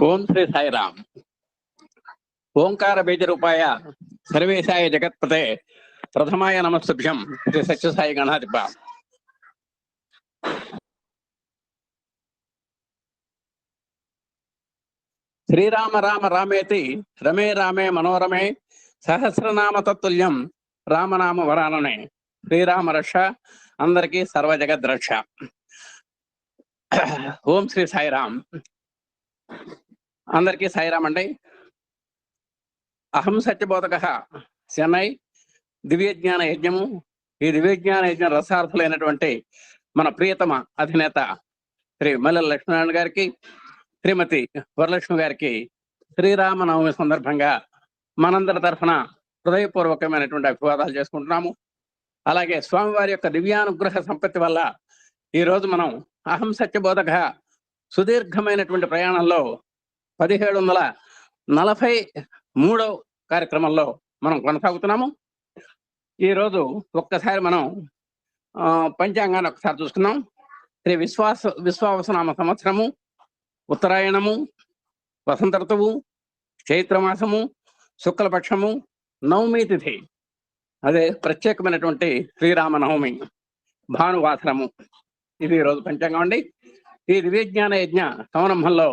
ఓం శ్రీ సాయిరామ్. ఓంకార బీజ రూపాయ సర్వేశాయ జగత్పతే ప్రథమాయ నమస్తుభ్యం శ్రీ సత్యసాయి గణాధిప. శ్రీరామ రామ రామేతి రమే రామే మనోరమే సహస్రనామ తత్తుల్యం రామనామ వరాననే. శ్రీరామ రక్ష అందరికీ సర్వ జగద్రక్ష. ఓం శ్రీ సాయిరామ్. అందరికీ సాయిరామ్ అండి. అహం సత్యబోధక చెన్నై దివ్యజ్ఞాన యజ్ఞము. ఈ దివ్యజ్ఞాన యజ్ఞ రసార్థులైనటువంటి మన ప్రియతమ అధినేత శ్రీ మల్లెల లక్ష్మీనారాయణ గారికి, శ్రీమతి వరలక్ష్మి గారికి శ్రీరామనవమి సందర్భంగా మనందరి తరఫున హృదయపూర్వకమైనటువంటి అభివాదాలు చేసుకుంటున్నాము. అలాగే స్వామివారి యొక్క దివ్యానుగ్రహ సంపత్తి వల్ల ఈరోజు మనం అహం సత్యబోధక సుదీర్ఘమైనటువంటి ప్రయాణంలో 1743వ కార్యక్రమంలో మనం కొనసాగుతున్నాము. ఈరోజు ఒక్కసారి మనం పంచాంగాన్ని ఒకసారి చూసుకున్నాం. శ్రీ విశ్వావసనామ సంవత్సరము, ఉత్తరాయణము, వసంత ఋతువు, చైత్రమాసము, శుక్లపక్షము, నవమి తిథి, అదే ప్రత్యేకమైనటువంటి శ్రీరామనవమి, భానువాసరము. ఇది ఈరోజు పంచాంగం అండి. ఈ దివ్యజ్ఞాన యజ్ఞ సంరంభంలో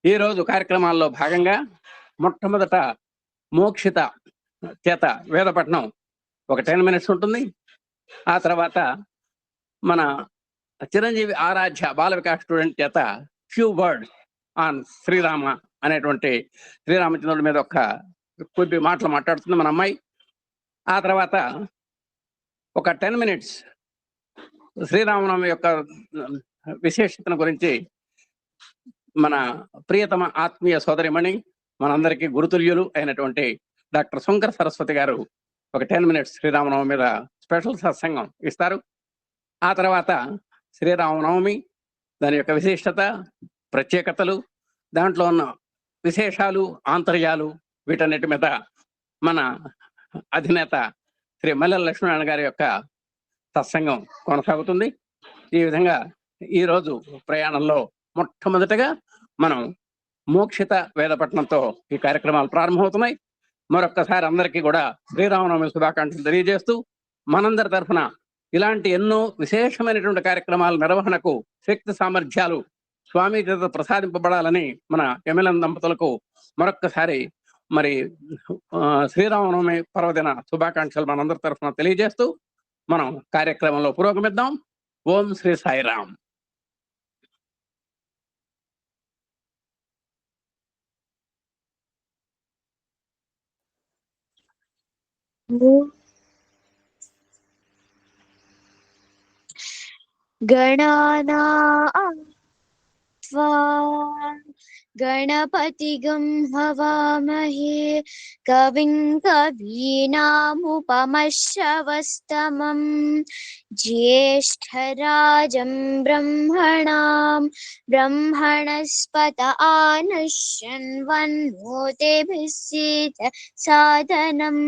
ఈరోజు కార్యక్రమాల్లో భాగంగా మొట్టమొదట మోక్షిత చేత వేదపట్నం ఒక 10 minutes ఉంటుంది. ఆ తర్వాత మన చిరంజీవి ఆరాధ్య బాల వికాస్ స్టూడెంట్ చేత ఫ్యూ వర్డ్స్ ఆన్ శ్రీరామ అనేటువంటి శ్రీరామచంద్రుడి మీద కొద్ది మాటలు మాట్లాడుతుంది మన అమ్మాయి. ఆ తర్వాత ఒక 10 minutes శ్రీరామనవమి యొక్క విశేషతను గురించి మన ప్రియతమ ఆత్మీయ సోదరిమణి, మనందరికీ గురుతుల్యులు అయినటువంటి డాక్టర్ శంకర సరస్వతి గారు ఒక 10 minutes శ్రీరామనవమి మీద స్పెషల్ సత్సంగం ఇస్తారు. ఆ తర్వాత శ్రీరామనవమి, దాని యొక్క విశిష్టత, ప్రత్యేకతలు, దాంట్లో ఉన్న విశేషాలు, ఆంతర్యాలు, వీటన్నిటి మీద మన అధినేత శ్రీ మల్లెల లక్ష్మీనారాయణ గారి యొక్క సత్సంగం కొనసాగుతుంది. ఈ విధంగా ఈరోజు ప్రయాణంలో మొట్టమొదటిగా మనం మోక్షిత వేదపట్నంతో ఈ కార్యక్రమాలు ప్రారంభమవుతున్నాయి. మరొక్కసారి అందరికీ కూడా శ్రీరామనవమి శుభాకాంక్షలు తెలియజేస్తూ, మనందరి తరఫున ఇలాంటి ఎన్నో విశేషమైనటువంటి కార్యక్రమాల నిర్వహణకు శక్తి సామర్థ్యాలు స్వామి చేత ప్రసాదింపబడాలని మన ఎమ్మెల్యే దంపతులకు మరొక్కసారి మరి శ్రీరామనవమి పర్వదిన శుభాకాంక్షలు మనందరి తరఫున తెలియజేస్తూ మనం కార్యక్రమంలో పురోగమిద్దాం. ఓం శ్రీ సాయిరామ్. गणानां त्वा गणपतिगं हवामहे कविं कवीनामुपमश्रवस्तमं ज्येष्ठराजं ब्रह्मणां ब्रह्मणस्पत आनश्यन्वन्नोतिभिः सीद सादनं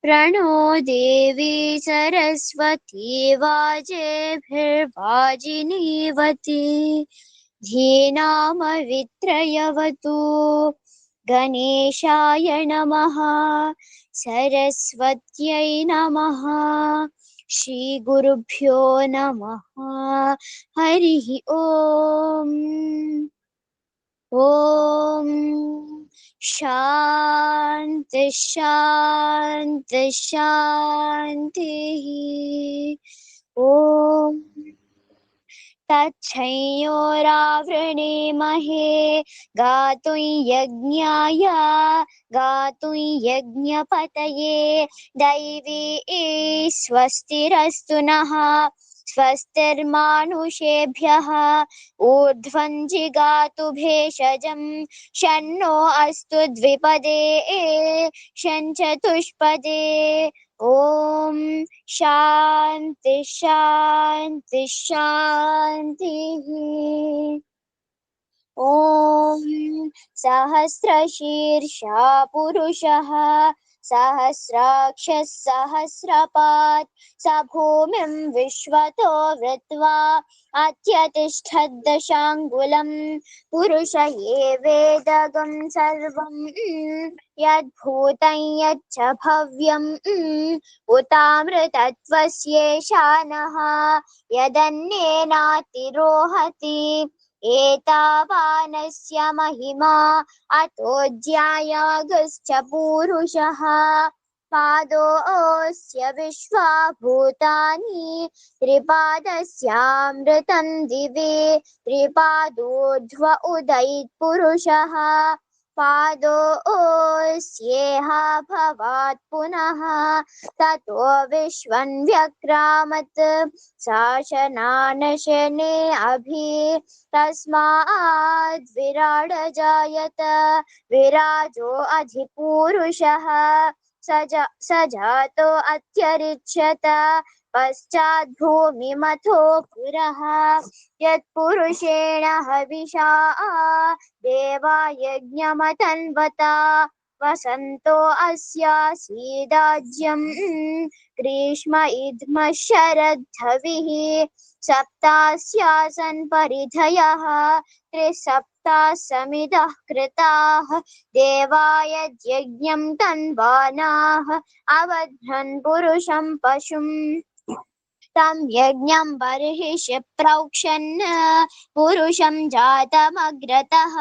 प्रणो देवी सरस्वती वाजेभिर्वाजिनीवती धीनामवित्रयवतु। गणेशाय नमः, सरस्वत्यै नमः, श्रीगुरुभ्यो नमः। हरिः ॐ। ॐ शान्ति शान्ति शान्तिः। ॐ तच्छयोरावृणीमहे गातुं यज्ञाय गातुं यज्ञपतये दैवी स्वस्तिरस्तु नः स्वस्तिर्मानुषेभ्यः ऊर्ध्वं जिगातु भेषजं शन्नो अस्तु द्विपदे शञ्चतुष्पदे। ॐ शान्ति शान्ति शान्तिः। ॐ सहस्रशीर्षा पुरुषः सहस्राक्षः सहस्रपात् स भूमिं विश्वतो वृत्वा अत्यतिष्ठद्दशाङ्गुलम् पुरुष एवेदगं सर्वं यद्भूतं यच्च भव्यम् उतामृतत्वस्येशानः यदन्येनातिरोहति एतावानस्य महिमा अतो ज्यायागश्च पूरुषः पादोऽस्य विश्वा भूतानि त्रिपादस्यामृतं दिवे त्रिपादोऽध्व उदयित् पुरुषः पादोऽस्येह भवात् पुनः ततो विश्वं व्यक्रामत् शासनानशने अभि तस्माद् विराड जायत विराजो अधिपूरुषः स जातो अत्यरिच्यत पश्चात् भूमिमथो पुरः यत्पुरुषेण हविषा देवा यज्ञमतन्वता वसन्तो अस्यासीदाज्यम् ग्रीष्म इद्म शरद्धविः सप्तास्यासन् परिधयः त्रिसप्ताः समिदः कृताः देवा यज्ञं तन्वानाः अवध्नन् पुरुषं पशुम् तं यज्ञं बर्हिषि प्रोक्षन् पुरुषं जातमग्रतः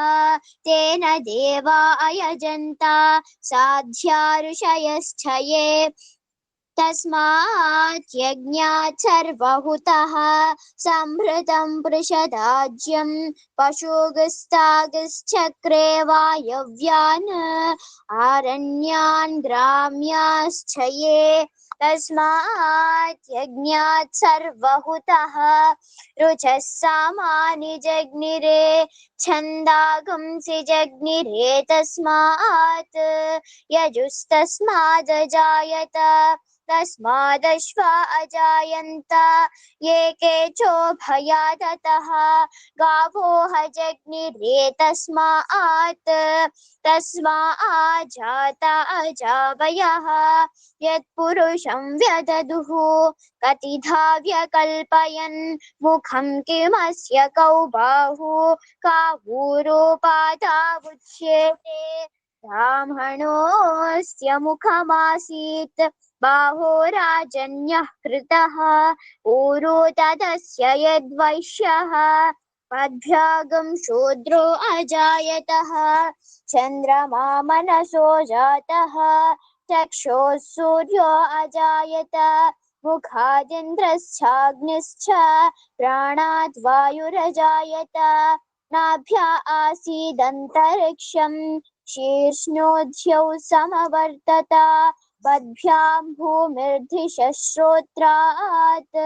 तेन देवा अयजन्ता साध्या ऋषयश्चये तस्मात् यज्ञात् सर्वहुतः संहृतं पृषदाज्यं पशुगस्तागश्चक्रे वायव्यान् आरण्यान् ग्राम्याश्चये तस्मात् यज्ञात् सर्वहुतः रुचः सामानि जग्निरे छन्दागुंसि जग्निरे तस्मात् यजुस्तस्मादजायत तस्मादश्वा अजायन्त ये केचोभयादतः गावो हजग्निरे तस्मात् जाता अजावयः यत्पुरुषं व्यददुः कतिधा व्यकल्पयन् मुखं किमस्य कौ बाहु कावूरोपादावुच्येते ब्राह्मणोऽस्य मुखमासीत् बाहो राजन्यः कृतः ऊरो तदस्य यद्वैश्यः पद्भ्यागं शूद्रो अजायतः चन्द्रमा मनसो जातः चक्षुः सूर्यो अजायत मुखादिन्द्रश्चाग्निश्च प्राणाद् वायुरजायत नाभ्या आसीदन्तरिक्षं शीर्ष्णोध्यौ समवर्तत पद्भ्यां भूमिर्धिशः श्रोत्रात्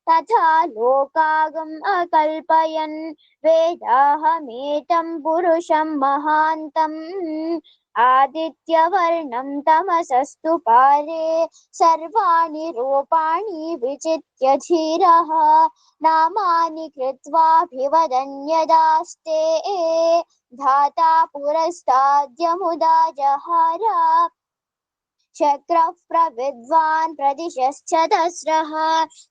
तथा लोकागम् अकल्पयन् वेदाहमेतं पुरुषं महान्तम् आदित्यवर्णं तमसस्तु पारे सर्वाणि रूपाणि विचित्य धीरः नामानि कृत्वाभिवदन् यदास्ते धाता पुरस्ताद्यमुदा जहार शक्रः प्रविद्वान् प्रदिशश्च दस्रः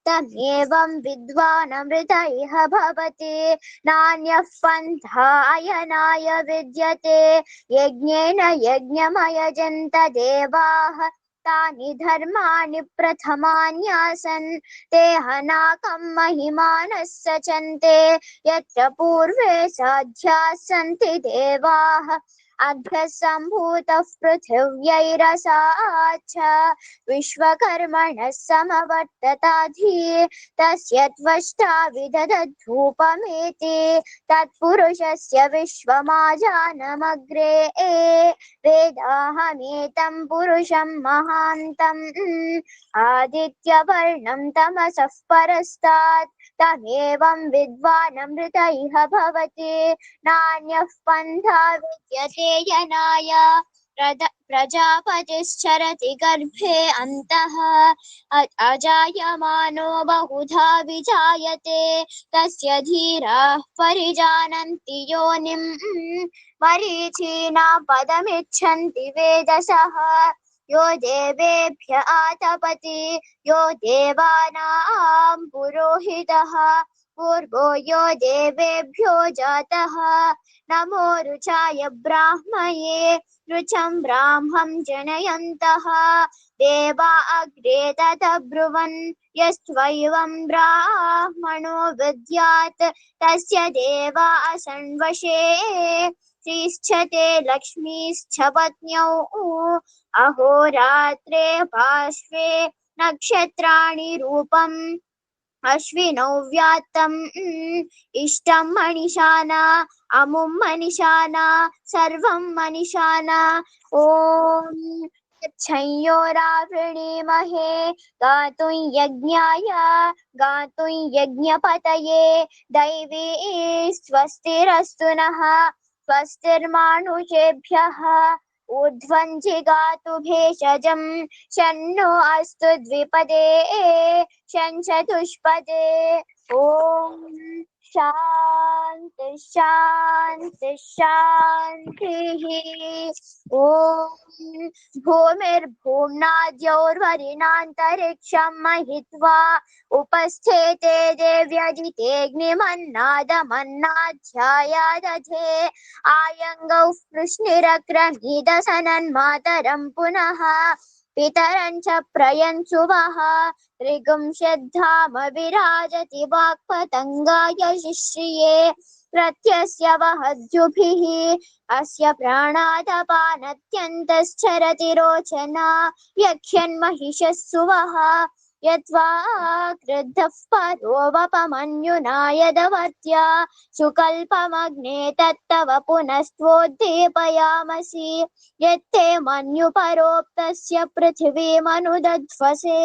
तमेवं विद्वान् अमृत इह भवति नान्यः पन्था अयनाय विद्यते यज्ञेन यज्ञमयजन्त देवाः तानि धर्माणि प्रथमान्यासन् ते हनाकं महिमानः सचन्ते यत्र पूर्वे साध्याः सन्ति देवाः अभ्यः सम्भूतः पृथिव्यैरसाच्च विश्वकर्मणः समवर्तताधि तस्य त्वष्टा विदधद्धूपमेति तत्पुरुषस्य विश्वमाजानमग्रे वेदाहमेतं पुरुषं महान्तम् आदित्यवर्णं तमसः परस्तात् तमेवं विद्वान् अमृत इह भवति नान्यः पन्था विद्यते यनाय प्रजापतिश्चरति गर्भे अन्तः अजायमानो बहुधा विजायते तस्य धीराः परिजानन्ति योनिम् मरीचीनां पदमिच्छन्ति वेदसः यो देवेभ्य आतपति यो देवानां पुरोहितः पूर्वो यो देवेभ्यो जातः नमो रुचाय ब्राह्मये रुचं ब्राह्मं जनयन्तः देवा अग्रे ततब्रुवन् यस्त्वैवं ब्राह्मणो विद्यात् तस्य देवा असन्वशे श्रीश्च ते लक्ष्मीश्च पत्न्यौ अहोरात्रे पार्श्वे नक्षत्राणि रूपम् अश्विनौ व्यात्तम् इष्टं मनिषाना अमुं मनिषाना सर्वं मनिषाना ॐ संयोरावृणीमहे गातुं यज्ञाय गातुं यज्ञपतये दैवी स्वस्तिरस्तु नः स्वस्तिर्मानुषेभ्यः ऊर्ध्वं जिगातु भेषजं शन्नो अस्तु द्विपदे शंचतुष्पदे ॐ शान्ति शान्ति शान्तिः ॐ भूमिर्भूम्नाद्यौर्वरिणान्तरिक्षं महित्वा उपस्थेते देव्यजितेग्निमन्नादमन्नाध्यायादधे आयङ्गौ कृष्णिरक्रमीदसनन्मातरं पुनः पितरं च प्रयन्सुवः ऋगुं श्रद्धाम विराजति वाक्पतङ्गाय शिश्रिये प्रत्यस्य वहद्युभिः अस्य प्राणादपानत्यन्तश्चरति रोचना यक्ष्यन्महिषः सुवः यत्वा क्रुद्धः परो वपमन्युना यदवर्त्या सुकल्पमग्ने तत्तव पुनस्त्वोद्दीपयामसि यत्ते मन्युपरोक्तस्य पृथिवीमनुदध्वसे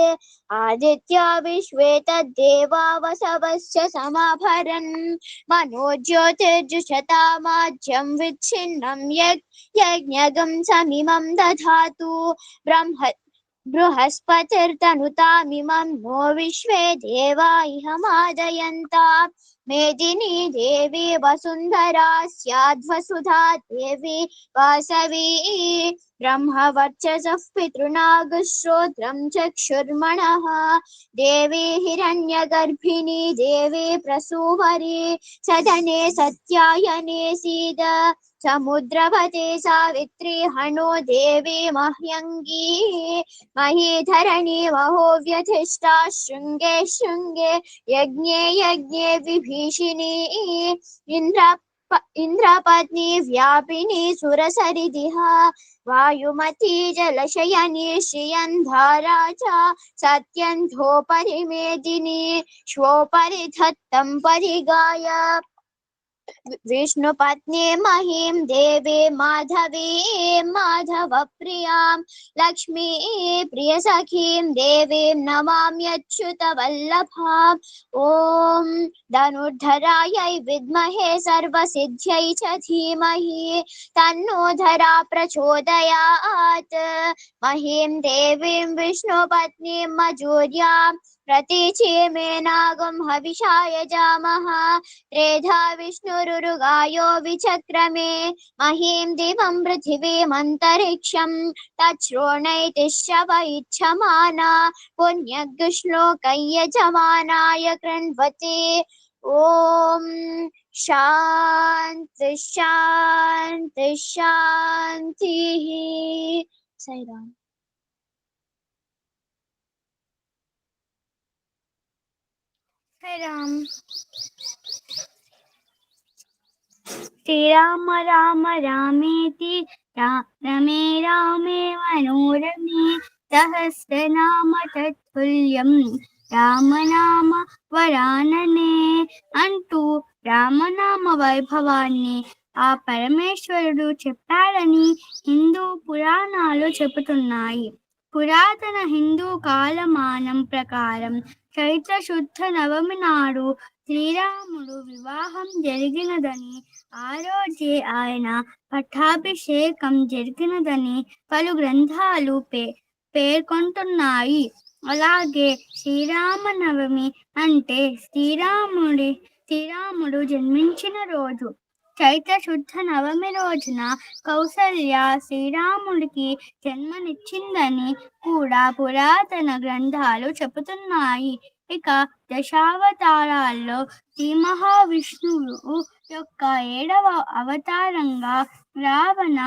आदित्या विश्वे तद्देवा वसवस्य समाभरन् मनो ज्योतिर्जुषतामाज्यं विच्छिन्नं यज्ञगं समिमं दधातु बृहस्पतिर्तनुतामिमं नो विश्वे देवा इह मादयन्ता मेदिनी देवी वसुन्धरा स्याद्वसुधा देवी वासवी ब्रह्मवर्चसः पितृनागश्रोत्रं चक्षुर्मणः देवी हिरण्यगर्भिणी देवी प्रसूवरी सदने सत्यायने सीद समुद्रवते सावित्री हनो देवी मह्यङ्गी महीधरणी महो व्यधिष्ठा शृङ्गे शृङ्गे यज्ञे यज्ञे विभीषिणी इन्द्रपत्नी व्यापिनी सुरसरिदिहा वायुमती जलशयनी श्रियन्धारा च सत्यन्धोपरिमेदिनी श्वोपरिधत्तं परिगाय विष्णुपत्नी महीं देवी माधवी माधवप्रियां लक्ष्मी प्रियसखीं देवीं नमाम्यच्युतवल्लभाम् ॐ धनुर्धरायै विद्महे सर्वसिद्ध्यै च धीमहि तन्नो धरा प्रचोदयात् महीं देवीं विष्णुपत्नीं मजूर्यां प्रतीचीमेनागं हविषा यजामः त्रेधा विष्णुरुगायो विचक्रमे महीं दिवं पृथिवीमन्तरिक्षं तच्छृणैति श्रव इच्छमाना पुण्यग्श्लोकै यजमानाय कृण्वते ॐ शान्ति शान्ति शान्तिः साईराम। राम श्रीराम राम रामेति रमे रामे मनोरमे सहस्रनाम तत्तुल्यं రామనామ వరాననే అంటూ రామనామ వైభవాన్ని ఆ పరమేశ్వరుడు చెప్పాడని హిందూ పురాణాలు చెబుతున్నాయి. పురాతన హిందూ కాలమానం ప్రకారం చైత్ర శుద్ధ నవమి నాడు శ్రీరాముడు వివాహం జరిగినదని, ఆ రోజే ఆయన పట్టాభిషేకం జరిగినదని పలు గ్రంథాలు పేర్కొంటున్నాయి. అలాగే శ్రీరామనవమి అంటే శ్రీరాముడు జన్మించిన రోజు. చైత్ర శుద్ధ నవమి రోజున కౌసల్య శ్రీరాముడికి జన్మనిచ్చిందని కూడా పురాతన గ్రంథాలు చెబుతున్నాయి. ఇక దశావతారాల్లో శ్రీ మహావిష్ణువు యొక్క 7వ అవతారంగా రావణ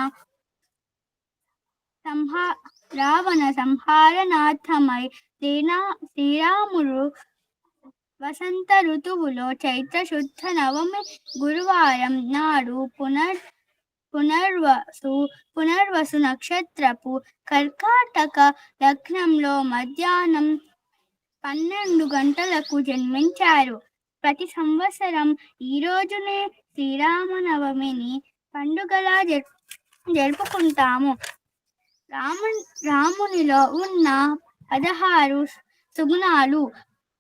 సంహారనార్థమై శ్రీరాముడు వసంత ఋతువులో చైత్ర శుద్ధ నవమి గురువారం నాడు పునర్వసు నక్షత్రపు కర్కాటక లగ్నంలో మధ్యాహ్నం 12 గంటలకు జన్మించారు. ప్రతి సంవత్సరం ఈ రోజునే శ్రీరామనవమిని పండుగలా జరుపుకుంటాము. రామునిలో ఉన్న 16 సుగుణాలు: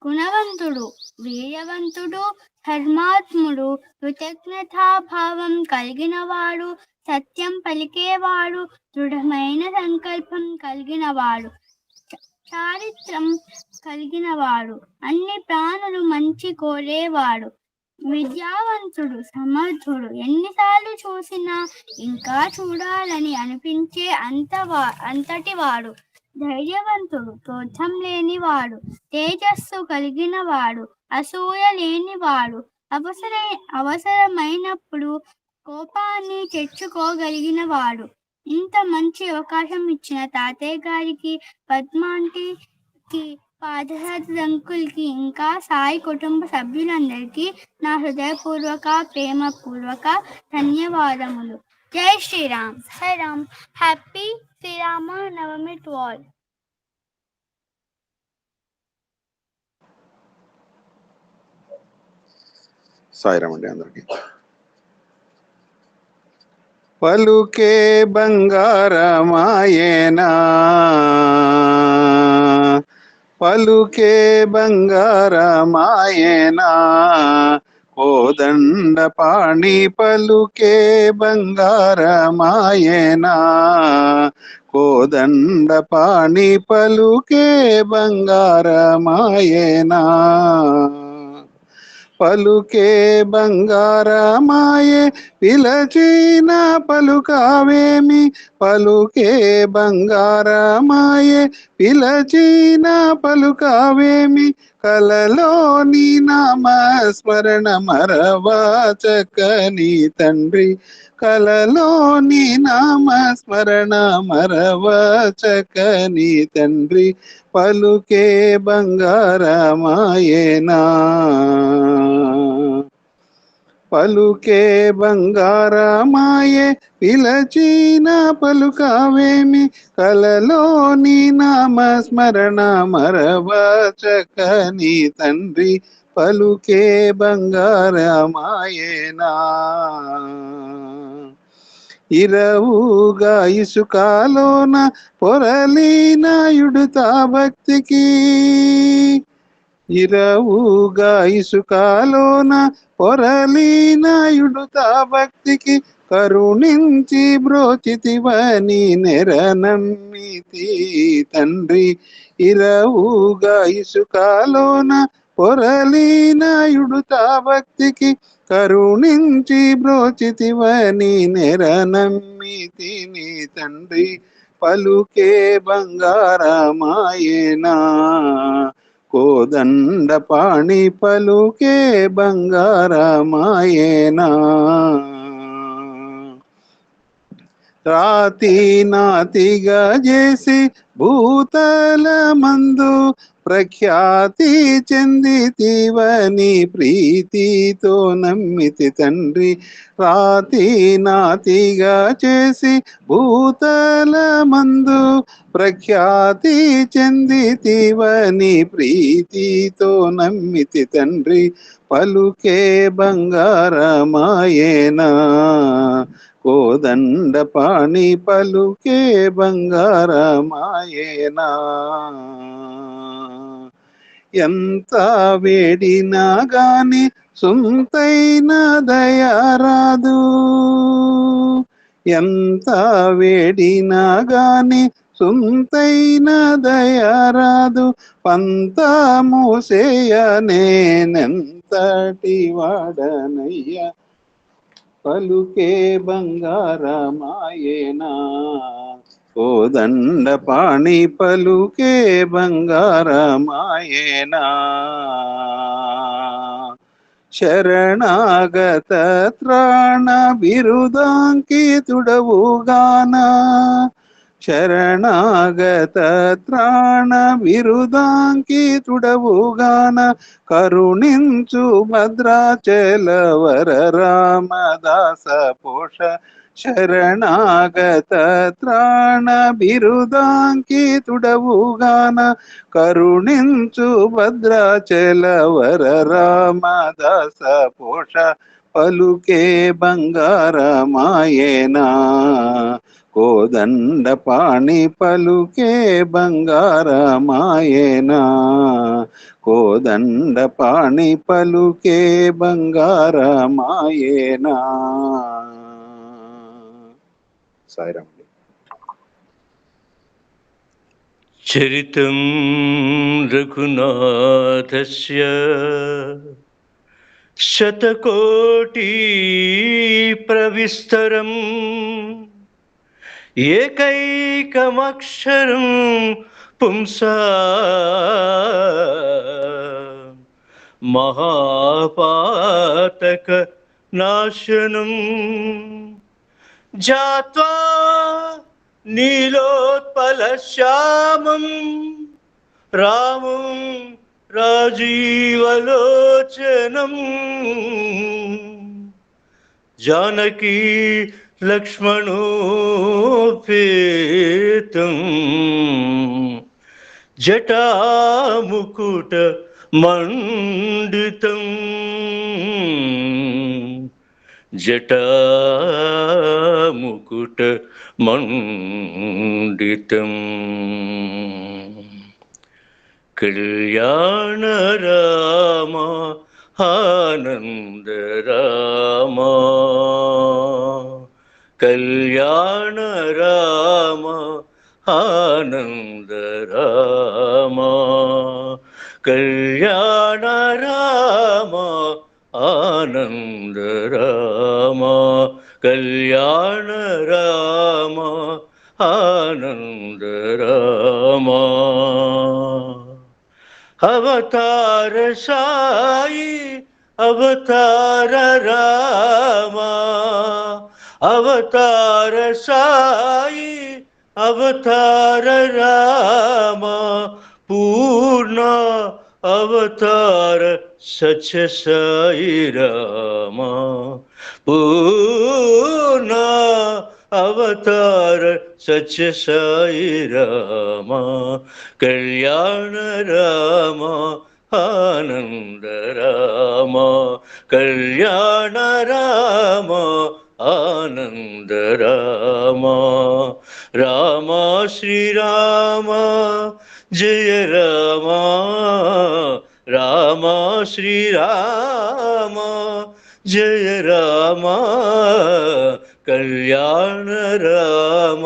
గుణవంతుడు, వీర్యవంతుడు, ధర్మాత్ముడు, కృతజ్ఞతాభావం కలిగినవాడు, సత్యం పలికేవాడు, దృఢమైన సంకల్పం కలిగినవాడు, చారిత్రం కలిగినవాడు, అన్ని ప్రాణులు మంచి కోరేవాడు, విద్యావంతుడు, సమర్థుడు, ఎన్నిసార్లు చూసినా ఇంకా చూడాలని అనిపించే అంతటివాడు, ధైర్యవంతుడు, క్రోధం లేనివాడు, తేజస్సు కలిగినవాడు, అసూయ లేనివాడు, అవసరమైనప్పుడు కోపాన్ని తెచ్చుకోగలిగినవాడు. ఇంత మంచి అవకాశం ఇచ్చిన తాతయ్య గారికి, పద్మాంటికి, పాదసారథి అంకుల్కి, ఇంకా సాయి కుటుంబ సభ్యులందరికీ నా హృదయపూర్వక ప్రేమపూర్వక ధన్యవాదములు. జై Shriram. Sairam. Happy Srirama Navami to all. Sairam అండి అందరికి. పలుకే బంగారమాయేనా, పలుకే బంగారమాయేనా, కోదండ పాణి పలుకే బంగారమాయేనా, కోదండ పాణి పలుకే బంగారమాయేనా, పలుకే బంగారమాయే పిలచిన పలుకావేమి, పలుకే బంగారమాయే పిలచిన పలుకావేమి, కలలోని నామస్మరణ మరవా చక్కని తండ్రి, కలలోని నామస్మరణ మరవా చక్కని తండ్రి, పలుకే బంగారమాయేనా, పలుకే బంగారమాయే పిలచిన పలుకావేమి, కలలోని నామస్మరణ మరవా చక్కని తండ్రి, పలుకే బంగారమాయేనా, ఇరవుగా ఇసుకాలోన పొరలీనాయుడుతా భక్తికి, ఇరవుగా ఇసుకాలోన పొరలీనాయుడుతా భక్తికి, కరుణించి బ్రోచితివని నెరనమ్మితి తండ్రి, ఇరవుగా ఇసుకాలోన పొరలీనాయుడుతా భక్తికి, కరుణించి బ్రోచితివని నెరనమ్మితిని తండ్రి, పలుకే బంగారమాయేనా, కోదండ పాణి పలుకే బంగారమాయేనా, రాతి నాతిగా చేసి భూతల మందు ప్రఖ్యాతి చెందితివని ప్రీతితో నమ్మితి తండ్రి, రాతి నాతిగా చేసి భూతల మందు ప్రఖ్యాతి చెందితివని ప్రీతితో నమ్మితి తండ్రి, పలుకే బంగారమాయేనా, కోదండ పాణి పలుకే బంగారమాయేనా, ఎంత వేడినా గాని సొంతైన దయారాదు, ఎంత వేడినా గాని సొంతైన దయారాదు, పంత మూసేయ నేనెంతటి వాడనయ్యా, పలుకే బంగారమాయేనా కోదండ పాణి పలుకే బంగారమాయేనా శరణాగత త్రాణ బిరుదాంకితుడవుగాన శరణాగత త్రాణ బిరుదాంకితుడవుగాన కరుణించు భద్రాచల వర రామదాస పోష శరణాగత త్రాణ బిరుదాంకితుడవుగాన కరుణించు భద్రాచల వర రామదాస పోష పలుకే బంగారమాయేనా కోదండ పాణి పలుకే బంగారమాయేనా కోదండ పాణి పలుకే బంగారమాయేనా. సాయిరామ్. చరితం రఘునాథస్య శతకోటి ప్రవిస్తరం ఏకైకమక్షరం పుంసా మహాపాతక నాశనం జాత్వా నీలోత్పల శ్యామం రామం రాజీవలోచనం జానకీ లక్ష్మణోపేతం జటాముకుట మండితం జటాముకుట మండితం కళ్యాణ రామ ఆనంద రామ కళ్యాణ రామ ఆనంద రామ కళ్యాణ రామ ఆనంద రామ కళ్యాణ రామ ఆనంద రామ అవతార సాయి అవతార రామ అవతార సాయి అవతార రామ పూర్ణ అవతార సత్య సాయి రామ పూర్ణ అవతార సత్య సాయి రామ కళ్యాణ రామ ఆనంద రామ కళ్యాణ రామ ఆనంద రామ రామ శ్రీరామ జయ రామ రామ శ్రీరామ జయ రామ కళ్యాణ రామ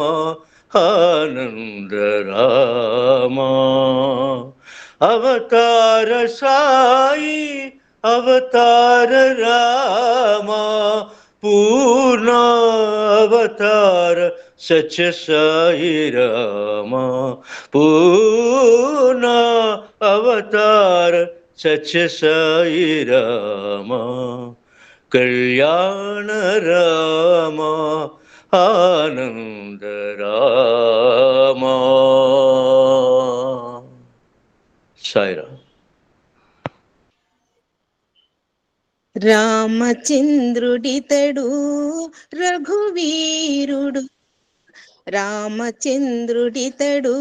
ఆనంద రామ అవతార సాయి అవతార రామ పూర్ణ అవతార సత్య సాయి రామ పూర్ణ అవతార సత్య సాయి రామ కళ్యాణ రామ ఆనంద రామ సాయిరామ్. రామచంద్రుడితడు రఘువీరుడు రామచంద్రుడితడు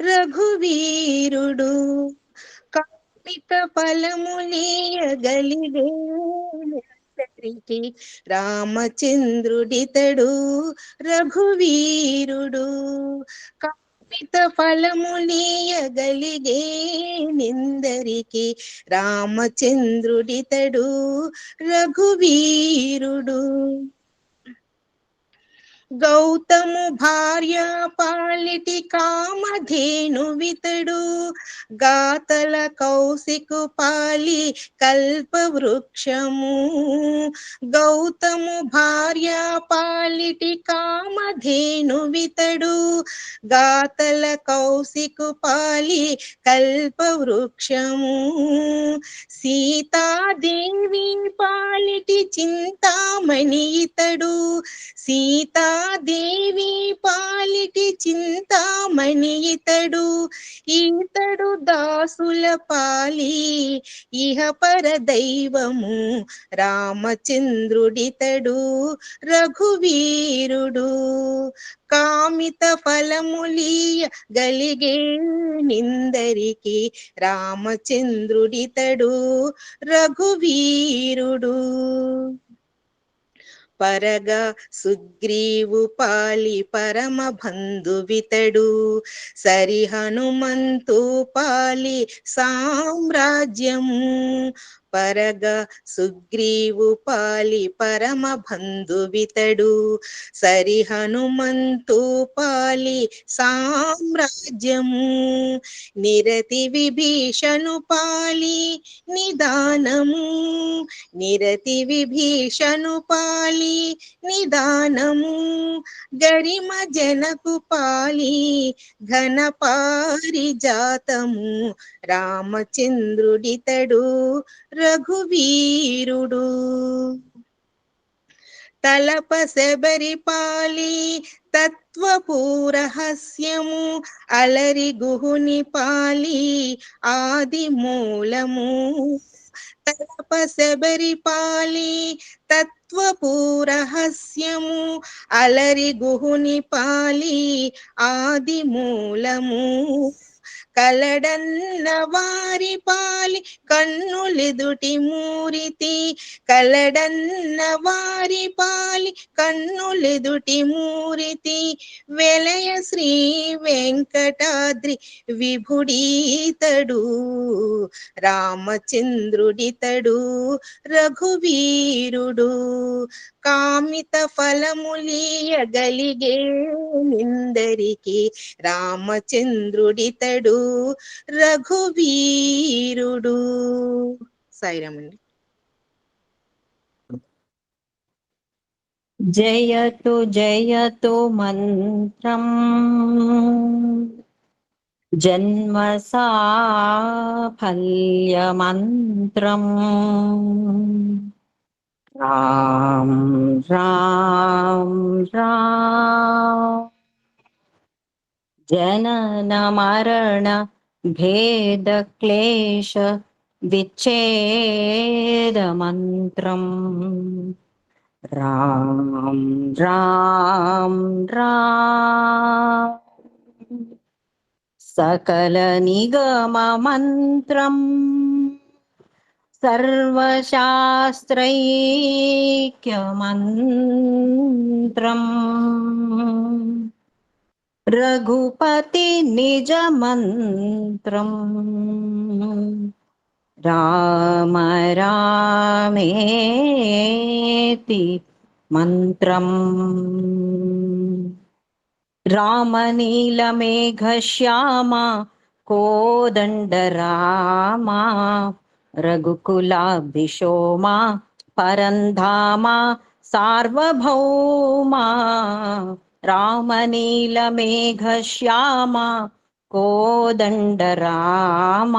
రఘువీరుడు కల్పిత ఫలములీయగలిగే రామచంద్రుడితడు రఘువీరుడు కల్పిత ఫలములీయగలిగే నిందరికి రామచంద్రుడితడు రఘువీరుడు గౌతము భార్య పాలిటి కామధేను వితడు గాతల కౌశికు పాలి కల్ప వృక్షము గౌతము భార్య పాలిటి కామధేను వితడు గాతల కౌశికు పాలి కల్ప వృక్షము సీతాదేవి పాలిటి చింతామణి ఇతడు సీతాదేవి పాలిటి చింతామణి ఇతడు ఈతడు దాసుల పాలి ఇహ పర దైవము రామచంద్రుడితడు రఘువీరుడు కామిత ఫలములీయ గలిగే నిందరికి రామచంద్రుడితడు రఘువీరుడు పరగా సుగ్రీవు పాలి పరమ బంధువితడు సరి హనుమంతు పాలి సామ్రాజ్యము పరగా సుగ్రీవు పాలి పరమ బంధువితడు సరి హనుమంతు పాలి సామ్రాజ్యము నిరతి విభీషణు పాలి నిదానము నిరతి విభీషణు పాలి నిదానము గరిమ జనకు పాలి ఘన పారిజాతము రామచంద్రుడితడు రఘువీరుడు తలప శబరి పాలి తత్వపూరహస్యము అలరి గుహుని పాలి ఆది మూలము తలప శబరి పాలి తత్వపూరహస్యము అలరి గుహుని పాలి ఆది మూలము కలడన్న వారి పాలి కన్నులెదుటి మూరితి కలడన్న వారి పాలి కన్నులెదుటి మూరితి వెలయ శ్రీ వెంకటాద్రి విభుడీతడు రామచంద్రుడితడు రఘువీరుడు కామిత ఫలములీయ గలిగే నిందరికి రామచంద్రుడితడు రఘువీరుడు సాయిరామండి జయతు జయతు మంత్రం జన్మ సాఫల్య మంత్రం రామ్ రామ్ రామ్ జనన మరణ భేద క్లేశ విచ్ఛేద మంత్రం రామ్ రామ్ రామ్ సకల నిగమ మంత్రం సర్వశాస్త్రైక్య మంత్రం రఘుపతి నిజ మంత్రం రామ రామేతి మంత్రం రామనీలమేఘశ్యామ కోదండ రామ రఘుకులాభిషోమా పరంధామా సార్వభౌమా రామనీలమేఘశ్యామ కోదండ రామ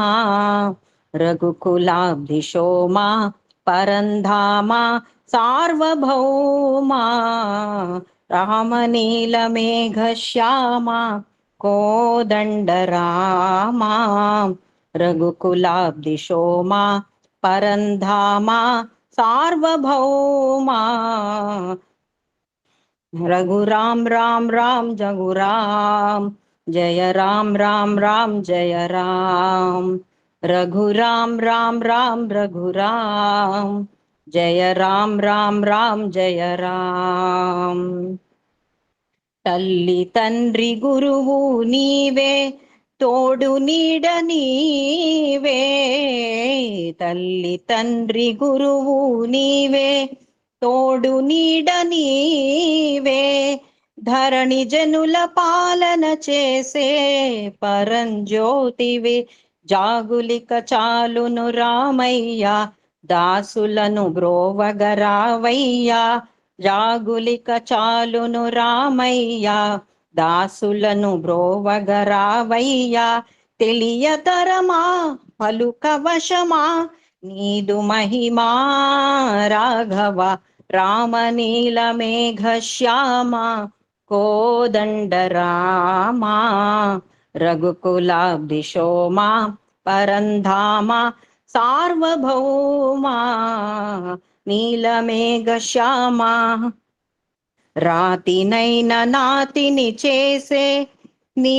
రఘుకులాభిషోమా పరంధామా సార్వభౌమా రామనీలమేఘశ్యామ కోదండ రామ రఘుకులాబ్ధిశోమా పరంధామా సార్వభౌమా రఘురామ్ రామ్ రామ్ జగురామ్ జయ రామ్ రామ్ రామ్ జయ రామ్ రఘురామ్ రామ్ రామ్ రఘురామ్ జయ రామ్ రామ్ రామ్ జయ రామ్ తల్లి తండ్రి గురువు నీవే తోడు నీడ నీవే తల్లి తండ్రి గురువు నీవే తోడు నీడ నీవే ధరణి జనుల పాలన చేసే పరంజ్యోతివి జాగులిక చాలును రామయ్య దాసులను బ్రోవగరావయ్యా జాగులిక చాలును రామయ్య దాసులను బ్రోవగరావయ్యా తెలియతరమా పలుకవశమా నీదు మహిమా రాఘవ రామనీల మేఘ శ్యామ కోదండ రామా రఘుకులాబ్ధి శోమా పరంధామ సార్వభౌమా నీలమేఘ శ్యామా రాతినైన నాతిని చేసే నీ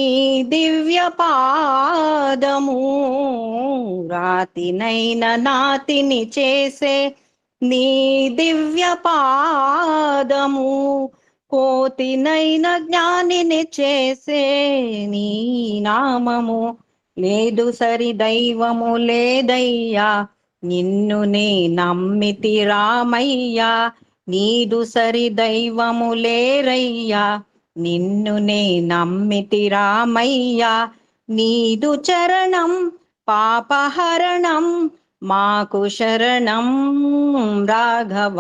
దివ్య పాదము రాతినైన నాతిని చేసే నీ దివ్య పాదము కోతినైన జ్ఞానిని చేసే నీ నామము లేదు సరి దైవము లేదయ్యా నిన్ను నే నమ్మితి రామయ్యా నీదు సరి దైవము లేరయ్యా నిన్ను నే నమ్మితి రామయ్యా నీదు చరణం పాపహరణం మాకు శరణం రాఘవ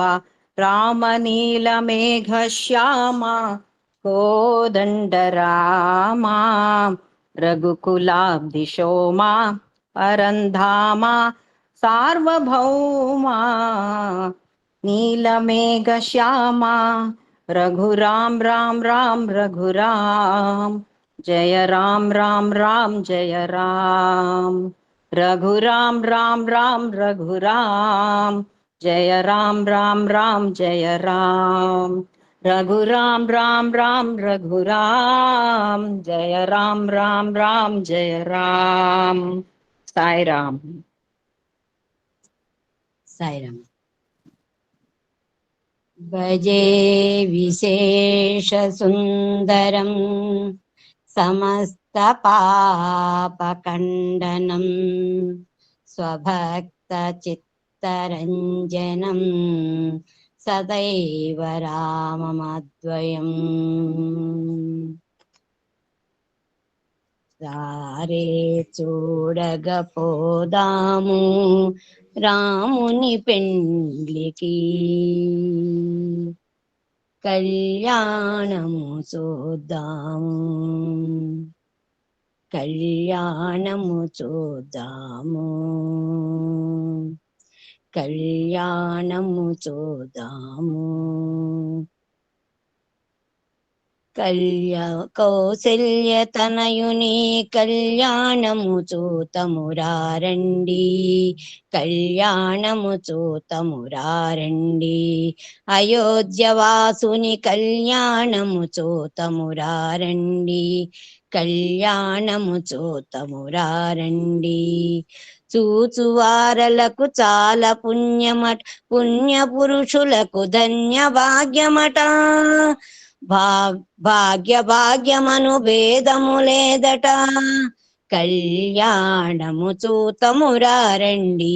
రామనీల మేఘ శ్యామ కోదండ రామా రఘుకులాబ్ధి శోమా పరంధామ సార్వభౌమా నీలమేఘ శ్యామా రఘురాం రామ్ రామ్ రఘురామ్ జయ రామ్ రామ్ రామ్ జయ రామ్ రఘురాం రామ్ రామ్ రఘురామ్ జయ రామ్ రామ్ రామ్ జయ రామ్ రఘురాం రామ్ రామ్ రఘురామ్ జయ రామ్ రామ్ రామ్ జయ రామ్ సాయిరామ్ సాయిరామ్. భజే విశేష సుందరం సమస్త పాపఖండనం స్వభక్త చిత్తరంజనం సదైవ రామమద్వయం సారే చూడగపోదాము రాముని పెండ్లికి కళ్యాణము చూద్దాము కళ్యాణము చూద్దాము కళ్యాణము చూద్దాము కౌసల్య తనయుని కళ్యాణము చూతమురారండి కళ్యాణము చూతమురారండి అయోధ్యవాసుని కళ్యాణము చూతమురారండి కళ్యాణము చూతమురారండి చూచువారలకు చాలా పుణ్యమట పుణ్య పురుషులకు ధన్య భాగ్యమట భాగ్య భాగ్యమను భేదము లేదట కళ్యాణము చూతమురారండి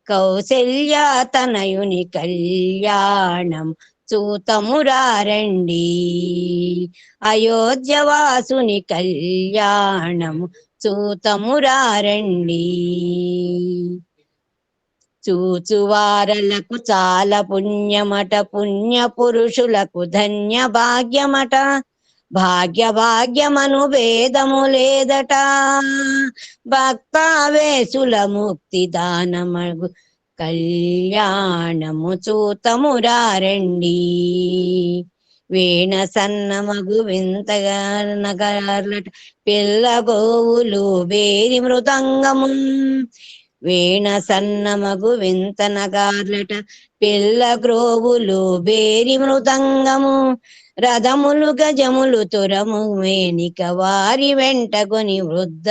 కౌసల్య తనయుని కళ్యాణం చూతమురారండి అయోధ్యవాసుని కళ్యాణము చూతమురారండి చూచువారలకు చాలా పుణ్యమట పుణ్య పురుషులకు ధన్య భాగ్యమట భాగ్య భాగ్యమను భేదము లేదట భక్తావేశుల ముక్తి దానమగు కళ్యాణము చూతమురారండి వీణ సన్నమగు వింతగా నగర్లట పిల్ల గోవులు బేరి మృదంగము వీణ సన్నమగు వింత నగార్లట పిల్ల గ్రోవులు బేరి మృదంగము రథములు గజములు తురము వేనిక వారి వెంటకొని వృద్ధ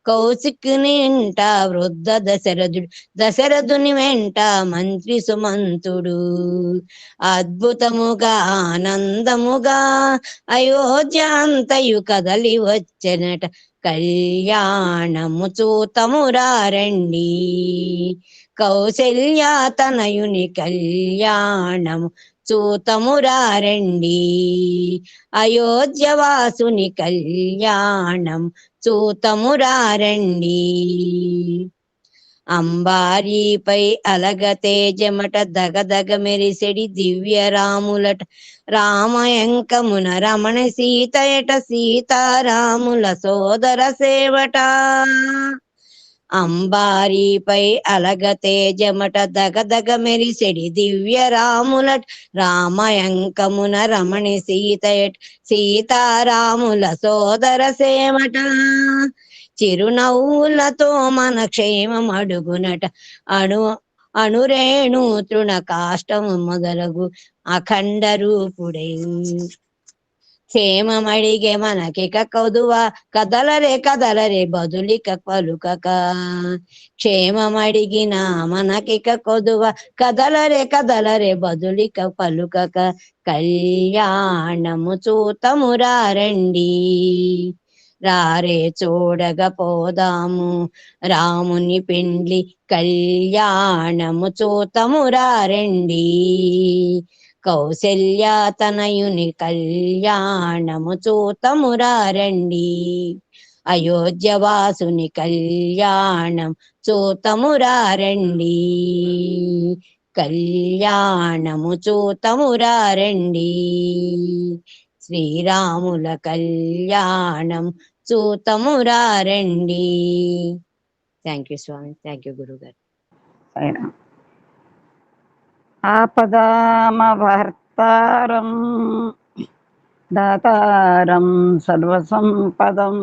కౌశికుని వెంట వృద్ధ దశరథుని వెంట మంత్రి సుమంతుడు అద్భుతముగా ఆనందముగా అయోధ్య అంతయు కదలి వచ్చెనట కళ్యాణము చూతమురారండి కౌసల్య తనయుని కళ్యాణము చూతమురారండి. అయోధ్యవాసుని కళ్యాణం చూతమురారండి. అంబారీపై అలగ తేజమట దగదగ మెరిసెడి దివ్య రాములట. రామయంకమున రమణ సీతయట సీతారాముల సోదర సేవట. అంబారీపై అలగ తేజమట దగదగ మెరిసెడి దివ్య రాములట. రామయంకమున రమణి సీతయట సీతారాముల సోదర సేవట. చిరునవ్వులతో మన క్షేమం అడుగునట. అణురేణు తృణ కాష్టము మొదలగు అఖండ రూపుడై. క్షేమమడిగే మనకిక కొదువ కదలరే బదులిక పలుకక. క్షేమమడిగిన మనకిక కొదువ కదలరే బదులిక పలుకక. కళ్యాణము చూతమురారండి. రారే చూడగపోదాము రాముని పెండ్లి కళ్యాణము చూతమురారండి. కౌసల్యా తనయుని కళ్యాణము చూతమురారండి. అయోధ్యవాసుని కళ్యాణం చూతమురారండి. కళ్యాణము చూతమురారండి. శ్రీరాముల కళ్యాణం చూతమురారండి. Thank you Swami. Thank you గురుగారు. ఆపదామభర్తారం దాతారం సర్వసంపదం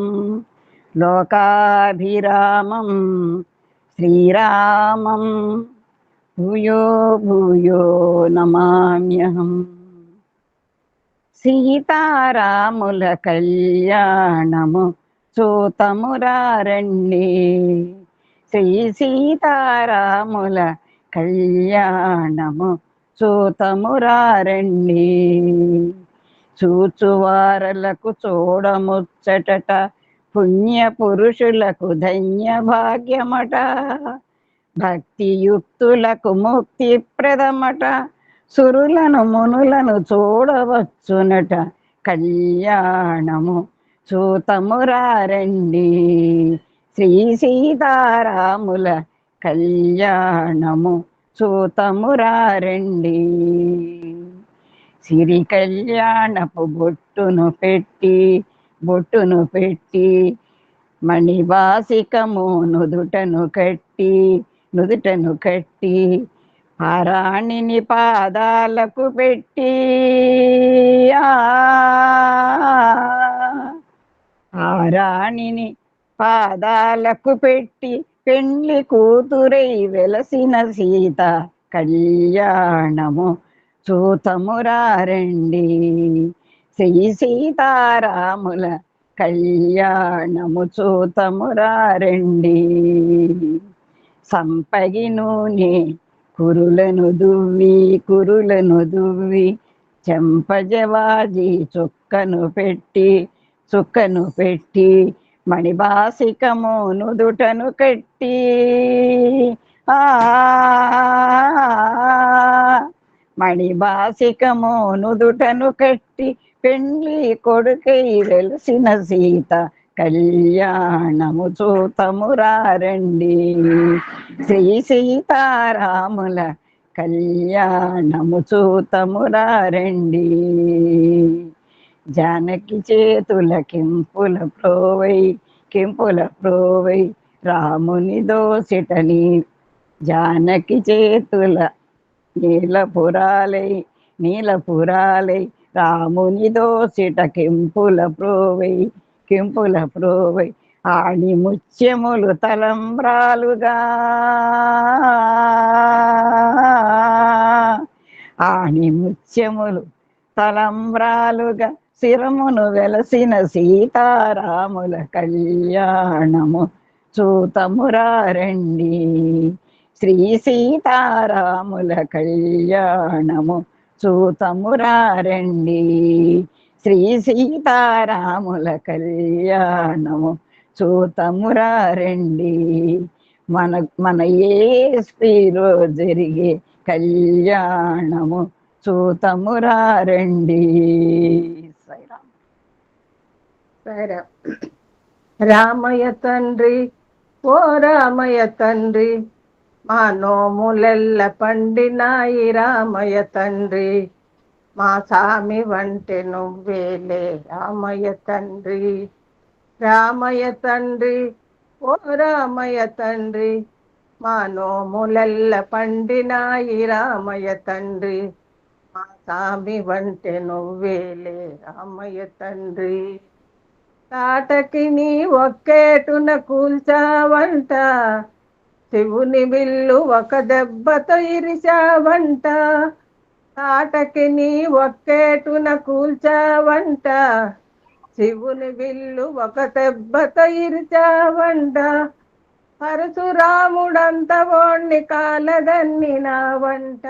లోకాభిరామం శ్రీరామం భూయో భూయో నమామ్యహం. సీతారాముల కళ్యాణము చూతమురారండి. శ్రీ సీతారాముల కళ్యాణము చూతమురారండి. చూచువారలకు చూడముచ్చటట పుణ్య పురుషులకు ధన్య భాగ్యమట. భక్తియుక్తులకు ముక్తి ప్రదమట. సురులను మునులను చూడవచ్చునట. కళ్యాణము చూతమురారండి. శ్రీ సీతారాముల కళ్యాణము చూతమురారండి. సిరి కళ్యాణపు బొట్టును పెట్టి మణివాసికము నుదుటను కట్టి పారాణిని పాదాలకు పెట్టి ఆరాణిని పాదాలకు పెట్టి పెండ్లి కూతురై వెలసిన సీత కళ్యాణము చూతమురారండి. శ్రీ సీతారాముల కళ్యాణము చూతమురారండి. సంపగి నూనె కురులను దువ్వి చెంపజవాజి చుక్కను పెట్టి మణివాసికము నుదుటను కట్టి మణివాసికము నుదుటను కట్టి పెండ్లి కొడుకై వెలసిన సీత కళ్యాణము చూతమురారండి. శ్రీ సీతారాముల కళ్యాణము చూతమురారండి. జానకి చేతుల కెంపుల ప్రోవై రాముని దోసిటని. జానకి చేతుల నీలపురాలై రాముని దోసిట కెంపుల ప్రోవై ఆణి ముత్యములు తలంబ్రాలుగా శిరమును వెలసిన సీతారాముల కళ్యాణము చూతమురారండి. శ్రీ సీతారాముల కళ్యాణము చూతమురారండి. శ్రీ సీతారాముల కళ్యాణము చూతమురారండి. మన ఏస్పీలో జరిగే కళ్యాణము చూతమురారండి. సాయిరామ్. సాయిరామ్. రామయ్య తండ్రి, ఓ రామయ్య తండ్రి, మా నోములెల్ల పండినాయి రామయ్య తండ్రి, మా సామి వంటి నువ్వేలే రామయ్య తండ్రి. రామయ్య తండ్రి, ఓ రామయ్య తండ్రి, మా నోములెల్ల పండినాయి రామయ్య తండ్రి, మా సామి వంటి నువ్వేలే రామయ్య తండ్రి. తాటకి నీ ఒక్కేటున కూల్చావంట, శివుని విల్లు ఒక దెబ్బతో ఇరిచావంట. తాటకి నీ ఒక్కేటున కూల్చావంట, శివుని విల్లు ఒక దెబ్బతో ఇరిచావంట. పరశురాముడంత ఓణ్ణి కాలదన్నినావంట.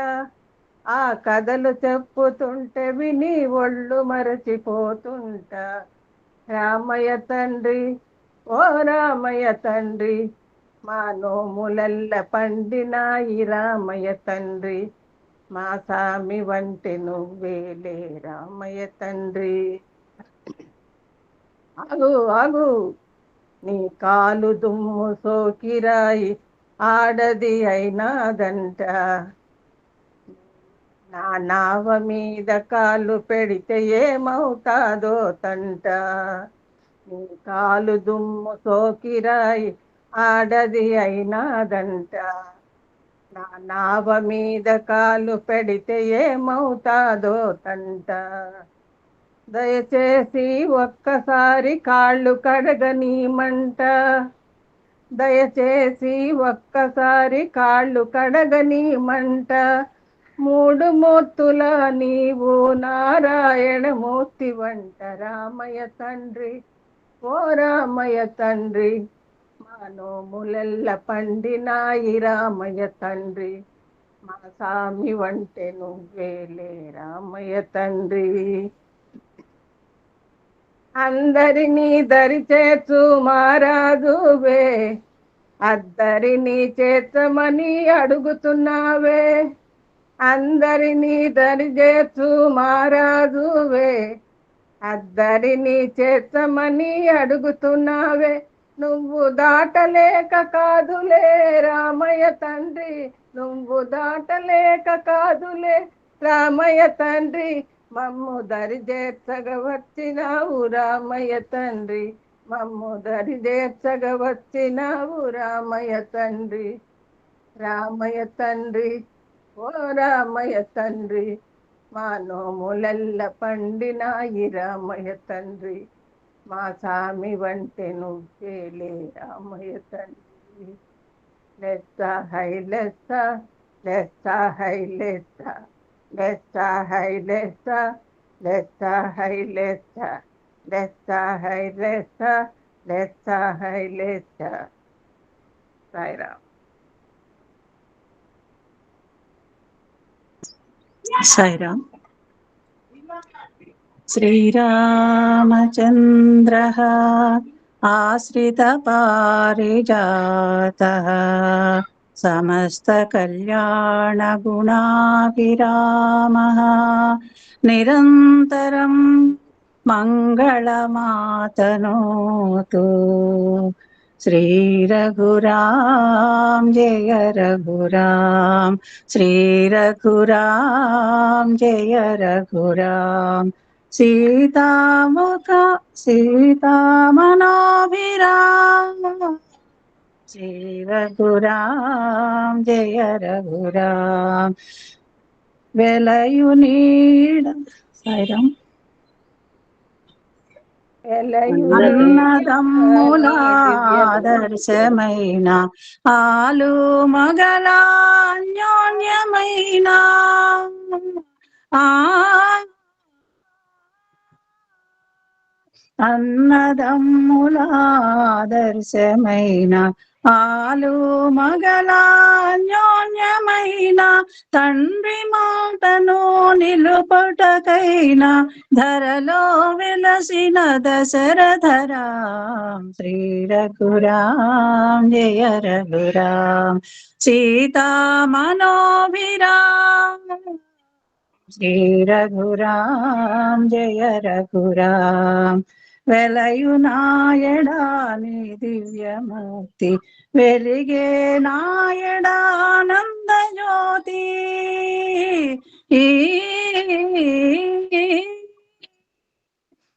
ఆ కథలు చెప్పుతుంటే విని ఒళ్ళు మరచిపోతుంటా. రామయ్య తండ్రి, ఓ రామయ్య తండ్రి, మా నోములల్ల పండినాయి రామయ్య తండ్రి, మా సామి వంటి నువ్వేలే రామయ్య తండ్రి. ఆగు ఆగు, నీ కాలు దుమ్ము సోకిరాయి ఆడది అయినాదంట. నా నావ మీద కాలు పెడితే ఏమవుతాదో తంట. నీ కాలు దుమ్ము సోకిరాయి ఆడది అయినాదంట. నా నావ మీద కాలు పెడితే ఏమవుతాదో తంట. దయచేసి ఒక్కసారి కాళ్ళు కడగనీమంట. దయచేసి ఒక్కసారి కాళ్ళు కడగనీమంట. మూడు మూర్తుల నీవు నారాయణ మూర్తి వంట రామయ్య తండ్రి, ఓ రామయ్య తండ్రి, మా నోములెల్ల పండినాయి రామయ్య తండ్రి, మా సామి వంటే నువ్వేలే రామయ్య తండ్రి. అందరినీ దరి చేర్చు మారాజువే, అద్దరినీ చేర్చమని అడుగుతున్నావే. అందరినీ దరి చేర్చు మారాజువే, అద్దరినీ చేర్చమని అడుగుతున్నావే. నువ్వు దాటలేక కాదులే రామయ్య తండ్రి, నువ్వు దాటలేక కాదులే రామయ్య తండ్రి, మమ్ము దరి చేర్చగా వచ్చినావు రామయ్య తండ్రి, మమ్ము దరి చేర్చగా వచ్చినావు రామయ్య తండ్రి. రామయ్య తండ్రి, ఓ రామయ్య తండ్రి, మా నోములల్ల పండినాయి రామయ్య తండ్రి, మా సామి వంటి నువ్వేలే రామయ్య తండ్రి. లెస్స హై లెస్స, లెస్స హై లెస్స, లెస్స హై లెస్స, లెస్స హై లెస్స, లెస్స హై లెస్స, లెస్స హై లెస్స. సాయిరామ్. సాయిరామ్. శ్రీరామచంద్రః ఆశ్రిత పారిజాతః సమస్త కళ్యాణ గుణాభిరామః నిరంతరం మంగళమాతనోతు. శ్రీ రఘురామ్ జయ రఘురామ్, శ్రీ రఘురామ్ జయ రఘురామ్, సీతామనోభిరామ్, శ్రీ రఘురామ్ జయ రఘురామ్. వెలయునీడ సాయిరామ్. అన్నదమ్ములాదర్శమైన ఆలు మగలాన్యోన్యమైన అన్నదమ్ములాదర్శమైన ఆలు మగలాన్యోన్యమైన తండ్రి మాటను నిలుపటకైనా ధరలో వెలసిన దశరథరాం. శ్రీ రఘురాం జయ రఘురాం, సీతా మనోభిరాం, శ్రీ రఘురామ్ జయ రఘురామ్ వెలయు నాయడాని దివ్యమూర్తి వెలిగే నాయడానంద జ్యోతి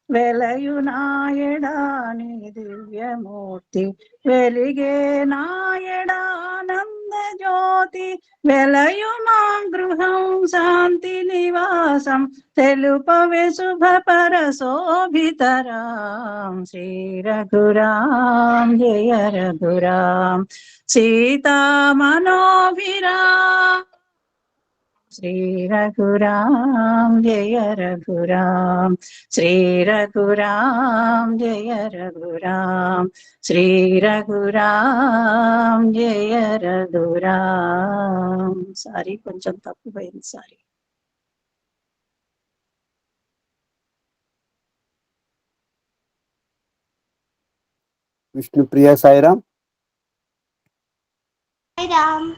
వెలయు నాయడాని దివ్యమూర్తి వెలిగే నాయడానంద జ్యోతి వెలయు మా గృహం శాంతి నివాసం తెలుపవే శుభ పర శోభితరాం శ్రీ రఘురామ్ జయ రఘురామ్ సీతా మనోభిరామ్ శ్రీ రఘురామ్ జయ రఘురామ్ శ్రీ రఘురామ్ జయ రఘురామ్ శ్రీ రఘురామ్ జయ రఘురామ్. సారీ, కొంచెం తప్పుపోయింది, సారీ. విష్ణుప్రియ సాయిరామ్. సాయిరామ్.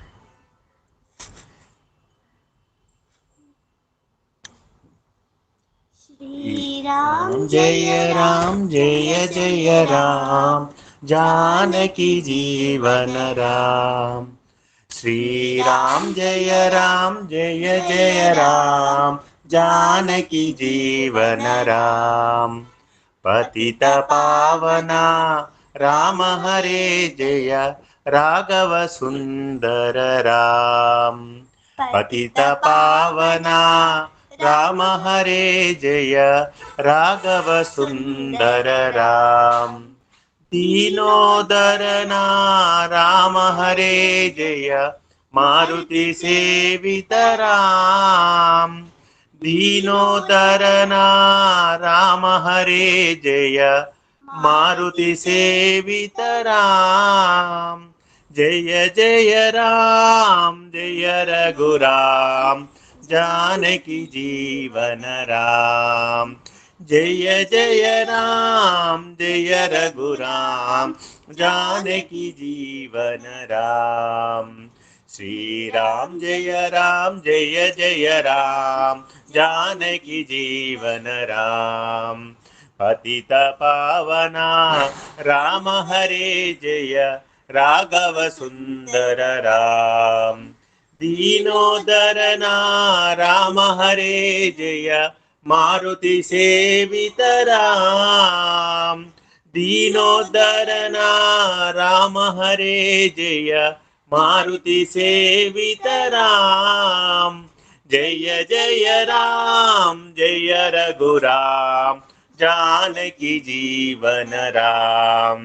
राम जय जय राम जानकी जीवन राम श्री राम जय जय राम जानकी जीवन राम पतित पावना राम हरे जय राघव सुंदर राम पतित पावना राम हरे जय राघव सुंदर राम दीनोदरना राम हरे जय मारुति सेवित राम दीनोदरना राम हरे जय मारुति सेवित राम जय जय राम जय रघुराम जानकी जीवन राम जय जय राम जय रघुराम जानकी जीवन राम श्री राम जय जय राम जानकी जीवन राम पतित पावना राम हरे जय राघव सुंदर राम दीनोदरना राम हरे जय मारुति सेवित राम दीनोदरना राम हरे जय मारुति सेवित राम जय जय राम जय रघुराम जानकी जीवन राम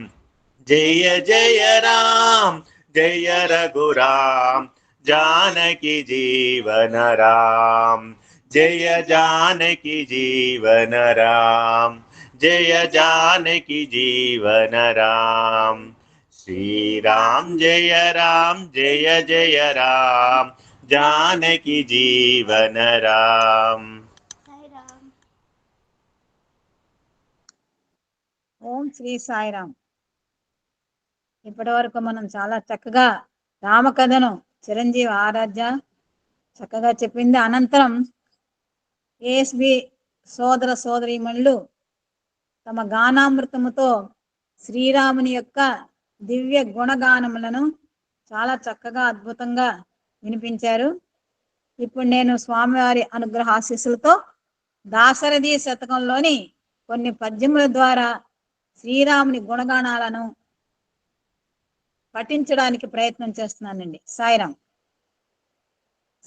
जय जय राम जय रघुराम जानकी जीवन राम जय जानकी जीवन राम जय जानकी जीवन राम श्री राम जय जय राम जानकी जीवन राम. ఓం శ్రీ సాయిరామ్. ఇప్పటి వరకు మనం చాలా చక్కగా రామకథను చిరంజీవి ఆరాధ్య చక్కగా చెప్పింది. అనంతరం ఏఎస్బి సోదర సోదరీమణులు తమ గానామృతముతో శ్రీరాముని యొక్క దివ్య గుణగానములను చాలా చక్కగా అద్భుతంగా వినిపించారు. ఇప్పుడు నేను స్వామివారి అనుగ్రహ ఆశీస్సులతో దాశరథి శతకంలోని కొన్ని పద్యముల ద్వారా శ్రీరాముని గుణగానాలను పఠించడానికి ప్రయత్నం చేస్తున్నానండి. సాయిరాం.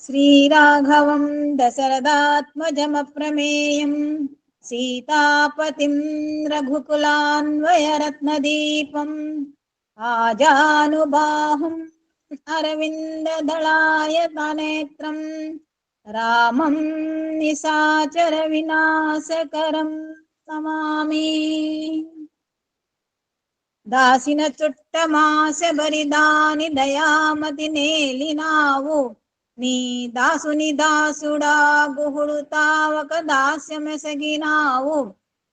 శ్రీరాఘవం దశరథాత్మజమప్రమేయం సీతాపతిం రఘుకులాన్వయరత్నదీపం ఆజానుబాహుం అరవిందదళాయతనేత్రం రామం నిశాచర వినాశకరం నమామి. దాసిన చుట్టమాస బరిదాని దయామతి నేలినావు నీ దాసుని దాసుడా గుహుడు తావక దాస్యమెసగినావు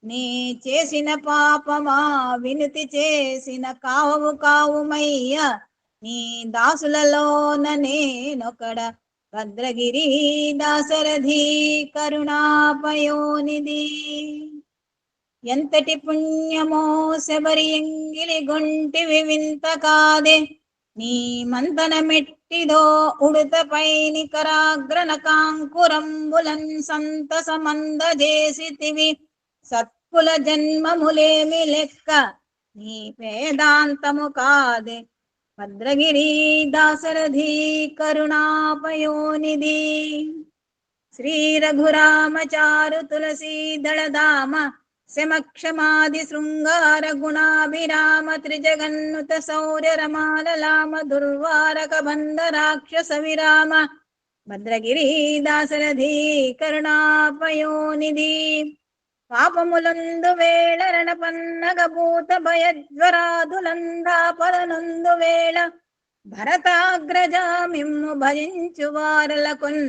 నీ చేసిన పాపమా వినుతి చేసిన కావు కావుమయ్య నీ దాసులలోన నేనొకడ భద్రగిరి దాశరథి కరుణాపయోనిధి. ఎంతటి పుణ్యమో శబరి ఎంగిలి గొంటివి వింత కాదే, నీ మంతన మెట్టిదో ఉడుతపై నికరాగ్రన కాంకురంబులన్ సంతసమందజేసితివి. సత్కుల జన్మములేమి లెక్క, నీ వేదాంతము కాదే. భద్రగిరి దాశరథి కరుణాపయోనిధి. శ్రీ రఘురామచారు తులసీదళధామ శమక్షమాది శృంగార గుణాభిరామ త్రిజగన్నుత శౌర్య రమాలలామ దుర్వారక బంధ రాక్షస విరామ. భద్రగిరి దాశరథి కరుణాపయోనిధి. పాపములందు వేళ రణపన్నగ భూత భయజ్వరాదులందాపలనందు వేళ భరతాగ్రజ మిమ్ము భజించు వారలకున్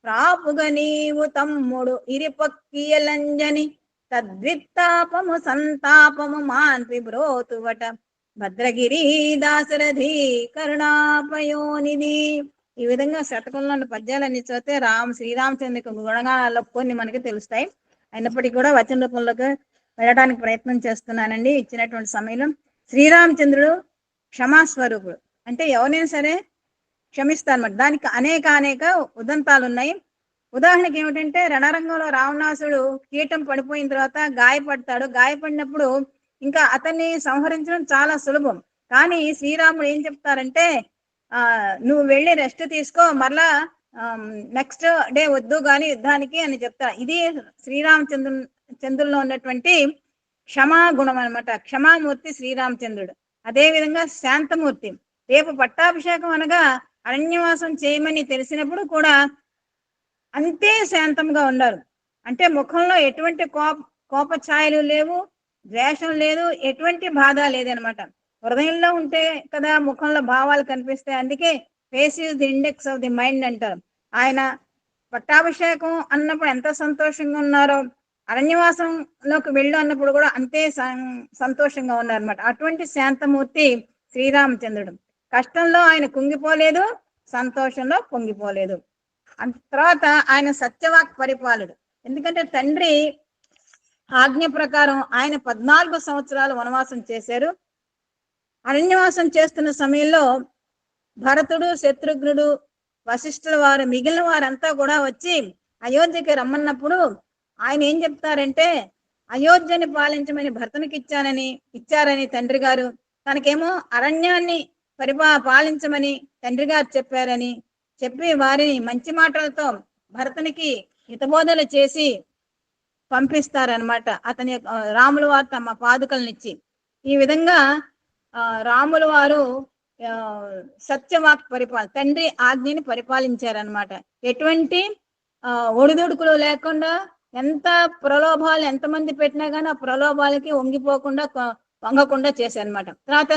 ప్రాపుగ నీవు తమ్ముడు ఇరిపక్కియలంజని తద్విత్తాపము సంతాపము మాన్పి బ్రోతువట. భద్రగిరి దాశరథి కరుణాపయోనిధి. ఈ విధంగా శతకంలోని పద్యాలన్నీ చదివితే శ్రీరామచంద్రునికి గుణగానాల్లో కొన్ని మనకి తెలుస్తాయి. అయినప్పటికీ కూడా వచన రూపంలోకి వెళ్ళడానికి ప్రయత్నం చేస్తున్నానండి ఇచ్చినటువంటి సమయంలో. శ్రీరామచంద్రుడు క్షమాస్వరూపుడు, అంటే ఎవరైనా సరే క్షమిస్తారన్నమాట. దానికి అనేక ఉదంతాలు ఉన్నాయి. ఉదాహరణకి ఏమిటంటే, రణరంగంలో రావణాసుడు కీటం పడిపోయిన తర్వాత గాయపడతాడు. గాయపడినప్పుడు ఇంకా అతన్ని సంహరించడం చాలా సులభం. కానీ శ్రీరాముడు ఏం చెప్తారంటే, నువ్వు వెళ్ళి రెస్ట్ తీసుకో, మరలా నెక్స్ట్ డే వద్దు గాని యుద్ధానికి అని చెప్తారు. ఇది శ్రీరామచంద్రుల్లో ఉన్నటువంటి క్షమా గుణం అనమాట. క్షమామూర్తి శ్రీరామచంద్రుడు. అదే విధంగా శాంతమూర్తి. రేపు పట్టాభిషేకం అనగా అరణ్యవాసం చేయమని తెలిసినప్పుడు కూడా అంతే శాంతంగా ఉన్నారు. అంటే ముఖంలో ఎటువంటి కోపఛాయలు లేవు, ద్వేషం లేదు, ఎటువంటి బాధ లేదనమాట. హృదయంలో ఉంటే కదా ముఖంలో భావాలు కనిపిస్తాయి. అందుకే face is the index of the mind అంటారు. ఆయన పట్టాభిషేకం అన్నప్పుడు ఎంత సంతోషంగా ఉన్నారో, అరణ్యవాసంలోకి వెళ్ళు అన్నప్పుడు కూడా అంతే సంతోషంగా ఉన్నారన్నమాట. అటువంటి శాంతమూర్తి శ్రీరామచంద్రుడు. కష్టంలో ఆయన కుంగిపోలేదు, సంతోషంలో పొంగిపోలేదు. తర్వాత ఆయన సత్యవాక్ పరిపాలుడు. ఎందుకంటే తండ్రి ఆజ్ఞ ప్రకారం ఆయన 14 సంవత్సరాలు వనవాసం చేశారు. అరణ్యవాసం చేస్తున్న సమయంలో భరతుడు, శత్రుఘ్నుడు, వశిష్ఠుల వారు, మిగిలిన వారంతా కూడా వచ్చి అయోధ్యకి రమ్మన్నప్పుడు ఆయన ఏం చెప్తారంటే, అయోధ్యని పాలించమని భరతునికి ఇచ్చారని తండ్రి గారు, తనకేమో అరణ్యాన్ని పాలించమని తండ్రి గారు చెప్పారని చెప్పి వారిని మంచి మాటలతో భరతునికి హితబోధలు చేసి పంపిస్తారనమాట. అతని రాముల వారు తమ పాదుకలనిచ్చి. ఈ విధంగా రాముల వారు సత్యవాక్ తండ్రి ఆజ్ఞని పరిపాలించారనమాట. ఎటువంటి ఒడిదుడుకులు లేకుండా, ఎంత ప్రలోభాలు ఎంతమంది పెట్టినా కానీ ఆ ప్రలోభాలకి వంగకుండా చేశారనమాట. తర్వాత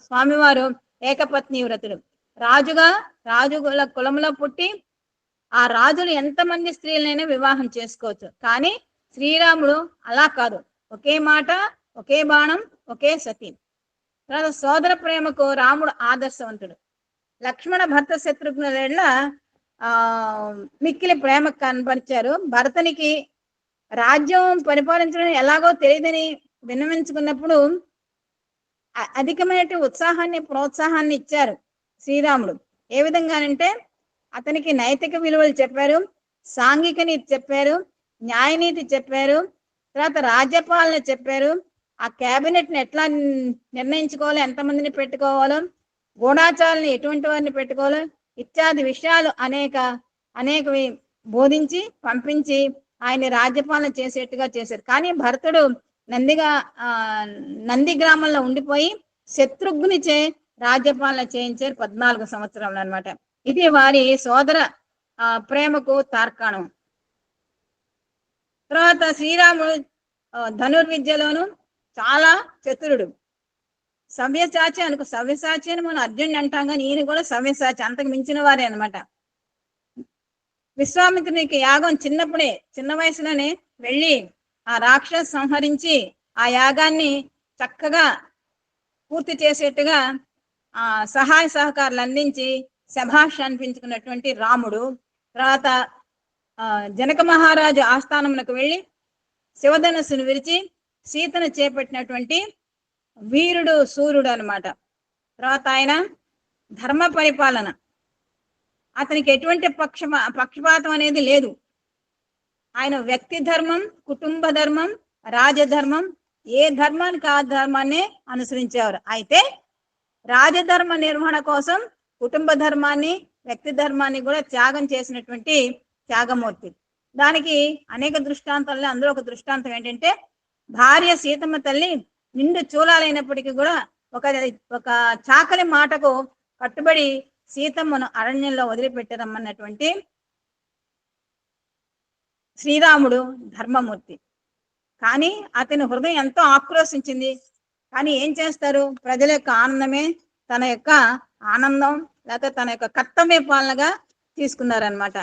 స్వామివారు ఏకపత్ని వ్రతుడు. రాజుల కులంలో పుట్టి ఆ రాజులు ఎంతమంది స్త్రీలైనా వివాహం చేసుకోవచ్చు. కానీ శ్రీరాముడు అలా కాదు. ఒకే మాట, ఒకే బాణం, ఒకే సతి. తర్వాత సోదర ప్రేమకు రాముడు ఆదర్శవంతుడు. లక్ష్మణ భర్త శత్రుఘ్నుల మిక్కిలి ప్రేమ కనపరిచారు. భరతునికి రాజ్యం పరిపాలించడం ఎలాగో తెలియదని విన్నవించుకున్నప్పుడు అధికమైన ఉత్సాహాన్ని, ప్రోత్సాహాన్ని ఇచ్చారు శ్రీరాముడు. ఏ విధంగానంటే అతనికి నైతిక విలువలు చెప్పారు, సాంఘిక నీతి చెప్పారు, న్యాయనీతి చెప్పారు, తర్వాత రాజ్యపాలన చెప్పారు, ఆ క్యాబినెట్ ని ఎట్లా నిర్ణయించుకోవాలో, ఎంతమందిని పెట్టుకోవాలో, గూఢాచారులను ఎటువంటి వారిని పెట్టుకోవాలో ఇత్యాది విషయాలు అనేకవి బోధించి పంపించి ఆయన రాజ్యపాలన చేసేట్టుగా చేశారు. కానీ భరతుడు నంది గ్రామంలో ఉండిపోయి శత్రుఘ్నిచే రాజ్యపాలన చేయించారు 14 సంవత్సరాలు అనమాట. ఇది వారి సోదర ప్రేమకు తార్కాణం. తర్వాత శ్రీరాముడు ధనుర్విద్యలోను చాలా చతురుడు. సవ్యసాచి సవ్యసాచి అని మనం అర్జునుడు అంటాం, కానీ ఈయన కూడా సవ్యసాచి, అంతకు మించిన వారే అనమాట. విశ్వామిత్రునికి యాగం చిన్న వయసులోనే వెళ్ళి ఆ రాక్షసు సంహరించి ఆ యాగాన్ని చక్కగా పూర్తి చేసేట్టుగా సహాయ సహకారాలు అందించి శభాష్ అనిపించుకున్నటువంటి రాముడు. తర్వాత జనక మహారాజు ఆస్థానమునకు వెళ్ళి శివధనస్సును విరిచి సీతను చేపట్టినటువంటి వీరుడు, సూర్యుడు అన్నమాట. తర్వాత ఆయన ధర్మ పరిపాలన, అతనికి ఎటువంటి పక్షపాతం అనేది లేదు. ఆయన వ్యక్తి ధర్మం, కుటుంబ ధర్మం, రాజధర్మం, ఏ ధర్మానికి ఆ ధర్మాన్ని అనుసరించేవారు. అయితే రాజధర్మ నిర్వహణ కోసం కుటుంబ ధర్మాన్ని, వ్యక్తి ధర్మాన్ని కూడా త్యాగం చేసినటువంటి త్యాగమూర్తి. దానికి అనేక దృష్టాంతాల్లో అందులో ఒక దృష్టాంతం ఏంటంటే, భార్య సీతమ్మ తల్లి నిండు చూలాలైనప్పటికీ కూడా ఒక చాకలి మాటకు కట్టుబడి సీతమ్మను అరణ్యంలో వదిలిపెట్టరమ్మన్నటువంటి శ్రీరాముడు ధర్మమూర్తి. కానీ అతని హృదయం ఎంతో ఆక్రోశించింది. కానీ ఏం చేస్తారు, ప్రజల యొక్క ఆనందమే తన యొక్క ఆనందం, లేకపోతే తన యొక్క కర్తవ్య పాలనగా తీసుకున్నారనమాట.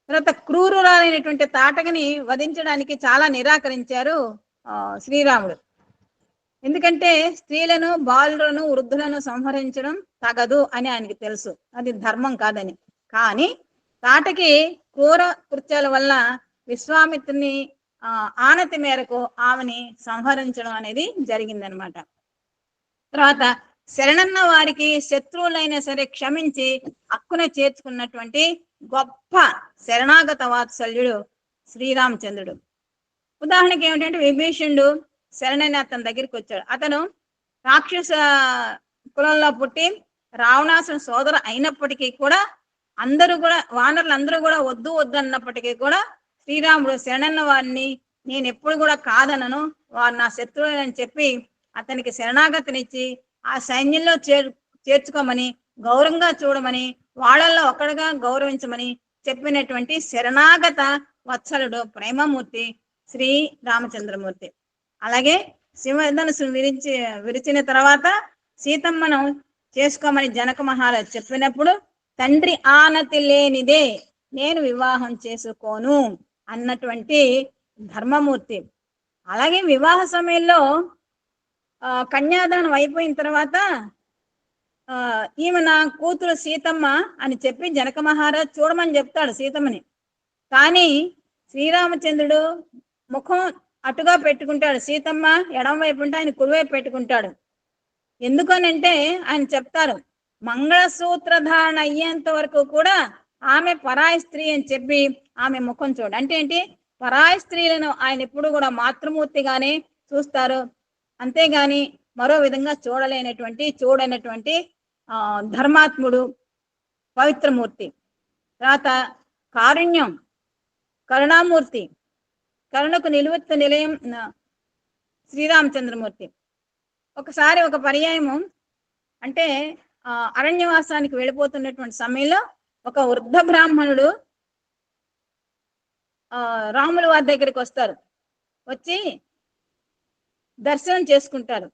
తర్వాత క్రూరురాలైనటువంటి తాటకని వధించడానికి చాలా నిరాకరించారు శ్రీరాముడు. ఎందుకంటే స్త్రీలను, బాలులను, వృద్ధులను సంహరించడం తగదు అని ఆయనకి తెలుసు, అది ధర్మం కాదని. కానీ తాటకి క్రూర కృత్యాల వల్ల విశ్వామిత్రుని ఆనతి మేరకు ఆమెని సంహరించడం అనేది జరిగిందనమాట. తర్వాత శరణన్న వారికి శత్రువులైనా సరే క్షమించి హక్కున చేర్చుకున్నటువంటి గొప్ప శరణాగత వాత్సల్యుడు శ్రీరామచంద్రుడు. ఉదాహరణకి ఏమిటంటే, విభీషణుడు శరణని అతని దగ్గరికి వచ్చాడు. అతను రాక్షస కులంలో పుట్టి రావణాసుని సోదరు అయినప్పటికీ కూడా అందరూ కూడా, వానరులు అందరూ కూడా వద్దు వద్దు అన్నప్పటికీ కూడా శ్రీరాముడు శరణన్న వారిని నేను ఎప్పుడు కూడా కాదనను, వారు నా శత్రువులని చెప్పి అతనికి శరణాగతినిచ్చి ఆ సైన్యంలో చేర్చుకోమని, గౌరవంగా చూడమని, వాళ్ళల్లో ఒకడుగా గౌరవించమని చెప్పినటువంటి శరణాగత వత్సలుడు, ప్రేమమూర్తి శ్రీ రామచంద్రమూర్తి. అలాగే సింహధనుసు విరిచిన తర్వాత సీతమ్మను చేసుకోమని జనక మహారాజు చెప్పినప్పుడు, తండ్రి ఆనతి లేనిదే నేను వివాహం చేసుకోను అన్నటువంటి ధర్మమూర్తి. అలాగే వివాహ సమయంలో కన్యాదానం అయిపోయిన తర్వాత ఈమె నా కూతురు సీతమ్మ అని చెప్పి జనక మహారాజు చూడమని చెప్తాడు సీతమ్మని. కానీ శ్రీరామచంద్రుడు ముఖం అటుగా పెట్టుకుంటాడు, సీతమ్మ ఎడమ వైపు ఉంటే ఆయన కుడివైపు పెట్టుకుంటాడు. ఎందుకనంటే ఆయన చెప్తారు, మంగళసూత్రధారణ అయ్యేంత వరకు కూడా ఆమె పరాయి స్త్రీ అని చెప్పి ఆమె ముఖం చూడు. అంటే ఏంటి, పరాయి స్త్రీలను ఆయన ఎప్పుడు కూడా మాతృమూర్తిగానే చూస్తారు, అంతేగాని మరో విధంగా చూడనటువంటి ధర్మాత్ముడు, పవిత్రమూర్తి. తర్వాత కారుణ్యం, కరుణామూర్తి, కరుణకు నిలువెత్తు నిలయం శ్రీరామచంద్రమూర్తి. ఒకసారి ఒక పర్యాయము అంటే అరణ్యవాసానికి వెళ్ళిపోతున్నటువంటి సమయంలో ఒక వృద్ధ బ్రాహ్మణుడు రాముల వారి దగ్గరికి వస్తారు. వచ్చి దర్శనం చేసుకుంటారు.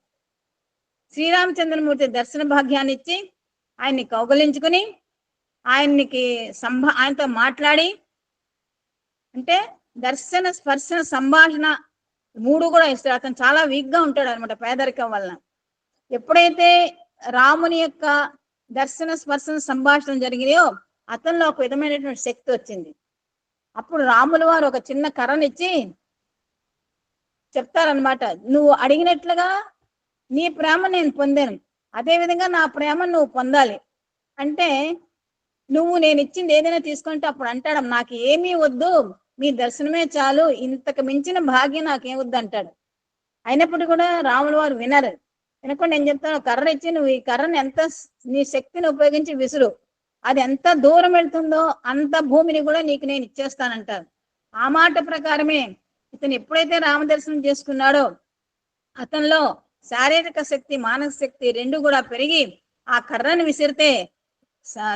శ్రీరామచంద్రమూర్తి దర్శన భాగ్యాన్ని ఇచ్చి ఆయన్ని కౌగలించుకుని ఆయనతో మాట్లాడి, అంటే దర్శన, స్పర్శన, సంభాషణ మూడు కూడా ఇస్తాడు. అతను చాలా వీక్ గా ఉంటాడు అనమాట పేదరికం వలన. ఎప్పుడైతే రాముని యొక్క దర్శన, స్పర్శన, సంభాషణ జరిగినాయో అతనిలో ఒక విధమైనటువంటి శక్తి వచ్చింది. అప్పుడు రాముల వారు ఒక చిన్న కర్రనిచ్చి చెప్తారనమాట, నువ్వు అడిగినట్లుగా నీ ప్రేమ నేను పొందాను, అదే విధంగా నా ప్రేమ నువ్వు పొందాలి. అంటే నువ్వు నేను ఇచ్చింది ఏదైనా తీసుకుంటే అప్పుడు అంటాడు, నాకు ఏమీ వద్దు, మీ దర్శనమే చాలు, ఇంతకు మించిన భాగ్యం నాకేం వద్దు అంటాడు. అయినప్పుడు కూడా రాముల వారు వినరు. వినకుండా ఏం చెప్తాను, కర్ర ఇచ్చి నువ్వు ఈ కర్రను ఎంత నీ శక్తిని ఉపయోగించి విసురు, అది ఎంత దూరం వెళ్తుందో అంత భూమిని కూడా నీకు నేను ఇచ్చేస్తానంటారు. ఆ మాట ప్రకారమే ఇతను ఎప్పుడైతే రామదర్శనం చేసుకున్నాడో అతనిలో శారీరక శక్తి, మానసిక శక్తి రెండు కూడా పెరిగి ఆ కర్రను విసిరితే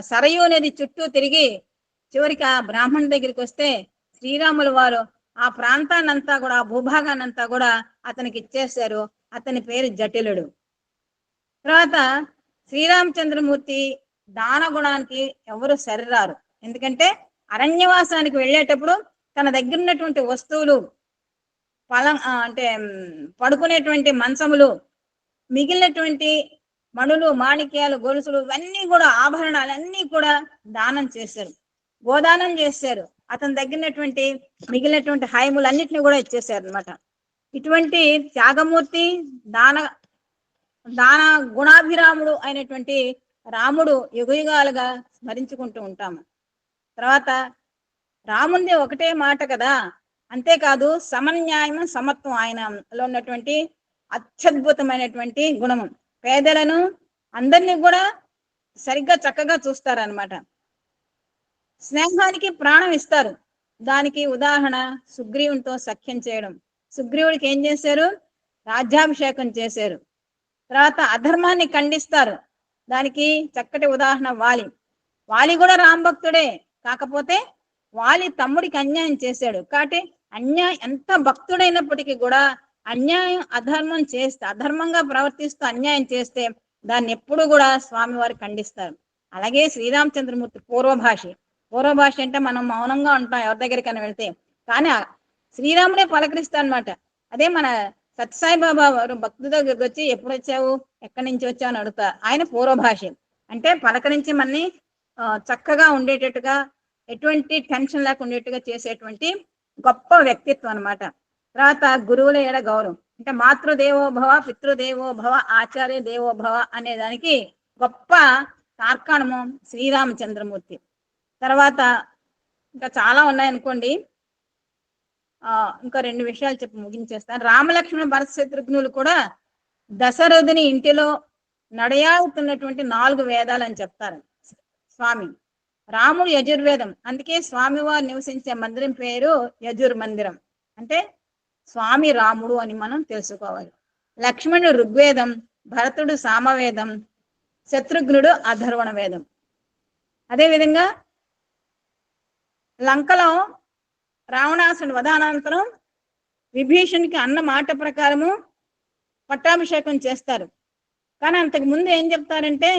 సరయూ నది చుట్టూ తిరిగి చివరికి ఆ బ్రాహ్మణు దగ్గరికి వస్తే శ్రీరాముల వారు ఆ ప్రాంతాన్నంతా కూడా, ఆ భూభాగాన్నంతా కూడా అతనికి ఇచ్చేశారు. అతని పేరు జటిలుడు. తర్వాత శ్రీరామచంద్రమూర్తి దాన గుణానికి ఎవరు సరిరారు. ఎందుకంటే అరణ్యవాసానికి వెళ్ళేటప్పుడు తన దగ్గర ఉన్నటువంటి వస్తువులు, అంటే పడుకునేటువంటి మంచములు, మిగిలినటువంటి మణులు, మాణిక్యాలు, గొలుసులు ఇవన్నీ కూడా ఆభరణాలు అన్నీ కూడా దానం చేశారు, గోదానం చేశారు. అతని దగ్గరటువంటి మిగిలినటువంటి హయములన్నిటిని కూడా ఇచ్చేసారు అనమాట. ఇటువంటి త్యాగమూర్తి, దాన గుణాభిరాముడు అయినటువంటి రాముడు యుగయుగాలుగా స్మరించుకుంటూ ఉంటాము. తర్వాత రాముంది ఒకటే మాట కదా, అంతేకాదు సమన్యాయం, సమత్వం ఆయనలో ఉన్నటువంటి అత్యద్భుతమైనటువంటి గుణము. పేదలను అందరినీ కూడా సరిగ్గా చక్కగా చూస్తారనమాట. స్నేహానికి ప్రాణం ఇస్తారు. దానికి ఉదాహరణ సుగ్రీవునితో సఖ్యం చేయడం. సుగ్రీవుడికి ఏం చేశారు? రాజ్యాభిషేకం చేశారు. తర్వాత అధర్మాన్ని ఖండిస్తారు. దానికి చక్కటి ఉదాహరణ వాలి కూడా రామభక్తుడే, కాకపోతే వాలి తమ్ముడికి అన్యాయం చేశాడు. కాబట్టి ఎంత భక్తుడైనప్పటికీ కూడా అన్యాయం, అధర్మం చేస్తే, అధర్మంగా ప్రవర్తిస్తూ అన్యాయం చేస్తే దాన్ని ఎప్పుడు కూడా స్వామివారు ఖండిస్తారు. అలాగే శ్రీరామచంద్రమూర్తి పూర్వభాష అంటే మనం మౌనంగా ఉంటాం ఎవరి దగ్గరికైనా వెళ్తే, కానీ శ్రీరాముడే పలకరిస్తాడు అనమాట. అదే మన సత్యసాయిబాబా వారు భక్తుల దగ్గరికి వచ్చి ఎప్పుడు వచ్చావు, ఎక్కడి నుంచి వచ్చావు అని అడుగుతారు. ఆయన పూర్వభాష అంటే పలకరించి మనని చక్కగా ఉండేటట్టుగా, ఎటువంటి టెన్షన్ లేకుండా ఉండేట్టుగా చేసేటువంటి గొప్ప వ్యక్తిత్వం అనమాట. తర్వాత గురువుల ఏడ గౌరవం అంటే మాతృదేవోభవ, పితృదేవోభవ, ఆచార్య దేవోభవ అనే దానికి గొప్ప తార్కాణము శ్రీరామచంద్రమూర్తి. తర్వాత ఇంకా చాలా ఉన్నాయనుకోండి, ఇంకా 2 విషయాలు చెప్పి ముగించేస్తాను. రామలక్ష్మణ భరత శత్రుఘ్నులు కూడా దశరథుని ఇంటిలో నడయాడుతున్నటువంటి 4 వేదాలు అని చెప్తారు స్వామి. రాముడు యజుర్వేదం, అందుకే స్వామివారు నివసించే మందిరం పేరు యజుర్మందిరం, అంటే స్వామి రాముడు అని మనం తెలుసుకోవాలి. లక్ష్మణుడు ఋగ్వేదం, భరతుడు సామవేదం, శత్రుఘ్నుడు అధర్వణ వేదం. అదేవిధంగా లంకలో రావణాసుని వధానంతరం విభీషణునికి అన్న మాట ప్రకారము పట్టాభిషేకం చేస్తారు. కానీ అంతకు ముందు ఏం చెప్తారంటే,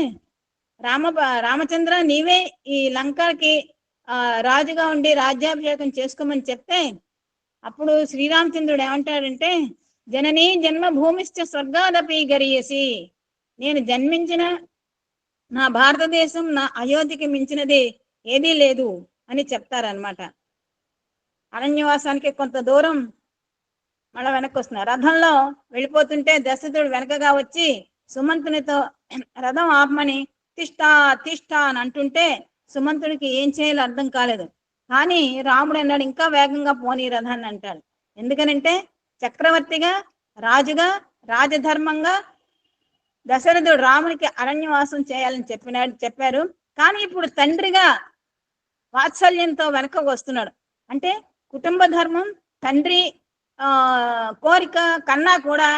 రామచంద్ర నీవే ఈ లంకకి రాజుగా ఉండి రాజ్యాభిషేకం చేసుకోమని చెప్తే, అప్పుడు శ్రీరామచంద్రుడు ఏమంటాడంటే, జననీ జన్మభూమిశ్చ స్వర్గాదపి గరీయసి, నేను జన్మించిన నా భారతదేశం నా అయోధ్యకి మించినది ఏదీ లేదు అని చెప్తారనమాట. అరణ్యవాసానికి కొంత దూరం మళ్ళీ వెనక్కి వస్తున్నారు. రథంలో వెళ్ళిపోతుంటే దశరథుడు వెనకగా వచ్చి సుమంతునితో రథం ఆపమని తిష్ట అని అంటుంటే సుమంతుడికి ఏం చేయాలో అర్థం కాలేదు. కానీ రాముడు అన్నాడు, ఇంకా వేగంగా పోనీ రథాన్ని అంటాడు. ఎందుకనంటే చక్రవర్తిగా, రాజుగా, రాజధర్మంగా దశరథుడు రామునికి అరణ్యవాసం చేయాలని చెప్పారు. కానీ ఇప్పుడు తండ్రిగా వాత్సల్యంతో వెనకకు వస్తున్నాడు. అంటే కుటుంబ ధర్మం, తండ్రి కోరిక కన్నా కూడా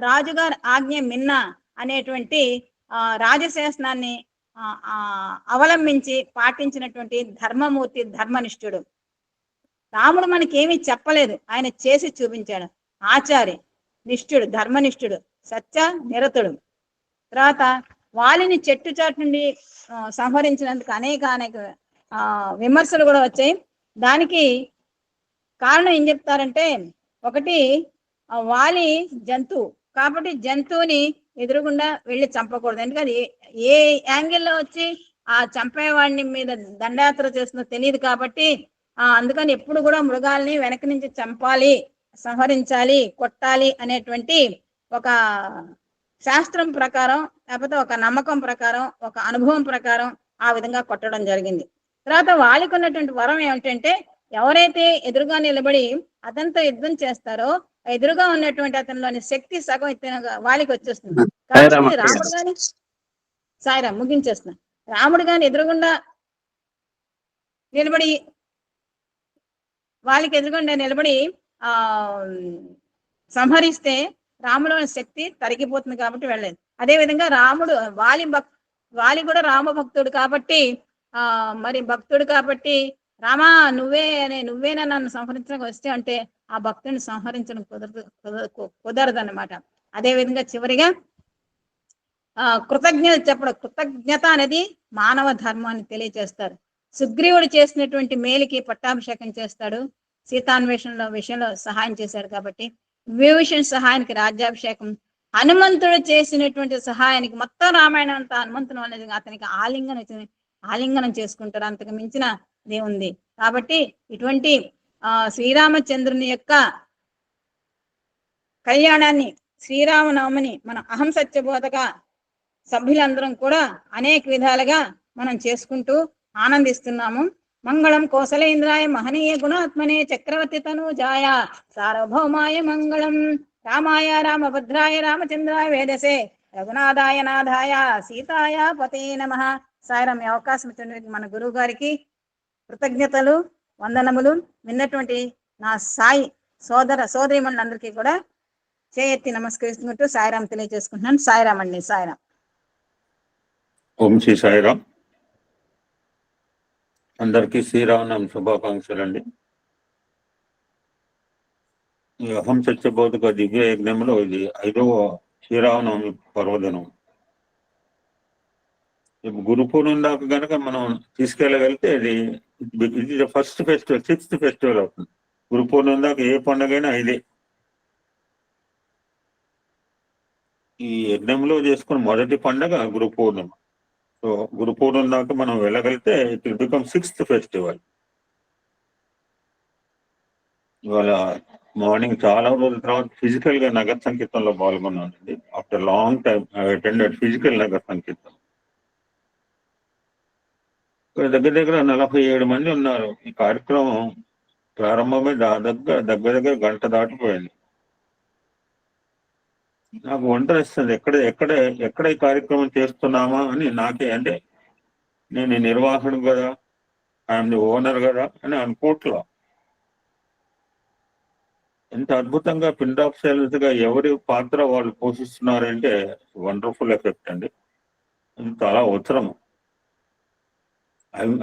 రాజుగారి ఆజ్ఞ మిన్న అనేటువంటి రాజశాసనాన్ని అవలంబించి పాటించినటువంటి ధర్మమూర్తి, ధర్మనిష్ఠుడు. రాముడు మనకేమీ చెప్పలేదు, ఆయన చేసి చూపించాడు. ఆచార్య నిష్ఠుడు, ధర్మనిష్ఠుడు, సత్య నిరతుడు. తర్వాత వాలిని చెట్టు చాటు నుండి సంహరించినందుకు అనేక విమర్శలు కూడా వచ్చాయి. దానికి కారణం ఏం చెప్తారంటే, ఒకటి వాలి జంతువు కాబట్టి జంతువుని ఎదురుగుండా వెళ్ళి చంపకూడదు. ఎందుకంటే ఏ యాంగిల్లో వచ్చి ఆ చంపేవాడిని మీద దండయాత్ర చేస్తుందో తెలియదు కాబట్టి అందుకని ఎప్పుడు కూడా మృగాల్ని వెనక నుంచి చంపాలి, సంహరించాలి, కొట్టాలి అనేటువంటి ఒక శాస్త్రం ప్రకారం, లేకపోతే ఒక నమ్మకం ప్రకారం, ఒక అనుభవం ప్రకారం ఆ విధంగా కొట్టడం జరిగింది. తర్వాత వాలికి ఉన్నటువంటి వరం ఏమిటంటే, ఎవరైతే ఎదురుగా నిలబడి అతనితో యుద్ధం చేస్తారో ఎదురుగా ఉన్నటువంటి అతనిలోని శక్తి సగం వాలికి వచ్చేస్తుంది. కాబట్టి రాముడు గాని సాయిరామ్ ముగించేస్తున్నా, రాముడు గాని ఎదురుగుండా నిలబడి వాళ్ళకి ఎదురుగుండా నిలబడి సంహరిస్తే రాములోని శక్తి తరిగిపోతుంది కాబట్టి వెళ్ళలేదు. అదే విధంగా రాముడు వాలి కూడా రామ భక్తుడు కాబట్టి మరి భక్తుడు కాబట్టి రామా నువ్వేనా నన్ను సంహరించడానికి వస్తే అంటే ఆ భక్తుని సంహరించడం కుదరదు అన్నమాట. అదే విధంగా చివరిగా కృతజ్ఞత చెప్పడం, కృతజ్ఞత అనేది మానవ ధర్మాన్ని తెలియజేస్తారు. సుగ్రీవుడు చేసినటువంటి మేలుకి పట్టాభిషేకం చేస్తాడు, సీతాన్వేషణలో విషయంలో సహాయం చేశాడు కాబట్టి విభీషణ సహాయానికి రాజ్యాభిషేకం, హనుమంతుడు చేసినటువంటి సహాయానికి మొత్తం రామాయణం అంతా హనుమంతుడు అనేది అతనికి ఆలింగనం చేసుకుంటాడు. అంతకు మించిన దేవుంది. కాబట్టి ఇటువంటి శ్రీరామచంద్రుని యొక్క కళ్యాణాన్ని, శ్రీరామనవమిని మన అహం సత్యబోధక సభ్యులందరం కూడా అనేక విధాలుగా మనం చేసుకుంటూ ఆనందిస్తున్నాము. మంగళం కోసలేంద్రాయ మహనీయ గుణాత్మనే చక్రవర్తి తనూజాయ సార్వభౌమాయ మంగళం. రామాయ రామభద్రాయ రామచంద్రాయ వేదసే రఘునాథాయ నాథాయ సీతాయ పతే నమః. సాయిరాం. ఈ అవకాశం ఇచ్చినందుకు మన గురువు గారికి కృతజ్ఞతలు, వందనములు. విన్నటువంటి నా సాయి సోదరీమణులందరికీ కూడా చేయెత్తి నమస్కరిస్తున్నట్టు సాయిరాం తెలియజేసుకుంటున్నాను. సాయిరాం అండి. సాయిరాం. ఓం శ్రీ సాయిరాం. అందరికీ శ్రీరామనవమి శుభాకాంక్షలు అండి. ఈ అహం సత్యబోధక దివ్య యజ్ఞంలో ఇది 5వ శ్రీరామనవమి పర్వదినం. గురు పూర్ణం దాకా కనుక మనం తీసుకెళ్ళగలిగితే ఇది ఫస్ట్ ఫెస్టివల్, 6th ఫెస్టివల్ అవుతుంది. గురు పూర్ణం దాకా ఏ పండుగైనా ఇదే. ఈ యజ్ఞంలో చేసుకున్న మొదటి పండుగ గురు పూర్ణిమ. సో గురు పూర్ణం దాకా మనం వెళ్ళగలిగితే it will become 6th festival. ఇవాళ మార్నింగ్ చాలా రోజుల తర్వాత ఫిజికల్ గా నగర సంకీర్తనలో పాల్గొన్నానండి. After long time I attended physical Nagara Sankirtana. దగ్గర 47 మంది ఉన్నారు. ఈ కార్యక్రమం ప్రారంభమై దగ్గర గంట దాటిపోయింది. నాకు ఒంటరి ఇస్తుంది ఎక్కడ ఈ కార్యక్రమం చేస్తున్నామా అని నాకే. అంటే నేను నిర్వాహకుడు కదా, ఐఎమ్ ది ఓనర్ కదా అని అనుకోవట్లా. ఎంత అద్భుతంగా పిండ్ ఆఫ్ సైలెన్స్ గా ఎవరి పాత్ర వాళ్ళు పోషిస్తున్నారంటే వండర్ఫుల్ ఎఫెక్ట్ అండి. అది చాలా అవసరము.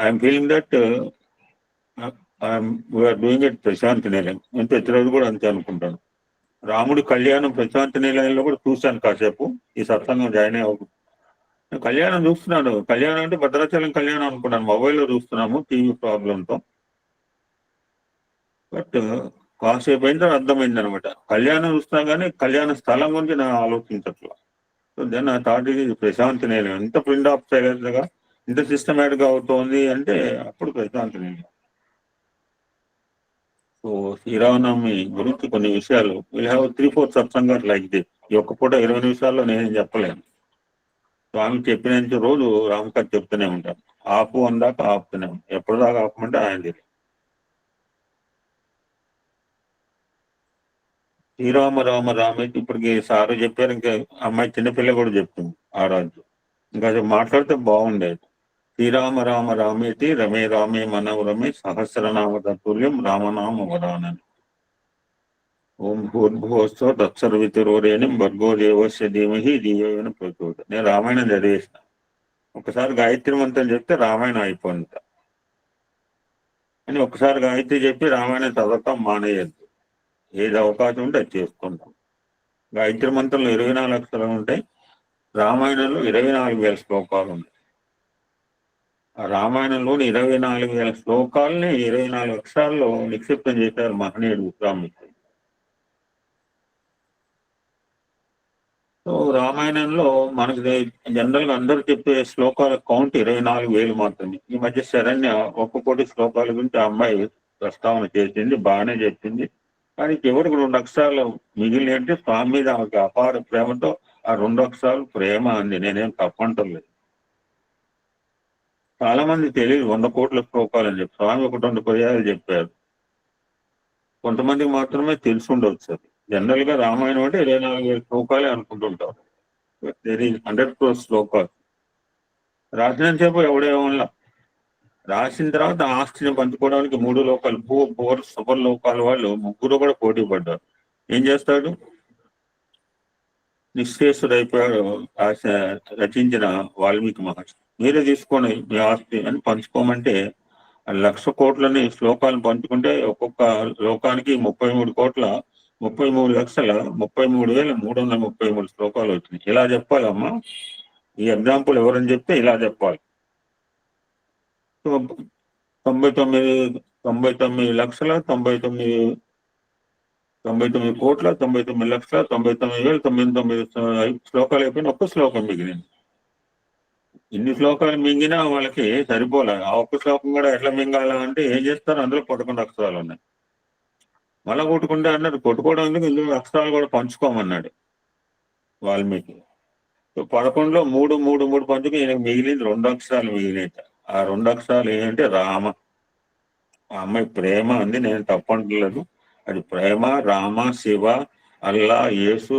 I'm feeling that we are doing it Prashanti Nilayam. నేను ప్రతిరోజు కూడా అంతే అనుకుంటాను. రాముడి కళ్యాణం ప్రశాంతి నిలయంలో కూడా చూశాను కాసేపు. ఈ సత్సంగం జాయిన్ అయ్యి కళ్యాణం చూస్తున్నాను. కళ్యాణం అంటే భద్రాచలం కళ్యాణం అనుకున్నాను. మొబైల్లో చూస్తున్నాము టీవీ ప్రాబ్లంతో. బట్ కాసేపు అయిన తర్వాత అర్థమైంది అనమాట. కళ్యాణం చూస్తున్నా కానీ కళ్యాణ స్థలం గురించి నేను ఆలోచించట్లా. సో దెన్ ఆ థాట్ ఇది ప్రశాంతి నిలయం. ఎంత ప్రింట్ ఆఫ్ సైలెన్స్ గా, ఇంత సిస్టమేటిక్ గా అవుతోంది అంటే అప్పుడు ప్రశాంతి నిలయం. సో శ్రీరామనవమి గురించి కొన్ని విషయాలు విల్ హ్యావ్ 3-4 సత్సంగాలు లైక్ దిస్. ఈ ఒక్క పూట 20 నిమిషాల్లో నేనేం చెప్పలేను. స్వామి చెప్పినంత రోజు రామకథ చెప్తూనే ఉంటాను. ఆపు అందాక ఆపుతూనే ఉంటాను. ఎప్పుడు దాకా ఆపమంటే ఆయన తెలియదు. శ్రీరామ రామ రామైతే ఇప్పటికి సారు చెప్పారు. ఇంకా అమ్మాయి చిన్నపిల్ల కూడా చెప్తుంది ఆరాధ్యం. ఇంకా మాట్లాడితే బాగుండేది. శ్రీరామ రామ రామేతి రమే రామే మనోరమే సహస్రనామ తతుల్యం రామనామ వరానని. ఓం భూర్భువస్వ తత్సర్వితురోరేణం భర్గో దేవస్య ధీమహి ధియోయోన ప్రచోదయాత్. నేను రామాయణం చదివేసిన. ఒకసారి గాయత్రి మంత్రం చెప్తే రామాయణం అయిపోయింది అని ఒకసారి గాయత్రి చెప్పి రామాయణం చదవటం మానేయద్దు. ఏది అవకాశం ఉంటే అది చేసుకుంటాం. గాయత్రి మంత్రంలో 24 అక్షరాలు ఉంటాయి. రామాయణంలో 24,000 శ్లోకాలు ఉన్నాయి. ఆ రామాయణంలోని 24,000 శ్లోకాలని 24 అక్షరాల్లో నిక్షిప్తం చేశారు మహనీయుడు విశ్వామిత్రుడు. సో రామాయణంలో మనకి జనరల్ గా అందరూ చెప్పే శ్లోకాల కౌంట్ 24,000 మాత్రమే. ఈ మధ్య శరణ్య 1 కోటి శ్లోకాల గురించి ఆ అమ్మాయి ప్రస్తావన చేసింది, బాగానే చెప్పింది. కానీ చివరికి 2 అక్షరాలు మిగిలిన అంటే స్వామి మీద ఆమెకు అపార ప్రేమతో ఆ 2 అక్షరాలు ప్రేమ అంది. నేనేం తప్పంటలేదు. చాలా మంది తెలియదు 100 కోట్ల శ్లోకాలు అని చెప్పి. స్వామి 1-2 పర్యాయాలు చెప్పారు. కొంతమందికి మాత్రమే తెలిసి ఉండవచ్చు. అది జనరల్ గా రామాయణం అంటే 24,000 శ్లోకాలే అనుకుంటుంటారు. 100 crore శ్లోకాలు రాసినంతసేపు ఎవడేమన్నా రాసిన తర్వాత ఆస్తిని పంచుకోవడానికి 3 లోకాలు భూర్ సుపర్ లోకాల వాళ్ళు 3 కూడా పోటీ పడ్డారు. ఏం చేస్తాడు? నిశ్శేషుడైపోయాడు రచించిన వాల్మీకి మహర్షి. మీరే తీసుకోండి మీ ఆస్తి అని పంచుకోమంటే 1,00,000 కోట్లని శ్లోకాలను పంచుకుంటే ఒక్కొక్క లోకానికి 33,33,33,333 శ్లోకాలు వచ్చినాయి. ఇలా చెప్పాలమ్మా. ఈ ఎగ్జాంపుల్ ఎవరని చెప్తే ఇలా చెప్పాలి. 99,99,99,000 99 కోట్ల 99 లక్షల 99,099 శ్లోకాలు అయిపోయిన ఒక్క శ్లోకం మిగిలింది. ఇన్ని శ్లోకాలు మింగినా వాళ్ళకి సరిపోలే. ఆ ఒక్క శ్లోకం కూడా ఎట్లా మింగాల అంటే ఏం చేస్తారు, అందులో 11 అక్షరాలు ఉన్నాయి. మళ్ళా కొట్టుకుంటే అన్నాడు, కొట్టుకోవడం ఎందుకు, ఇందులో అక్షరాలు కూడా పంచుకోమన్నాడు వాల్మీకి. 11లో 3 పంచుకు ఈయనకు మిగిలింది 2 అక్షరాలు మిగిలిన. ఆ 2 అక్షరాలు ఏంటంటే రామ. ఆ అమ్మాయి ప్రేమ అంది, నేను తప్పంటలేదు. అది ప్రేమ, రామ, శివ, అల్లా, యేసు,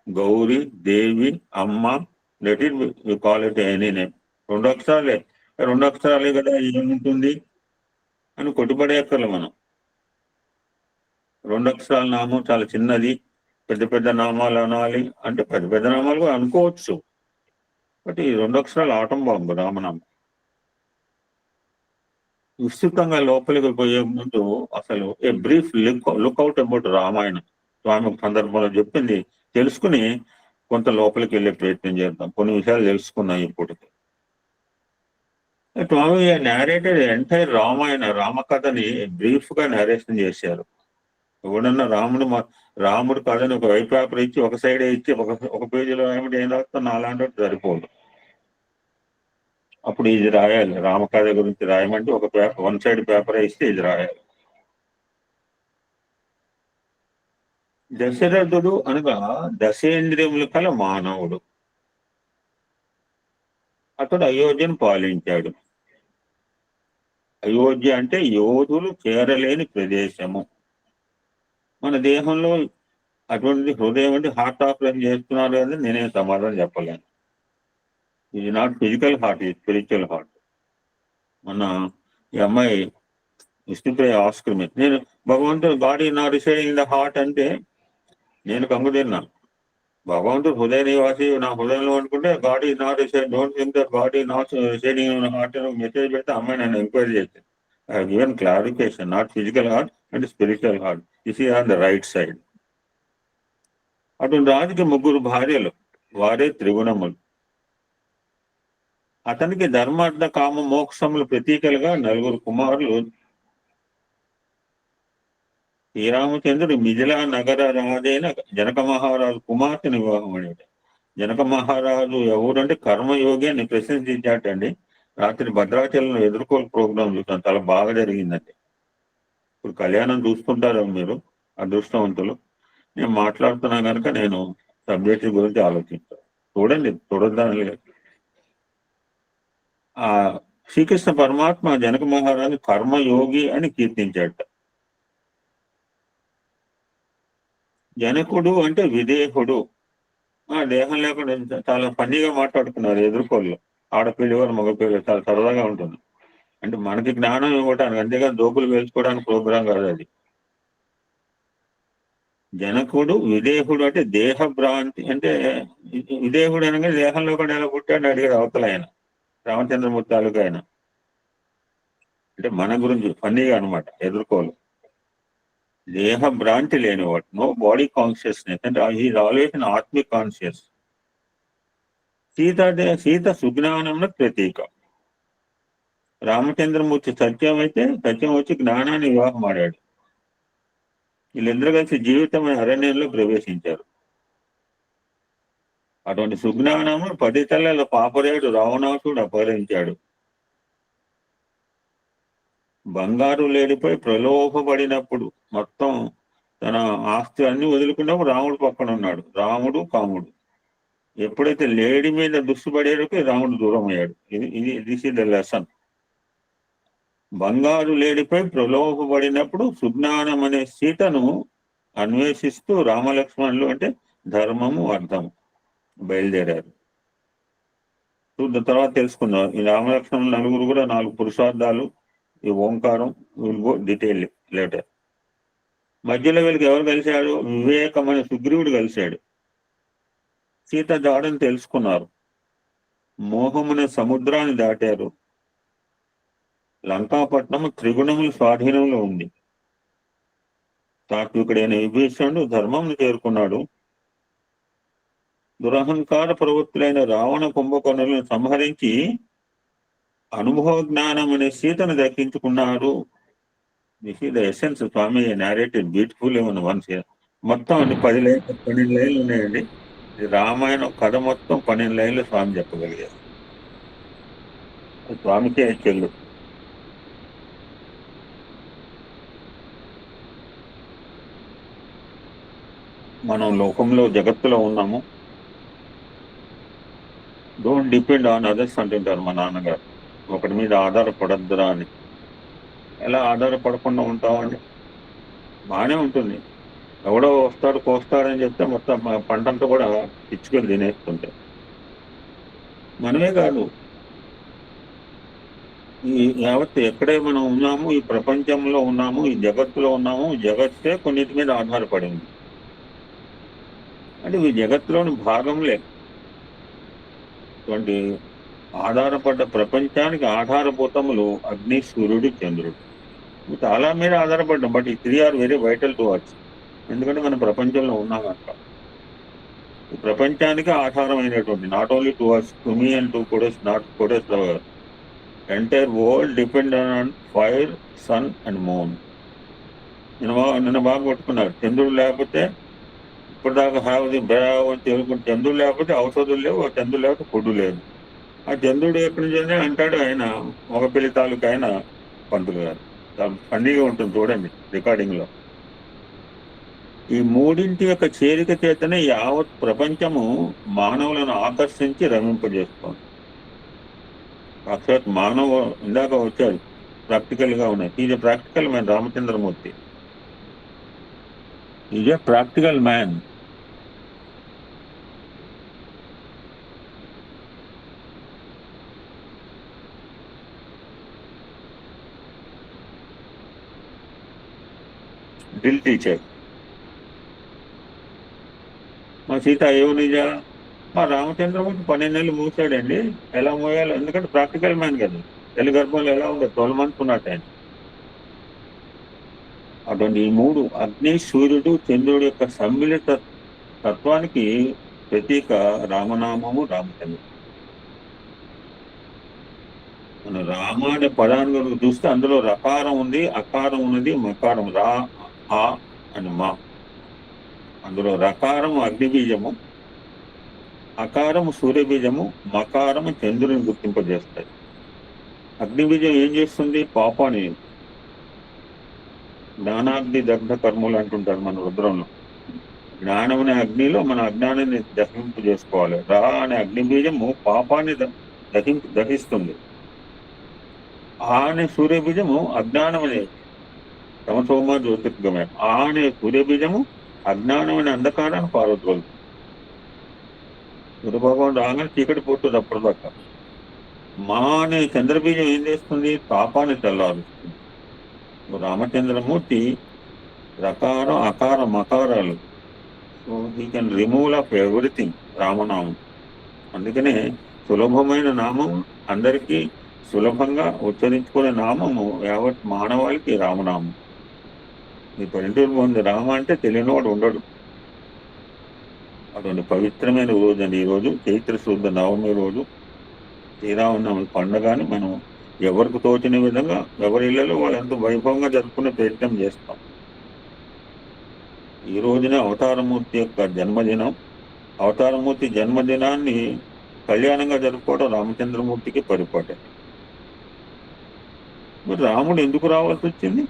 గౌరీ, దేవి, అమ్మ, let it we call it any name. 2 అక్షరాలే. 2 అక్షరాలే కదా, ఏముంటుంది అని కొట్టుబడేక్కర్లే మనం. 2 అక్షరాల నామం చాలా చిన్నది, పెద్ద పెద్ద నామాలు అనాలి అంటే పెద్ద పెద్ద నామాలు కూడా అనుకోవచ్చు. బట్ ఈ 2 అక్షరాలు ఆటం బాంబు రామనామం. విస్తృతంగా లోపలికి పోయే ముందు అసలు a brief lookout about Ramayanam Swami సందర్భంలో చెప్పింది తెలుసుకుని కొంత లోపలికి వెళ్ళే ప్రయత్నం చేద్దాం. కొన్ని విషయాలు తెలుసుకున్నాం ఇప్పటికి. స్వామి నేరేటెడ్ ఎంటైర్ రామకథని బ్రీఫ్ గా నేరేషన్ చేశారు. ఎవడన్నా రాముడు కథని ఒక వైట్ పేపర్ ఇచ్చి ఒక సైడ్ ఇచ్చి ఒక పేజీలో ఏమిటి ఏం రాస్తా అలాంటి సరిపోదు. అప్పుడు ఇది రాయాలి, రామకథ గురించి రాయమంటే ఒక పేపర్ 1 సైడ్ పేపర్ ఇస్తే ఇది రాయాలి. దశరథుడు అనగా దశేంద్రియములు కల మానవుడు. అతడు అయోధ్యను పాలించాడు. అయోధ్య అంటే యోధులు చేరలేని ప్రదేశము. మన దేహంలో అటువంటి హృదయం అంటే హార్ట్ ఆపరేషన్ చేస్తున్నారు కదా, నేనేం సమాధానం చెప్పలేను. ఇది నాట్ ఫిజికల్ హార్ట్, ఇది స్పిరిచువల్ హార్ట్. మన ఈ అమ్మాయి విష్ణుప్రియ ఆస్క్రమి, నేను భగవంతుడు God is not residing in the heart అంటే నేను కంగు తిన్నాను. భగవంతుడు హృదయ నివాసి నా హృదయంలో అనుకుంటే God is not reside, don't think that God is not residing in heart అని మెసేజ్ పెడితే అమ్మాయి నన్ను ఎంక్వైరీ చేసింది. I have given clarification, not physical heart అంటే spiritual heart. This is on the right side. అటువంటి రాజుకి 3 భార్యలు, వారే త్రిగుణములు. అతనికి ధర్మార్థ కామ మోక్షములు ప్రతీకలుగా 4 కుమారులు. శ్రీరామచంద్రుడు మిథిలా నగర రాజైన జనక మహారాజు కుమార్తెను వివాహం అడిగాడు. జనక మహారాజు ఎవరంటే కర్మయోగి అని ప్రశంసించాటండి. రాత్రి భద్రాచలంలో ఎదుర్కోలు ప్రోగ్రాం చూసాను, చాలా బాగా జరిగిందండి. ఇప్పుడు కళ్యాణం చూస్తుంటారు మీరు అదృష్టవంతులు. నేను మాట్లాడుతున్నా కనుక నేను సబ్జెక్ట్ గురించి ఆలోచిస్తాను. చూడండి, చూడొద్దని లేదు. ఆ శ్రీకృష్ణ పరమాత్మ జనక మహారాజు కర్మయోగి అని కీర్తించాట. జనకుడు అంటే విదేహుడు. ఆ దేహం లేకుండా చాలా ఫన్నీగా మాట్లాడుతున్నారు ఎదుర్కోళ్ళు. ఆడపిల్లి మగపిల్లి చాలా సరదాగా ఉంటుంది. అంటే మనకి జ్ఞానం ఇవ్వటానికి, అంతేగాని దోపులు వేసుకోవడానికి ప్రోగ్రాం కాదు అది. జనకుడు విదేహుడు అంటే దేహ భ్రాంతి. అంటే విదేహుడు అనగా దేహంలో కూడా ఎలా పుట్టాడు అడిగాడు అవతల ఆయన, రామచంద్రమూర్తి తాలూకా ఆయన. అంటే మన గురించి ఫన్నీగా అనమాట ఎదుర్కోలు. దేహ భ్రాంతి లేనివాడు, నో బాడీ కాన్షియస్నెస్, అంటే he is always in atmic conscious. Sita సుజ్ఞానంలో ప్రతీక. రామచంద్రమూర్తి సత్యం అయితే సత్యం వచ్చి జ్ఞానాన్ని వివాహం ఆడాడు. వీళ్ళిద్దరు కలిసి జీవితం అరణ్యంలో ప్రవేశించారు. అటువంటి సుజ్ఞానము 10 తలల పాపరేడు రావణాసుడు అపహరించాడు. బంగారు లేడిపై ప్రలోభపడినప్పుడు మొత్తం తన ఆస్తి అన్ని వదులుకున్నప్పుడు రాముడు పక్కన ఉన్నాడు. రాముడు కాముడు. ఎప్పుడైతే లేడి మీద దృష్టి పడేటప్పుడు రాముడు దూరం అయ్యాడు. This is the lesson. బంగారు లేడిపై ప్రలోభపడినప్పుడు సుజ్ఞానం అనే సీతను అన్వేషిస్తూ రామలక్ష్మణులు అంటే ధర్మము అర్థము బయలుదేరారు. తర్వాత తెలుసుకుందాం. ఈ రామలక్ష్మణులు నలుగురు కూడా 4 పురుషార్థాలు, ఈ ఓంకారం, విల్ గో డీటెయిల్ లేటర్. మధ్యలో వీళ్ళకి ఎవరు కలిశాడు? వివేకమైన సుగ్రీవుడు కలిశాడు. సీత జాడని తెలుసుకున్నారు. మోహమున సముద్రాన్ని దాటారు. లంకాపట్నం త్రిగుణముల స్వాధీనంలో ఉంది. తాత్వికుడైన విభీషణుడు ధర్మంను చేరుకున్నాడు. దురహంకార ప్రవృత్తులైన రావణ కుంభకర్ణులను సంహరించి అనుభవ జ్ఞానం అనే సీతను దక్కించుకున్నారు. This is the essence. Swami narrated beautifully on one మొత్తం అన్ని 12 లైన్లు ఉన్నాయండి. ఈ రామాయణం కథ మొత్తం 12 లైన్లు స్వామి చెప్పగలిగారు. స్వామికే చెల్లు. మనం లోకంలో జగత్తులో ఉన్నాము. డోంట్ డిపెండ్ ఆన్ అదర్స్ అంటుంటారు మా నాన్నగారు. ఒకటి మీద ఆధారపడద్దురా అని. ఎలా ఆధారపడకుండా ఉంటామండి? బాగానే ఉంటుంది. ఎవడో వస్తాడు కోస్తాడని చెప్తే మొత్తం పంటంతా కూడా పిచ్చుకొని తినేస్తుంటే మనమే కాదు, ఈ యావత్ ఎక్కడే మనం ఉన్నాము, ఈ ప్రపంచంలో ఉన్నాము, ఈ జగత్తులో ఉన్నాము, జగత్తే కొన్నిటి మీద ఆధారపడింది. అంటే ఈ జగత్తులోని భాగంలే అటువంటి ఆధారపడ్డ ప్రపంచానికి ఆధారభూతములు అగ్ని, సూర్యుడు, చంద్రుడు. చాలా మీద ఆధారపడ్డాం. బట్ ఈ 3 are very vital to us. ఎందుకంటే మనం ప్రపంచంలో ఉన్నాం కనుక. ఈ ప్రపంచానికి ఆధారమైనటువంటి not only to us, to me and to gods, not gods entire world depend on fire, sun and moon. నిన్న బాగా కొట్టుకున్నారు. చంద్రుడు లేకపోతే ఇప్పటిదాకా చంద్రుడు లేకపోతే ఔషధులు లేవు, చంద్రుడు లేకపోతే ఫుడ్ లేదు. ఆ చంద్రుడు ఎక్కడి నుంచి అంటాడు ఆయన ఒక పెళ్లి తాలూకు ఆయన పంతులు గారు. ఫన్నీగా ఉంటుంది చూడండి రికార్డింగ్ లో. ఈ మూడింటి యొక్క చేరిక చేతనే యావత్ ప్రపంచము మానవులను ఆకర్షించి రమింపజేస్తుంది. సాక్షాత్ మానవ ఇందాక వచ్చాడు ప్రాక్టికల్ గా ఉన్నాయి. Is a practical man. Ramachandramurthy is a practical man. Drill teacher. మా సీత ఏమనిజా మా రామచంద్రమూర్తి 12 నెలలు మూసాడండి. ఎలా మోయాలి? ఎందుకంటే ప్రాక్టికల్ మ్యాన్ కదా. తల్లి గర్భంలో ఎలా ఉండదు, 12 మంత్స్ ఉన్నట్టు ఆయన. అటువంటి ఈ 3 అగ్ని, సూర్యుడు, చంద్రుడు యొక్క సమ్మిళిత తత్వానికి ప్రతీక రామనామము, రామచంద్రుడు. మన రామ అనే పదాన్ని చూస్తే అందులో రకారం ఉంది, అకారం ఉన్నది, మకారం. రా, ఆ అని మా. అందులో రకారము అగ్నిబీజము, అకారము సూర్యబీజము, మకారము చంద్రుని గుర్తింపజేస్తాయి. అగ్నిబీజం ఏం చేస్తుంది? పాపాన్ని, జ్ఞానాగ్ని దగ్ధ కర్మలు అంటుంటారు మన రుద్రంలో. జ్ఞానం అనే అగ్నిలో మన అజ్ఞానాన్ని దహింపు చేసుకోవాలి. రా అనే అగ్నిబీజము పాపాన్ని దహిస్తుంది. ఆ అనే సూర్యబీజము అజ్ఞానం అనే తమసోమ జ్యోతిర్గమే. ఆ అనే సూర్యబీజము అజ్ఞానం అనే అంధకారాన్ని పారద్రోలుతుంది. సూర్యభగవాన్ రాగానే చీకటి పోతుంది అప్పటిదాకా. మా అనే చంద్రబీజం ఏం చేస్తుంది? పాపాన్ని తెల్లారుస్తుంది. రామచంద్రమూర్తి రకారం, అకారం, మకారాలు. So he can remove of everything. రామనామం అందుకనే సులభమైన నామం, అందరికీ సులభంగా ఉచ్చరించుకునే నామము యావత్ మానవాళికి రామనామం. ఈ పల్లెటూరు ఉంది. రామ అంటే తెలియనివాడు ఉండడు. అటువంటి పవిత్రమైన రోజు అండి ఈరోజు. చైత్ర శుద్ధ నవమి రోజు శ్రీరామనవమి పండుగని మనం ఎవరికి తోచిన విధంగా ఎవరి ఇళ్లలో వాళ్ళంతా వైభవంగా జరుపుకునే ప్రయత్నం చేస్తాం. ఈ రోజునే అవతారమూర్తి యొక్క జన్మదినం. అవతారమూర్తి జన్మదినాన్ని కళ్యాణంగా జరుపుకోవడం రామచంద్రమూర్తికి పరిపాటి. మరి రాముడు ఎందుకు రావాల్సి వచ్చింది?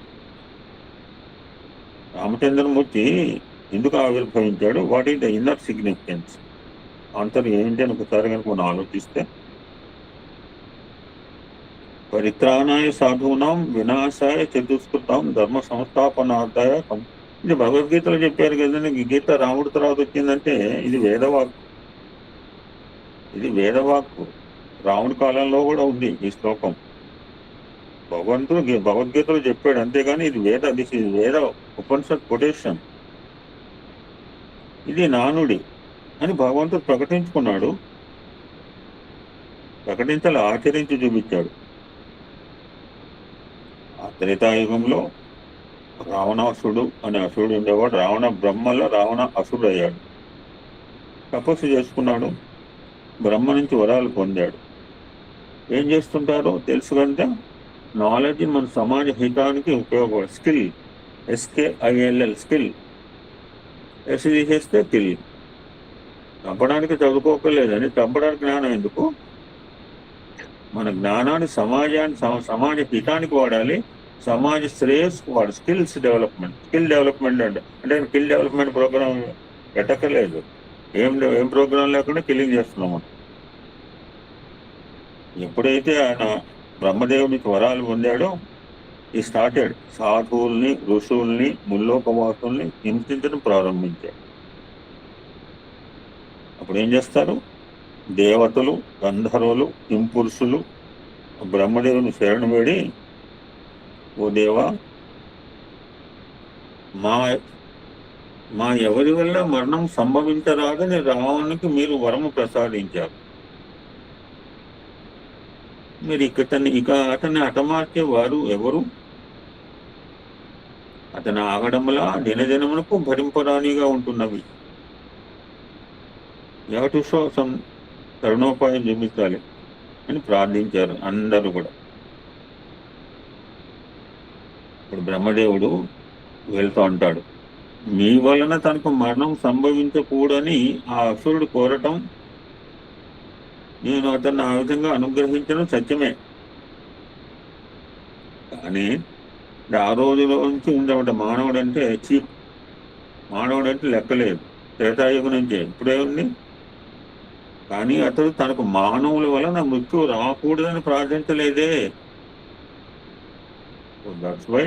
రామచంద్రమూర్తి ఎందుకు ఆవిర్భవించాడు? What is the inner significance? అంతర్ ఏంటి అని ఒకసారి కనుక మనం ఆలోచిస్తే, పరిత్రాణాయ సాధూనాం వినాశాయ చతుష్కృతాం ధర్మ సంస్థాపనార్థాయ. ఇది భగవద్గీతలో చెప్పారు కదండి. గీత రాముడి తర్వాత వచ్చిందంటే ఇది వేదవాక్కు. ఇది వేదవాక్కు. రాముడి కాలంలో కూడా ఉంది ఈ శ్లోకం. భగవంతుడు భగవద్గీతలో చెప్పాడు, అంతేగాని ఇది వేద ఉపనిషత్ కొటేషన్. ఇది నానుడి అని భగవంతుడు ప్రకటించుకున్నాడు. ప్రకటించాలి, ఆచరించి చూపించాడు. ఆ త్రేతాయుగంలో రావణాసుడు అనే అసురుడు ఉండేవాడు. రావణ బ్రహ్మలో రావణ అసురుడు అయ్యాడు. తపస్సు చేసుకున్నాడు, బ్రహ్మ నుంచి వరాలు పొందాడు. ఏం చేస్తుంటారో తెలుసు కనుక నాలెడ్జ్ మన సమాజ హితానికి ఉపయోగపడే స్కిల్, SKILL స్కిల్. ఎస్ తీసేస్తే కిల్. చంపడానికి చదువుకోకలేదని చంపడానికి జ్ఞానం ఎందుకు? మన జ్ఞానాన్ని సమాజ హితానికి వాడాలి, సమాజ శ్రేయస్కు వాడు. స్కిల్ డెవలప్మెంట్ అంటే స్కిల్ డెవలప్మెంట్ ప్రోగ్రామ్ పెట్టక్కర్లేదు. ఏం ప్రోగ్రాం లేకుండా కిల్లింగ్ చేస్తున్నాం మనం. ఎప్పుడైతే ఆయన బ్రహ్మదేవునికి వరాలు పొందాడో ఈ స్టార్టెడ్ సాధువుల్ని, ఋషువుల్ని, ముల్లోకవాసుల్ని హింసించడం ప్రారంభించాడు. అప్పుడు ఏం చేస్తారు? దేవతలు, గంధర్వులు, హింపురుషులు బ్రహ్మదేవుని శరణు వేడి, ఓ దేవా, మా ఎవరి వల్ల మరణం సంభవించరాదని రావణునికి మీరు వరము ప్రసాదించారు. మీరు అతన్ని హతమార్చే వారు ఎవరు? అతని ఆగడములా దినదినమునకు భరింపరానిగా ఉంటున్నవి. యాటుసం తరుణోపాయం చూపించాలి అని ప్రార్థించారు అందరూ కూడా. ఇప్పుడు బ్రహ్మదేవుడు వెళ్తూ అంటాడు, మీ వలన తనకు మరణం సంభవించకూడని ఆ అసురుడు కోరటం, నేను అతన్ని ఆ విధంగా అనుగ్రహించడం సత్యమే. కానీ ఆ రోజులో నుంచి ఉందన్నమాట మానవుడు అంటే చీప్, మానవుడు అంటే లెక్కలేదు. త్రేతాయుగం నుంచే ఇప్పుడే ఉంది. కానీ అతడు తనకు మానవుల వలన మృత్యు రాకూడదని ప్రార్థించలేదే. దట్స్ వై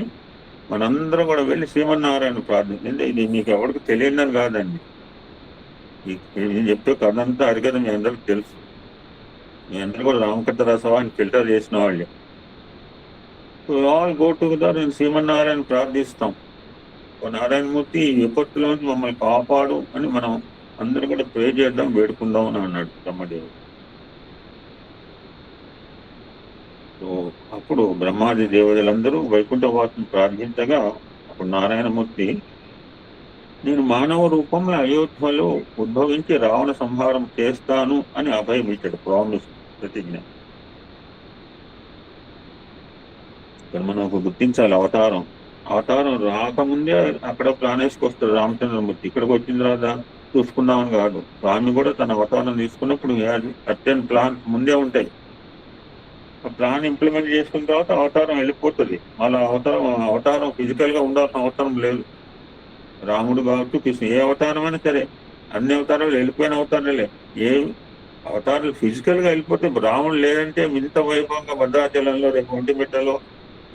మనందరం కూడా వెళ్ళి శ్రీమన్నారాయణ ప్రార్థించండి. ఇది మీకు ఎవరికి తెలియదని కాదండి. నేను చెప్పే కథ అంతా అరికథ మీ అందరికి తెలుసు. మీ అందరూ కూడా రామకథ రసవాన్ని ఫిల్టర్ చేసిన వాళ్ళే. ఆల్ గో టుగెదర్ నేను శ్రీమన్నారాయణ ప్రార్థిస్తాం. నారాయణమూర్తి ఈ విపత్తులోంచి మమ్మల్ని కాపాడు అని మనం అందరూ కూడా ప్రే చేద్దాం, వేడుకుందాం అని అన్నాడు బ్రహ్మదేవుడు. సో అప్పుడు బ్రహ్మాది దేవతలందరూ వైకుంఠవాసుని ప్రార్థించగా అప్పుడు నారాయణమూర్తి, నేను మానవ రూపంలో అయోధ్యలో ఉద్భవించి రావణ సంహారం చేస్తాను అని అభయం ఇచ్చాడు. ప్రామిస్, ప్రతిజ్ఞ. ఇక్కడ మనం గుర్తించాలి అవతారం రాకముందే అక్కడ ప్లానేసుకొస్తాడు రామచంద్రమూర్తి. ఇక్కడికి వచ్చిన తర్వాత చూసుకుందామని కాదు. స్వామి కూడా తన అవతారం తీసుకున్నప్పుడు సర్టెన్ ప్లాన్స్ ముందే ఉంటాయి. ఆ ప్లాన్ ఇంప్లిమెంట్ చేసుకున్న తర్వాత అవతారం వెళ్ళిపోతుంది. మళ్ళీ అవతారం ఫిజికల్ గా ఉండాల్సిన అవసరం లేదు. రాముడు కావచ్చు, కృష్ణ, ఏ అవతారం అయినా సరే, అన్ని అవతారాలు వెళ్ళిపోయిన అవతారాలే. ఏ అవతారాలు ఫిజికల్ గా వెళ్ళిపోతే, రాముడు లేదంటే ఇంత వైభవంగా భద్రాచలంలో, రేపు ఒంటిమిట్టలో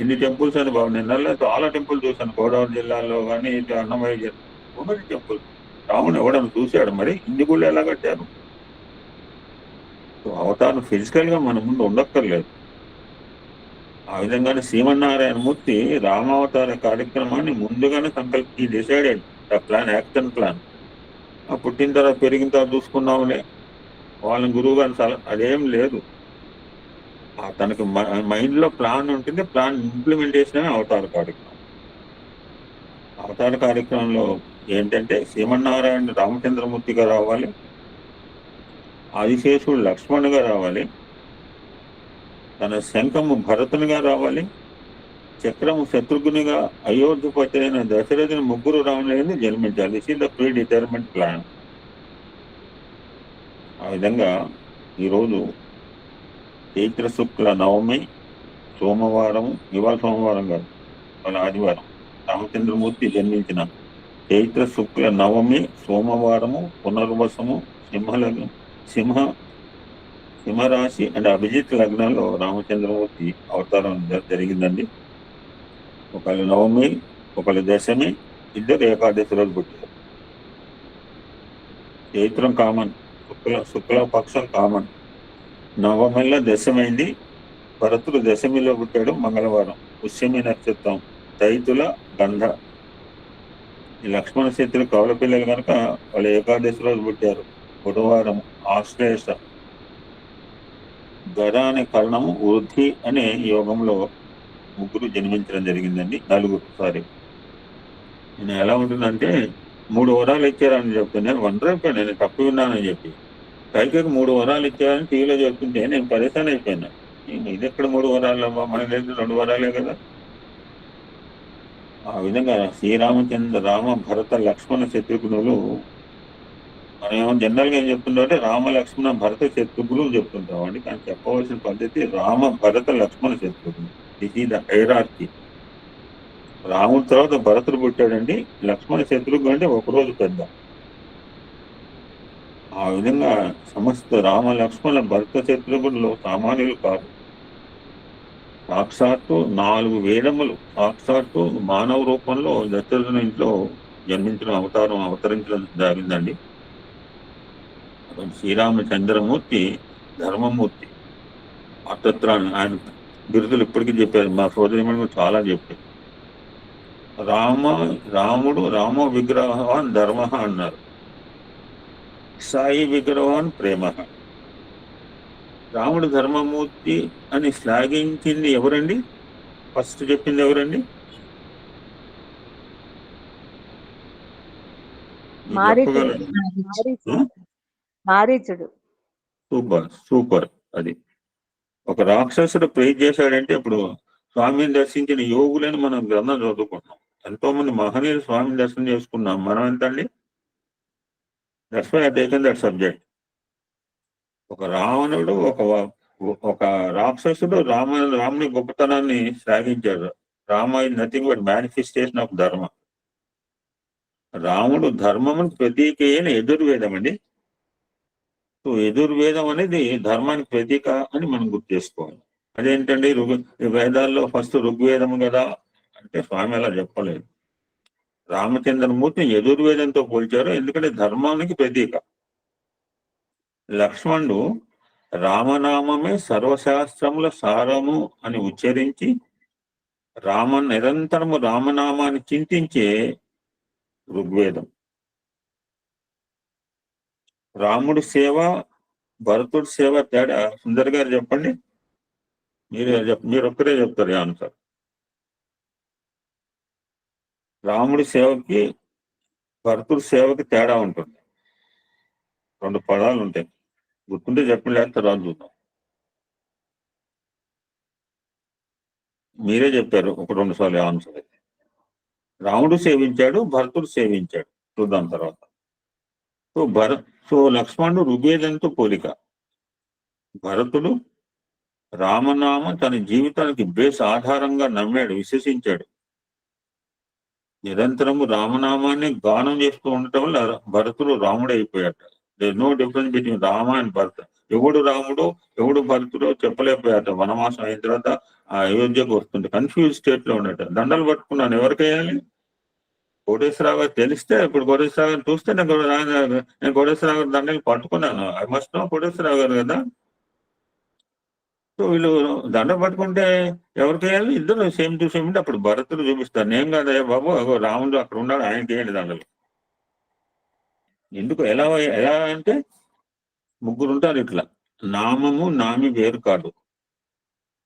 ఇన్ని టెంపుల్స్ అని బాగున్నాయి. నెలలో చాలా టెంపుల్ చూశాను. గోదావరి జిల్లాలో కానీ ఇటు అన్నమయ్య జిల్లా టెంపుల్. రాముడు ఎవడని చూశాడు? మరి ఇన్ని గుళ్ళు ఎలా కట్టారు? అవతారం ఫిజికల్ గా మన ముందు ఉండక్కర్లేదు. ఆ విధంగానే శ్రీమన్నారాయణమూర్తి రామావతార కార్యక్రమాన్ని ముందుగానే సంకల్పి డిసైడెడ్ ప్లాన్, యాక్షన్ ప్లాన్. పుట్టిన తర్వాత పెరిగిన తర్వాత చూసుకున్నాములే, వాళ్ళని గురువు గారు అదేం లేదు. తనకు మైండ్ లో ప్లాన్ ఉంటుంది. ప్లాన్ ఇంప్లిమెంటేషన్ అవతార కార్యక్రమం. అవతార కార్యక్రమంలో ఏంటంటే శ్రీమన్నారాయణ రామచంద్రమూర్తిగా రావాలి, ఆదిశేషుడు లక్ష్మణుగా రావాలి, తన శంఖము భరతునిగా రావాలి, చక్రము శత్రుఘ్నిగా, అయోధ్యపతి అయిన దశరథుని ముగ్గురు రాములని జన్మించాలి. This is the pre determent plan. ఆ విధంగా ఈరోజు చైత్ర శుక్ల నవమి సోమవారం, ఇవాళ సోమవారం కాదు, వాళ్ళ ఆదివారం, రామచంద్రమూర్తి జన్మించిన చైత్ర శుక్ల నవమి సోమవారము, పునర్వసము, సింహరాశి అండ్ అభిజిత్ లగ్నంలో రామచంద్రమూర్తి అవతారం జరిగిందండి. ఒకళ్ళు నవమి, ఒకళ్ళు దశమి, ఇద్దరు ఏకాదశి రోజు పుట్టారు. చైత్రం కామన్, శుక్లపక్షం కామన్. నవమిలో దశమైంది. భరతుడు దశమిలో పుట్టాడు, మంగళవారం. పుష్యమి నక్షత్రం, చైతుల గంధ. ఈ లక్ష్మణ శత్రులు కవల పిల్లలు కనుక వాళ్ళు ఏకాదశి రోజు పుట్టారు. బుధవారం ఆశ్లేష. గర అనే కరణము వృద్ధి అనే యోగంలో ముగ్గురు జన్మించడం జరిగిందండి. నేను ఎలా ఉంటుందంటే 3 వరాలు ఇచ్చారని చెప్తుంటే నేను వండరైపోయాను, నేను తప్పు విన్నానని చెప్పి. కైకకి 3 వరాలు ఇచ్చారని టీవీలో చెప్తుంటే నేను పరేషాన్ అయిపోయినా. ఇది ఎక్కడ 3 వరాలు? మన దగ్గర 2 వరాలే కదా. ఆ విధంగా శ్రీరామచంద్ర రామ భరత లక్ష్మణ శత్రుఘ్నులు మనం జనరల్ గా ఏం చెప్తుంటాం అంటే రామ లక్ష్మణ భరత శత్రుఘ్నులు చెప్తుంటాం అండి. కానీ చెప్పవలసిన పద్ధతి రామ భరత లక్ష్మణ శత్రుఘ్నులు. దిస్ ఈ ద హైరార్కీ. రాముడి తర్వాత భరతుడు పుట్టాడండి, లక్ష్మణ శత్రుఘ్నుడు అంటే ఒకరోజు పెద్ద. ఆ విధంగా సమస్త రామ లక్ష్మణ భరత శత్రుఘ్నులు సామాన్యులు కాదు. సాక్షాత్తు 4 వేదములు సాక్షాత్తు మానవ రూపంలో దశరథుని ఇంట్లో జన్మించిన అవతరించడం జరిగిందండి. శ్రీరామచంద్రమూర్తి ధర్మమూర్తి అతత్రాన్ని ఆయన బిరుదులు ఇప్పటికీ చెప్పారు. మా సోదరిమణి చాలా చెప్పారు. రాముడు రామ విగ్రహాన్ ధర్మ అన్నారు, సాయి విగ్రహాన్ ప్రేమ. రాముడు ధర్మమూర్తి అని శ్లాఘించింది ఎవరండి? ఫస్ట్ చెప్పింది ఎవరండి? మారీచుడు. Super super. అది ఒక రాక్షసుడు ప్రేజ్ చేశాడంటే ఇప్పుడు స్వామిని దర్శించిన యోగులని మనం గ్రంథం చదువుకుంటున్నాం. ఎంతో మంది మహనీయులు స్వామిని దర్శనం చేసుకున్నాం. మనం ఎంత అండి? That's why I taken that subject. ఒక రావణుడు ఒక రాక్షసుడు రాముని గొప్పతనాన్ని శ్లాఘించాడు. Rama is nothing but manifestation of dharma. రాముడు ధర్మమునికి ప్రతీక అయిన యజుర్వేదం అండి. సో యజుర్వేదం అనేది ధర్మానికి ప్రతీక అని మనం గుర్తు చేసుకోవాలి. అదేంటండి వేదాల్లో ఫస్ట్ ఋగ్వేదం కదా అంటే స్వామి అలా చెప్పలేదు. రామచంద్రమూర్తిని యజుర్వేదంతో పోల్చారు, ఎందుకంటే ధర్మానికి ప్రతీక. లక్ష్మణుడు రామనామమే సర్వశాస్త్రముల సారము అని ఉచ్చరించి నిరంతరము రామనామాన్ని చింతించే ఋగ్వేదం. రాముడి సేవ భరతుడి సేవ తేడా సుందర్ గారు చెప్పండి. మీరు ఒక్కరే చెప్తారు ఆన్సర్. రాముడి సేవకి భరతుడి సేవకి తేడా ఉంటుంది. 2 పదాలు ఉంటాయి. గుర్తుంటే చెప్పండి, లేకపోతే తర్వాత చూద్దాం. మీరే చెప్పారు 1-2 సార్లు ఆన్సర్ అయితే. రాముడు సేవించాడు, భరతుడు సేవించాడు. చూద్దాం తర్వాత. సో లక్ష్మణుడు ఋగ్వేదంతో పోలిక. భరతుడు రామనామ తన జీవితానికి బేస్ ఆధారంగా నమ్మాడు, విశ్వసించాడు. నిరంతరము రామనామాన్ని గానం చేస్తూ ఉండటం వల్ల భరతుడు రాముడు అయిపోయాడు. There no difference between Rama and Bharata. ఎవడు రాముడో ఎవడు భరతుడో చెప్పలేకపోయాడు. వనవాసం అయిన తర్వాత ఆ అయోధ్యకు వస్తుంటే కన్ఫ్యూజ్ స్టేట్ లో ఉండట. దండలు పట్టుకున్నాను, ఎవరికేయాలి? కోటేశ్వరరావు గారు తెలిస్తే, ఇప్పుడు కోటేశ్వరరావు గారు చూస్తే నేను కోటేశ్వరరావు గారు దండలు పట్టుకున్నాను. ఐ మస్ట్ నో కోటేశ్వరరావు గారు కదా. సో వీళ్ళు దండ పట్టుకుంటే ఎవరికి వేయాలి? ఇద్దరు సేమ్ టు సేమ్. అప్పుడు భరతుడు చూపిస్తారు, నేను కదా బాబు రాముడు అక్కడ ఉన్నాడు, ఆయనకి వేయండి దండలు. ఎందుకు ఎలా అంటే 3 ఉంటారు ఇట్లా. నామము నామి వేరు కాదు.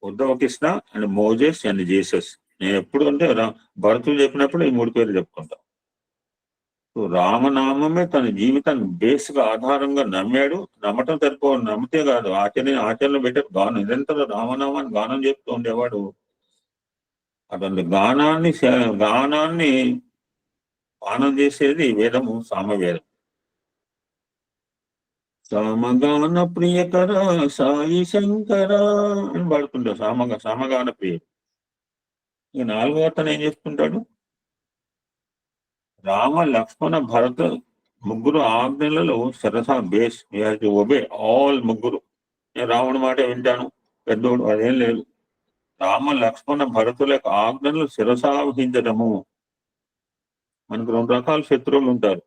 Uddhava Krishna and Moses and Jesus. నేను ఎప్పుడు అంటే భరతుడు చెప్పినప్పుడు ఈ 3 పేర్లు చెప్పుకుంటా. సో రామనామమే తన జీవితాన్ని బేస్ గా ఆధారంగా నమ్మాడు. నమ్మటం నమ్మితే కాదు, ఆచరణ పెట్టే గానం. నిరంతరం రామనామాన్ని గానం చేస్తూ ఉండేవాడు. అటువంటి గానాన్ని పానం చేసేది వేదము, సామవేదం. సామగాన ప్రియకర సాయి శంకర అని పాడుతుంటాడు. సామగాన ప్రియుడు. ఈ 4వ అతను ఏం చేస్తుంటాడు? రామ లక్ష్మణ భరత 3 ఆజ్ఞలలో సరసా బేస్. Obey all 3. నేను రాముడి మాట వింటాను, పెద్దోడు, అదేం లేదు. రామ లక్ష్మణ భరతుల యొక్క ఆజ్ఞలు శిరసావహించడము. మనకు 2 రకాల శత్రువులు ఉంటారు,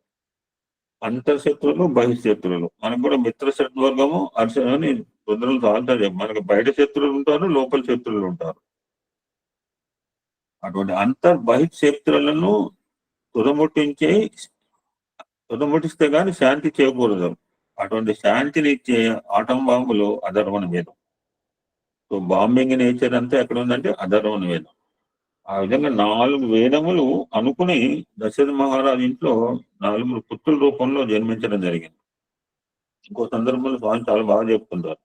అంతర్శత్రువులు, బహిశత్రువులు. మనకు కూడా మిత్ర శత్రువర్గము అని రుద్రులు చాలా. మనకు బయట శత్రువులు ఉంటారు, లోపల శత్రువులు ఉంటారు. అటువంటి బహిశత్రువులను తుదముట్టిస్తే గాని శాంతి చేయకూడదు. అటువంటి శాంతిని ఇచ్చే ఆటం బాంబులు అధర్వణ వేదం. సో బాంబింగ్ నేచర్ అంతా ఎక్కడ ఉందంటే అధర్వణ వేదం. ఆ విధంగా 4 వేదములు అనుకుని దశరథ మహారాజు ఇంట్లో 4 పుత్రుల రూపంలో జన్మించడం జరిగింది. ఇంకో సందర్భంలో స్వామి చాలా బాగా చెప్తుంటారు.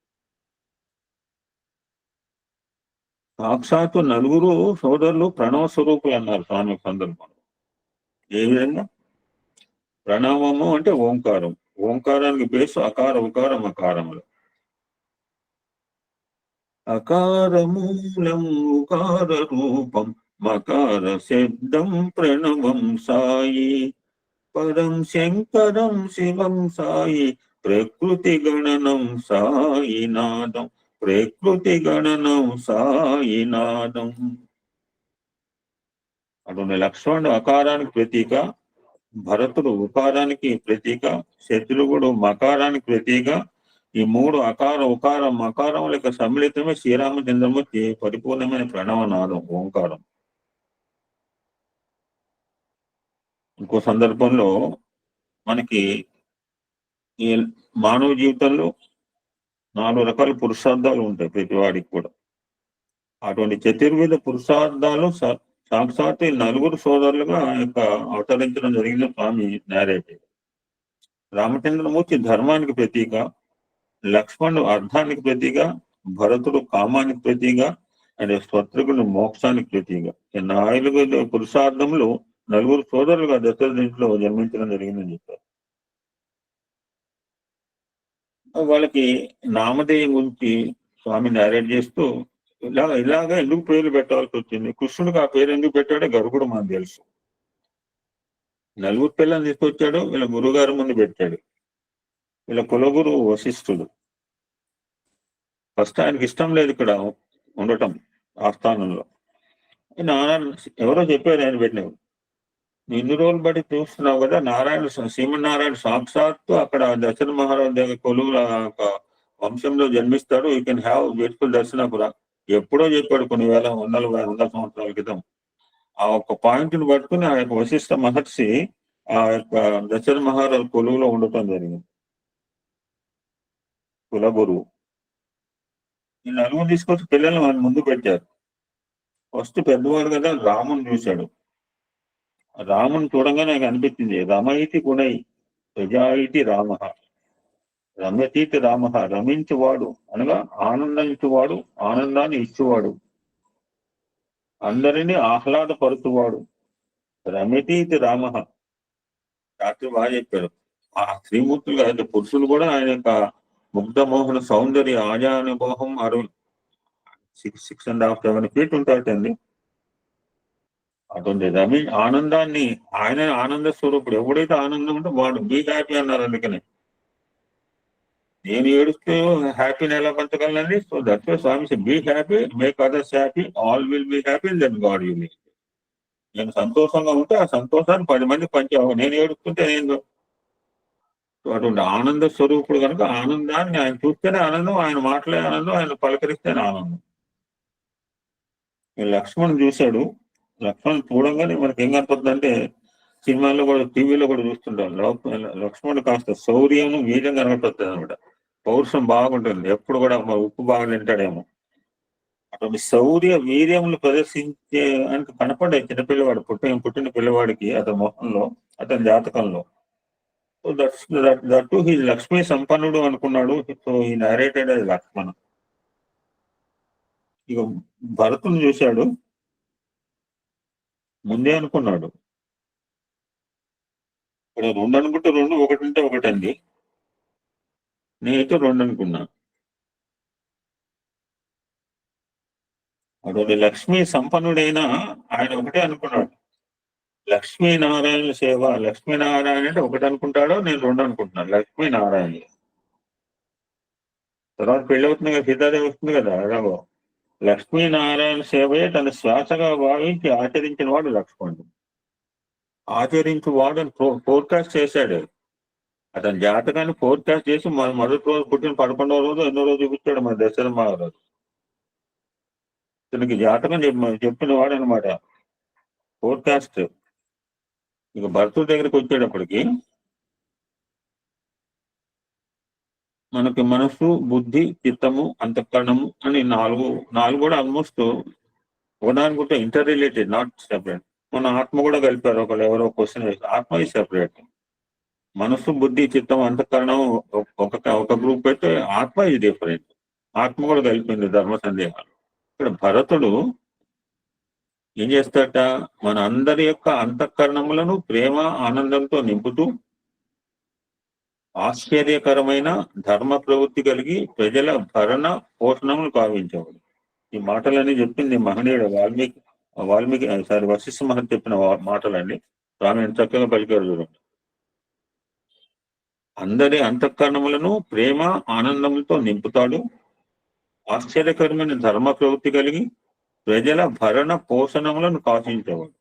సాక్షాత్తు నలుగురు సోదరులు ప్రణవ స్వరూపులు అన్నారు స్వామి సందర్భం. ఏ విధంగా? ప్రణవము అంటే ఓంకారం, ఓంకారానికి బేసు అకార ఉకార మకారములు. అకారమూలం ఉకార రూపం మకార శబ్దం ప్రణవం సాయి, పరం శంకరం శివం సాయి, ప్రకృతి గణనం సాయినాదం, ప్రకృతి గణనం సాయినాదం. అటువంటి లక్ష్మణుడు అకారానికి ప్రతీక, భరతుడు ఉకారానికి ప్రతీక, శత్రుఘ్నుడు మకారానికి ప్రతీక. ఈ మూడు అకార ఉకార మకారముల యొక్క సమ్మిళితమే శ్రీరామచంద్రమూర్తి పరిపూర్ణమైన ప్రణవనాదం ఓంకారం. ఇంకో సందర్భంలో మనకి ఈ మానవ జీవితంలో 4 రకాల పురుషార్థాలు ఉంటాయి ప్రతి వాడికి కూడా. అటువంటి చతుర్విధ పురుషార్థాలు సాక్షాత్ నలుగురు సోదరులుగా యొక్క అవతరించడం జరిగిన స్వామి నేరేటివ్. రామచంద్రమూర్తి ధర్మానికి ప్రతీక, లక్ష్మణుడు అర్థానికి ప్రతీక, భరతుడు కామానికి ప్రతీక, అండ్ శత్రుఘ్నుడు మోక్షానికి ప్రతీక. ఈ 4 పురుషార్థములు నలుగురు సోదరులుగా దశరథ ఇంట్లో జన్మించడం జరిగిందని చెప్పారు. వాళ్ళకి నామధేయం గురించి స్వామి నేరేట్ చేస్తూ ఇలాగా ఎందుకు పేర్లు పెట్టాల్సి వచ్చింది, కృష్ణుడికి ఆ పేరు ఎందుకు పెట్టాడో గరుకుడు మనకు తెలుసు. నలుగురు పిల్లల్ని తీసుకొచ్చాడు, వీళ్ళ గురుగారు ముందు పెట్టాడు. వీళ్ళ కులగురు వశిష్ఠుడు. ఫస్ట్ ఆయనకి ఇష్టం లేదు ఇక్కడ ఉండటం ఆస్థానంలో. ఎవరో చెప్పారు ఆయన పెట్టినవి. ఇన్ని రోజులు బట్టి చూస్తున్నావు కదా, శ్రీమన్నారాయణ సాక్షాత్తు అక్కడ దశరథ మహారాజు దగ్గర కొలువు వంశంలో జన్మిస్తాడు. యూ కెన్ హ్యావ్ బ్యూటిఫుల్ దర్శనపుర. ఎప్పుడో చెప్పాడు, కొన్ని వందల సంవత్సరాల క్రితం. ఆ ఒక్క పాయింట్ ని పట్టుకుని ఆ యొక్క వశిష్ఠ మహర్షి ఆ యొక్క దశరథ మహారాజు కొలువులో ఉండటం జరిగింది, కులగురువు. ఈ నలుగురు తీసుకొచ్చి పిల్లల్ని వాళ్ళ ముందు పెట్టారు. ఫస్ట్ పెద్దవాడు కదా రాముని చూశాడు. రాముని చూడంగానే నాకు అనిపించింది, రమయితి గుణై ప్రజాయితి రామ, రమ్యతీతి రామ. రమించువాడు అనగా ఆనందించువాడు, ఆనందాన్ని ఇచ్చువాడు, అందరినీ ఆహ్లాదపరుచువాడు. రమ్యతీతి రామ. రాత్రి బాగా చెప్పాడు. ఆ శ్రీమూర్తులు కాదు, పురుషులు కూడా ఆయన యొక్క ముగ్ధమోహన సౌందర్య ఆజానుభవం 6.5 7 feet ఉంటాటండి. అటువంటి ఆనందాన్ని, ఆయన ఆనంద స్వరూపుడు. ఎవడైతే ఆనందం ఉంటే వాడు బీ హ్యాపీ అన్నారు. అందుకనే నేను ఏడుస్తూ హ్యాపీని ఎలా పంచగలనండి. So that's why Swami be happy, make others happy, all will be happy, then God will be. నేను సంతోషంగా ఉంటే ఆ సంతోషాన్ని 10 మందికి పంచావు. నేను ఏడుస్తుంటే నేను అటువంటి ఆనంద స్వరూపుడు కనుక ఆనందాన్ని ఆయన చూస్తేనే ఆనందం, ఆయన మాట్లాడే ఆనందం, ఆయన పలకరిస్తేనే ఆనందం. లక్ష్మణ్ చూశాడు. లక్ష్మణ్ చూడంగానే మనకి ఏం కనపడుతుందంటే, సినిమాల్లో కూడా టీవీలో కూడా చూస్తుంటాం, లక్ష్మణుడు కాస్త శౌర్యం వీర్యం కనపడుతుంది అనమాట. పౌరుషం బాగుంటుంది, ఎప్పుడు కూడా ఉప్పు బాగా తింటాడేమో. అటువంటి శౌర్య వీర్యములు ప్రదర్శించే అని కనపడే చిన్నపిల్లవాడు, పుట్టిన పిల్లవాడికి అతని మొహంలో, అతని జాతకంలో. సో దట్ హీ లక్ష్మీ సంపన్నుడు అనుకున్నాడు. సో ఈ నరేటెడ్ అది లక్ష్మణ. ఇక భరతుని చూశాడు, ముందే అనుకున్నాడు. ఇక్కడ 2 అనుకుంటే 2, 1 అంటే 1 అండి. నేనైతే 2 అనుకున్నా. అటువంటి లక్ష్మీ సంపన్నుడైనా ఆయన ఒకటే అనుకున్నాడు. లక్ష్మీనారాయణ సేవ, లక్ష్మీనారాయణ అంటే 1 అనుకుంటాడో, నేను 2 అనుకుంటున్నాను. లక్ష్మీనారాయణ తర్వాత పెళ్లి అవుతుంది కదా, సీతాదేవి వస్తుంది కదా. అలాగో లక్ష్మీనారాయణ సేవయే తన శ్వాసగా భావించి ఆచరించిన వాడు లక్ష్మణుడు. ఆచరించు వాడు అని ఫోర్కాస్ట్ చేశాడు. అతని జాతకాన్ని ఫోర్కాస్ట్ చేసి మొదటి రోజు పుట్టిన 11వ రోజు ఎన్నో రోజు చూపించాడు మన దశరథ మహారాజు. ఇతనికి జాతకం చెప్పిన వాడు అనమాట, ఫోర్కాస్ట్. ఇక భరతుడి దగ్గరికి వచ్చేటప్పటికి మనకి మనస్సు, బుద్ధి, చిత్తము, అంతఃకరణము అని 4 కూడా ఆల్మోస్ట్ ఒకదానికుంటే ఇంటర్ రిలేటెడ్, నాట్ సెపరేట్. మన ఆత్మ కూడా కలిపారు. ఎవరో క్వశ్చన్ వేసి, ఆత్మ ఈ సెపరేట్. మనస్సు, బుద్ధి, చిత్తం, అంతఃకరణం ఒక గ్రూప్ అయితే ఆత్మ ఇది డిఫరెంట్. ఆత్మ కూడా కలిపింది ధర్మ సందేహాలు. ఇక్కడ భరతుడు ఏం చేస్తాడట, మన అందరి యొక్క అంతఃకరణములను ప్రేమ ఆనందంతో నింపుతూ ఆశ్చర్యకరమైన ధర్మ ప్రవృత్తి కలిగి ప్రజల భరణ పోషణములు కావించేవాడు. ఈ మాటలన్నీ చెప్పింది మహనీయుడు వాల్మీకి వశిష్ఠ మహర్షి చెప్పిన మాటలండి. స్వామి ఎంత చక్కగా పలికారు చూడండి. అందరి అంతఃకరణములను ప్రేమ ఆనందములతో నింపుతాడు, ఆశ్చర్యకరమైన ధర్మ ప్రవృత్తి కలిగి ప్రజల భరణ పోషణములను కాశించేవాడు.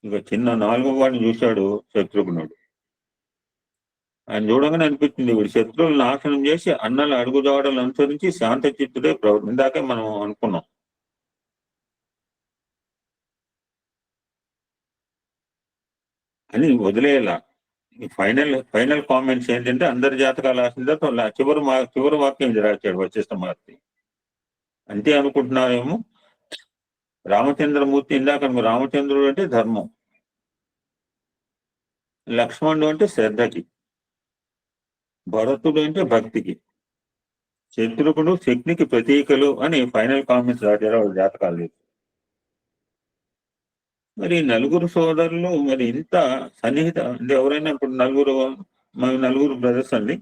ఇక చిన్న 4వ వాడిని చూశాడు శత్రుఘ్నుడు. ఆయన చూడగానే అనిపించింది, వీడు శత్రువులు నాశనం చేసి అన్నల అడుగుజాడలు అనుసరించి శాంత చిత్తుడే ఇందాకే మనం అనుకున్నాం. అని వదిలేలా. ఫైనల్ కామెంట్స్ ఏంటంటే, అందరి జాతకాలు రాసిన తర్వాత చివరి వాక్యం ఇది రాశాడు వశిష్ఠ మహర్షి. అంతే అనుకుంటున్నారేమో. రామచంద్రమూర్తి ఇందాక రామచంద్రుడు అంటే ధర్మం, లక్ష్మణుడు అంటే శ్రద్ధకి, భరతుడు అంటే భక్తికి, శత్రుఘ్నుడు శక్తికి ప్రతీకలు అని ఫైనల్ కామెంట్స్ రాశారు వాళ్ళ జాతకాలు. మరి నలుగురు సోదరులు మరి ఇంత సన్నిహిత అంటే, ఎవరైనా ఇప్పుడు నలుగురు బ్రదర్స్ అండి,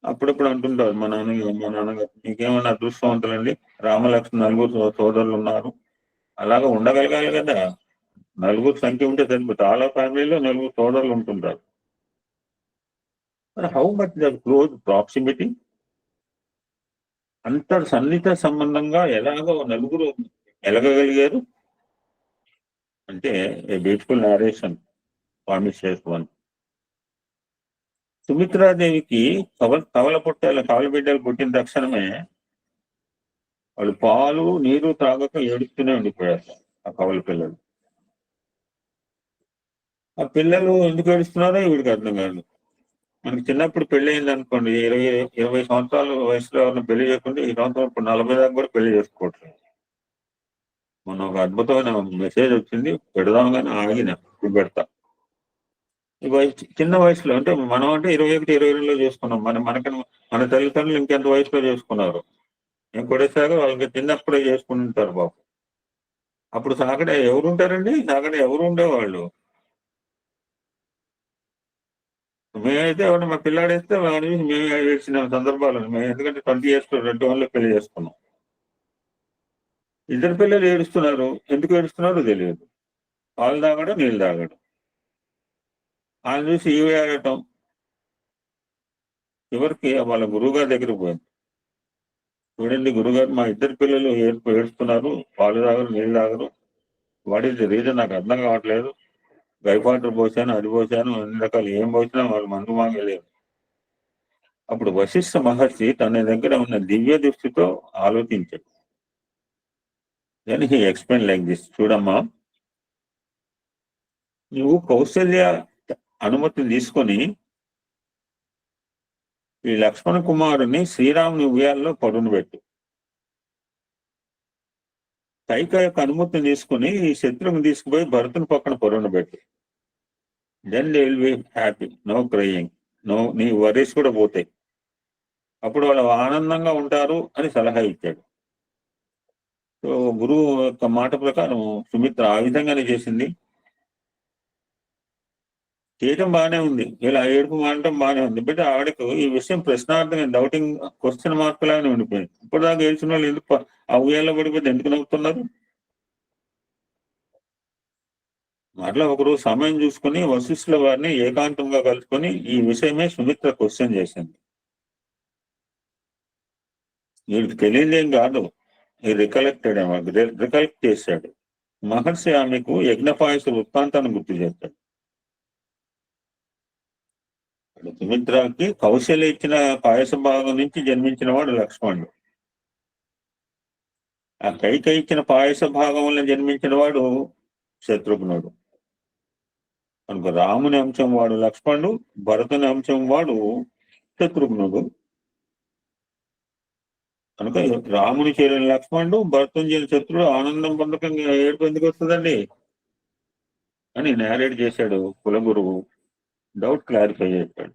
అప్పుడప్పుడు అంటుంటారు మా నాన్నగారు మీకేమన్నా అదృష్టవంతులండి, రామలక్ష్మణ నలుగురు సోదరులు ఉన్నారు. అలాగా ఉండగలగాలి కదా, నలుగురు సంఖ్య ఉంటే సరిపోతుంది. చాలా ఫ్యామిలీలో నలుగురు సోదరులు ఉంటుంటారు. మరి how much the close proximity, అంత సన్నిహిత సంబంధంగా ఎలాగో నలుగురు ఎలగగలిగారు అంటే a beautiful narration Swami shares one. సుమిత్రాదేవికి కవల బిడ్డలు పుట్టిన తక్షణమే వాళ్ళు పాలు నీరు తాగక ఏడుస్తూనే ఉండిపోయారు ఆ కవల పిల్లలు. ఆ పిల్లలు ఎందుకు ఏడుస్తున్నారో వీడికి అర్థం కాదు. మనకి చిన్నప్పుడు పెళ్లి అయింది అనుకోండి, 20 సంవత్సరాల వయసులో ఎవరిని పెళ్లి చేయకుండా ఈ సంవత్సరం ఇప్పుడు 40 దాకా కూడా పెళ్లి చేసుకోవట్లేదు. మొన్న ఒక అద్భుతమైన మెసేజ్ వచ్చింది, పెడదాం కానీ ఆగిన, ఇప్పుడు పెడతా. ఈ చిన్న వయసులో అంటే మనం అంటే 21, 22లో చేసుకున్నాం. మన తల్లిదండ్రులు ఇంకెంత వయసులో చేసుకున్నారు. నేను కొడేసాగా వాళ్ళకి చిన్నప్పుడే చేసుకుని ఉంటారు బాబు. అప్పుడు సాగడే ఎవరు ఉంటారండి, సాగడే ఎవరు ఉండేవాళ్ళు. మేమైతే ఎవరు మా పిల్లాడేస్తే వాడి మేము ఏడ్చిన సందర్భాలు మేము, ఎందుకంటే 20 years 21లో పెళ్లి చేసుకున్నాం. ఇద్దరు పిల్లలు ఏడుస్తున్నారు, ఎందుకు ఏడుస్తున్నారో తెలియదు. పాలు తాగడం, నీళ్ళు తాగడం. ఆయన చూసి ఇవి ఆడటం. చివరికి వాళ్ళ గురువుగారి దగ్గరికి పోయింది. చూడండి గురుగారు, మా ఇద్దరు పిల్లలు ఏడుస్తున్నారు, పాలు తాగరు, నీళ్ళు తాగరు. వాట్ ఈస్ ది రీజన్ నాకు అర్థం కావట్లేదు. గైపాటర్ పోసాను, అది పోసాను, అన్ని రకాలు ఏం పోసినా వాళ్ళు మందు మాగలేరు. అప్పుడు వశిష్ఠ మహర్షి తన దగ్గర ఉన్న దివ్య దృష్టితో ఆలోచించాడు. Then he explain like this. చూడమ్మా, నువ్వు కౌశల్య అనుమతిని తీసుకొని ఈ లక్ష్మణ కుమారుని శ్రీరాముని ఉయ్యాల్లో పడునబెట్టు. కైక యొక్క అనుమతిని తీసుకుని ఈ శత్రువుని తీసుకుపోయి భరతుని పక్కన పడునబెట్టు. Then they will be happy, no crying, నీ వరీస్ కూడా పోతాయి. అప్పుడు వాళ్ళు ఆనందంగా ఉంటారు అని సలహా ఇచ్చాడు. సో గురువు యొక్క మాట ప్రకారం సుమిత్ర ఆ విధంగానే చేసింది. చేయటం బాగానే ఉంది, ఇలా ఏడుపు మానటం బాగానే ఉంది. బట్ ఆవిడకు ఈ విషయం ప్రశ్నార్థంగా, డౌటింగ్, క్వశ్చన్ మార్క్ లాగానే ఉండిపోయింది. ఇప్పుడు దాకా ఏడ్చిన వాళ్ళు ఎందుకు ఆ ఉయ్యాల్లో పడిపోతే ఎందుకు నవ్వుతున్నారు? అట్లా ఒకరోజు సమయం చూసుకుని వశిష్ఠుల వారిని ఏకాంతంగా కలుసుకొని ఈ విషయమే సుమిత్ర క్వశ్చన్ చేసింది. వీడికి తెలియదేం కాదు, ఈ రికలెక్ట్ చేశాడు. మహర్షి ఆమెకు యజ్ఞపాయస వృత్తాంతాన్ని గుర్తు చేస్తాడు. సుమిత్రకి కౌశల్య ఇచ్చిన పాయస భాగం నుంచి జన్మించిన వాడు లక్ష్మణుడు. ఆ కైక ఇచ్చిన పాయస భాగం వల్ల జన్మించిన వాడు శత్రుఘ్నుడు. కనుక రాముని అంశం వాడు లక్ష్మణుడు, భరతుని అంశం వాడు శత్రుఘ్నుడు. కనుక రాముని చేరిన లక్ష్మణుడు, భరతుని చేరిన శత్రుడు ఆనందం పొందకంగా ఏడుపు ఎందుకు వస్తుందండి అని నేరేట్ చేశాడు కులగురువు. డౌట్ క్లారిఫై చేశాడు.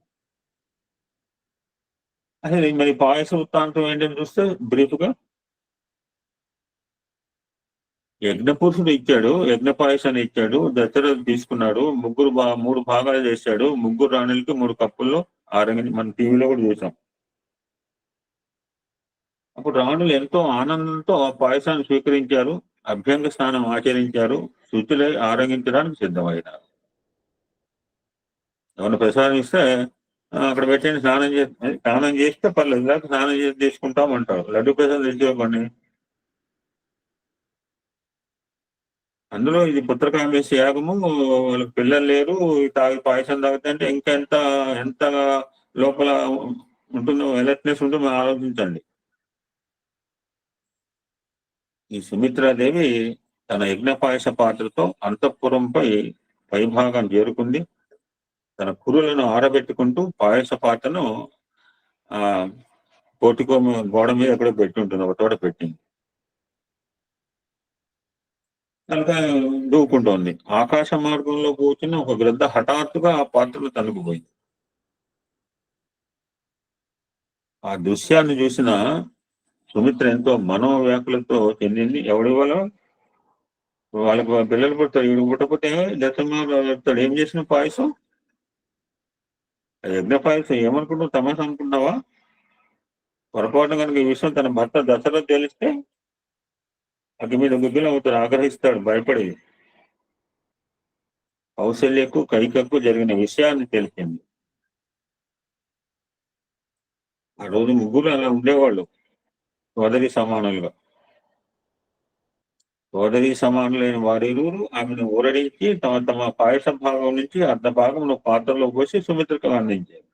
అసలు మరి పాయస వృత్తాంతం ఏంటని చూస్తే బ్రీఫ్గా యజ్ఞపురుషుడు ఇచ్చాడు, యజ్ఞ పాయసాన్ని ఇచ్చాడు, దశరథుడు తీసుకున్నాడు, మూడు భాగాలు చేశాడు, ముగ్గురు రాణులకి 3 కప్పుల్లో ఆరగించి మన టీవీలో కూడా చూసాం. అప్పుడు రాణులు ఎంతో ఆనందంతో ఆ పాయసాన్ని స్వీకరించారు, అభ్యంగ స్నానం ఆచరించారు, శుచులై ఆరగించడానికి సిద్ధమైనారు. ఏమన్నా ప్రసాదం ఇస్తే అక్కడ పెట్టండి, స్నానం చేస్తే పర్లేదు, లేక స్నానం చేసి తీసుకుంటామంటారు. లడ్డు ప్రసాదం తెచ్చుకోకండి. అందులో ఇది పుత్రకామేశ యాగము, వాళ్ళకి పిల్లలు లేరు, పాయసం తాగుతుంటే ఇంకా ఎంత లోపల ఉంటుందో, ఎలర్ట్నెస్ ఉంటుందో ఆలోచించండి. ఈ సుమిత్రాదేవి తన యజ్ఞ పాయస పాత్రతో అంతఃపురంపై పైభాగం చేరుకుంది. తన కురులను ఆరబెట్టుకుంటూ పాయస పాత్రను పోటికో గోడ మీద ఎక్కడో పెట్టి ఉంటుంది, ఒక తోట పెట్టింది. కనుక దూకుంటోంది. ఆకాశ మార్గంలో కూర్చున్న ఒక గ్రద్ద హఠాత్తుగా ఆ పాత్రను తనుకుపోయింది. ఆ దృశ్యాన్ని చూసిన సుమిత్ర ఎంతో మనోవ్యాకులతో చెందింది. ఎవడి వల్ల వాళ్ళకి పిల్లలు పుడతారు, ఈడు పుట్టకపోతే దశమాడు ఏం చేసిన పాయసం, యజ్ఞ పాయసం ఏమనుకుంటున్నావు, తమాషా అనుకుంటున్నావా? పొరపాటున కనుక ఈ విషయం తన భర్త దశరథుడు తెలిస్తే అగ్గి మీద గుగ్గిలం అవుతాడు, ఆగ్రహిస్తాడు, భయపడి. కౌశల్యకు కైకకు జరిగిన విషయాన్ని తెలిపింది. ఆ రోజు ముగ్గురు అలా ఉండేవాళ్ళు, సోదరి సమానులుగా. సోదరి సమానులైన వారిరువురు ఆమెను ఊరడించి తమ పాయస భాగం నుంచి అర్ధ భాగంలో పాత్రలో పోసి సుమిత్రకు అందించారు.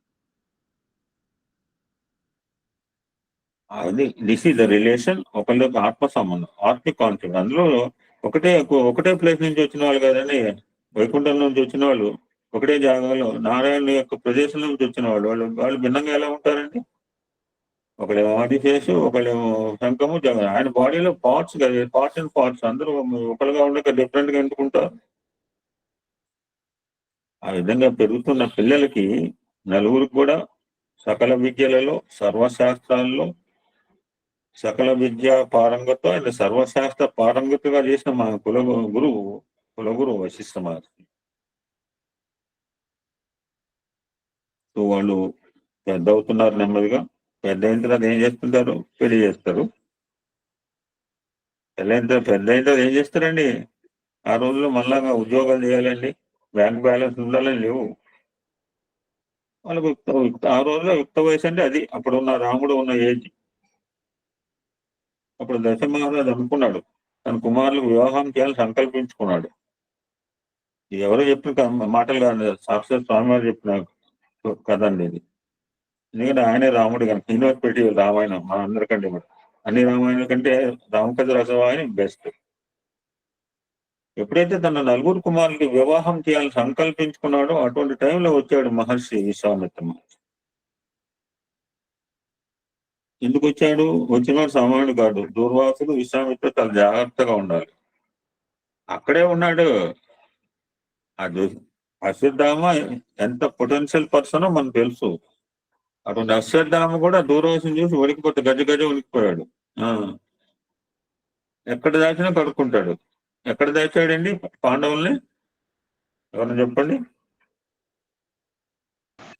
అది దిస్ ఈజ్ ద రిలేషన్, ఒకళ్ళకి ఆత్మ సంబంధం, ఆత్మిక్ కాన్సెప్ట్. అందులో ఒకటే ప్లేస్ నుంచి వచ్చిన వాళ్ళు కదండి, వైకుంఠం నుంచి వచ్చిన వాళ్ళు, ఒకటే జాగాలో నారాయణ యొక్క ప్రదేశం నుంచి వచ్చిన వాళ్ళు భిన్నంగా ఎలా ఉంటారండి? ఒకళ్ళేమో ఆదిశేషు, ఒకళ్ళేమో శంఖము, ఆయన బాడీలో పార్ట్స్ కదా, పార్ట్స్ అండ్ పార్ట్స్, అందరూ ఒకరుగా ఉండక డిఫరెంట్ గా ఎంచుకుంటారు. ఆ విధంగా పెరుగుతున్న పిల్లలకి నలుగురికి కూడా సకల విద్యలలో, సర్వశాస్త్రాల్లో సకల విద్యా పారంగత అండ్ సర్వశాస్త్ర పారంగతగా చేసిన మా కులగురు వశిష్ఠ మహర్షి. సో వాళ్ళు పెద్ద అవుతున్నారు నెమ్మదిగా. పెద్ద అయిన తర్వాత ఏం చేస్తుంటారు? పెళ్లి చేస్తారు. పెద్ద అయిన తర్వాత ఏం చేస్తారండి? ఆ రోజుల్లో మళ్ళాగా ఉద్యోగాలు చేయాలండి, బ్యాంక్ బ్యాలెన్స్ ఉండాలని లేవు వాళ్ళకు. ఆ రోజుల్లో యుక్త వయసు అంటే అది అప్పుడున్న రాముడు ఉన్న ఏజ్. అప్పుడు దశమహారాజు అనుకున్నాడు, తన కుమారులకు వివాహం చేయాలని సంకల్పించుకున్నాడు. ఇది ఎవరో చెప్పిన మాటలు కాదు, సాక్షాత్ స్వామివారు చెప్పిన కథ అండి ఇది. ఎందుకంటే ఆయనే రాముడు కనుక యూనివర్సిటీ రామాయణం మన అందరికంటే కూడా, అన్ని రామాయణాల కంటే రామకథ రసవాయన బెస్ట్. ఎప్పుడైతే తన నలుగురు కుమారులకి వివాహం చేయాలని సంకల్పించుకున్నాడో అటువంటి టైంలో వచ్చాడు మహర్షి విశ్వామిత్ర మహర్షి. ఎందుకు వచ్చాడు? వచ్చినవాడు సామాన్యుడు కాదు. దూర్వాసుడు విశ్వామిత్ర చాలా జాగ్రత్తగా ఉండాలి. అక్కడే ఉన్నాడు. అది అశ్వత్థామ ఎంత పొటెన్షియల్ పర్సనో మనకు తెలుసు. అటువంటి అశ్వత్థామ కూడా దూర్వాసుని చూసి వణికిపోతే గజ వణికిపోయాడు. ఎక్కడ దాచినా కడుక్కుంటాడు. ఎక్కడ దాచాడండి పాండవుల్ని? ఎవరైనా చెప్పండి.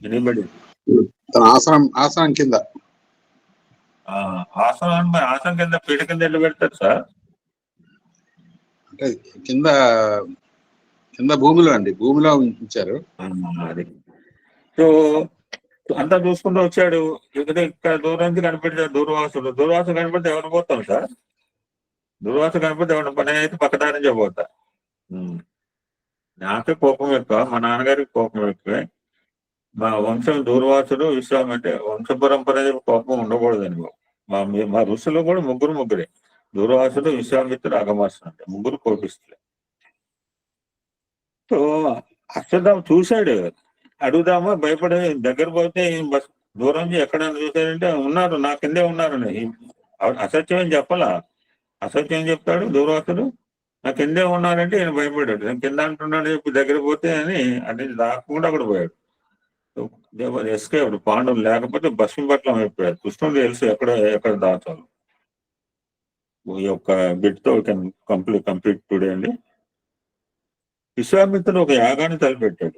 ఎనీబడి? ఆసనం కింద. ఆసనం కింద పీట కింద ఎట్లా పెడతారు సార్? అంటే కింద భూమిలో అండి, భూమిలో ఉంచారు. అది. సో అంతా చూసుకుంటూ వచ్చాడు. ఇక్కడ దూరం నుంచి కనిపెడితే దూర్వాసుడు కనిపెడితే ఎవరు పోతాం సార్? దుర్వాస కనిపెడితే ఎవరి పని అయితే పక్కదారి నుంచి పోతా. నాకే కోపం ఎక్కువ, మా నాన్నగారికి కోపం ఎక్కువే. మా వంశం దూర్వాసుడు విశ్వాసం అంటే వంశ పరంపర కోపం ఉండకూడదని. మా ఋషులు కూడా ముగ్గురే, దూర్వాసుడు, విశ్వామిత్రుడు, అగమర్షుడు, అంటే ముగ్గురు కోపిస్తులే. సో అశ్వత్థామ చూశాడు, అడుగుదామా భయపడే దగ్గర పోతే బస్ దూరం నుంచి ఎక్కడైనా చూశాడంటే ఉన్నారు, నా కిందే ఉన్నారని. అసత్యం ఏం చెప్పాలా? అసత్యం చెప్తాడు దూర్వాసుడు, నా కిందే ఉన్నాడంటే ఈయన భయపడ్డాడు. నేను కింద అంటున్నాడు చెప్పి దగ్గర పోతే అని అంటే దాక్కుండా అక్కడ పోయాడు. ఎస్కేప్. పాండవులు లేకపోతే భస్మపట్లం అయిపోయాడు. కృష్ణుడు తెలుసు ఎక్కడ దాచాలి. ఈ యొక్క బిట్తో కంప్లీట్ టుడే అండి. విశ్వామిత్రుడు ఒక యాగాన్ని తలపెట్టాడు.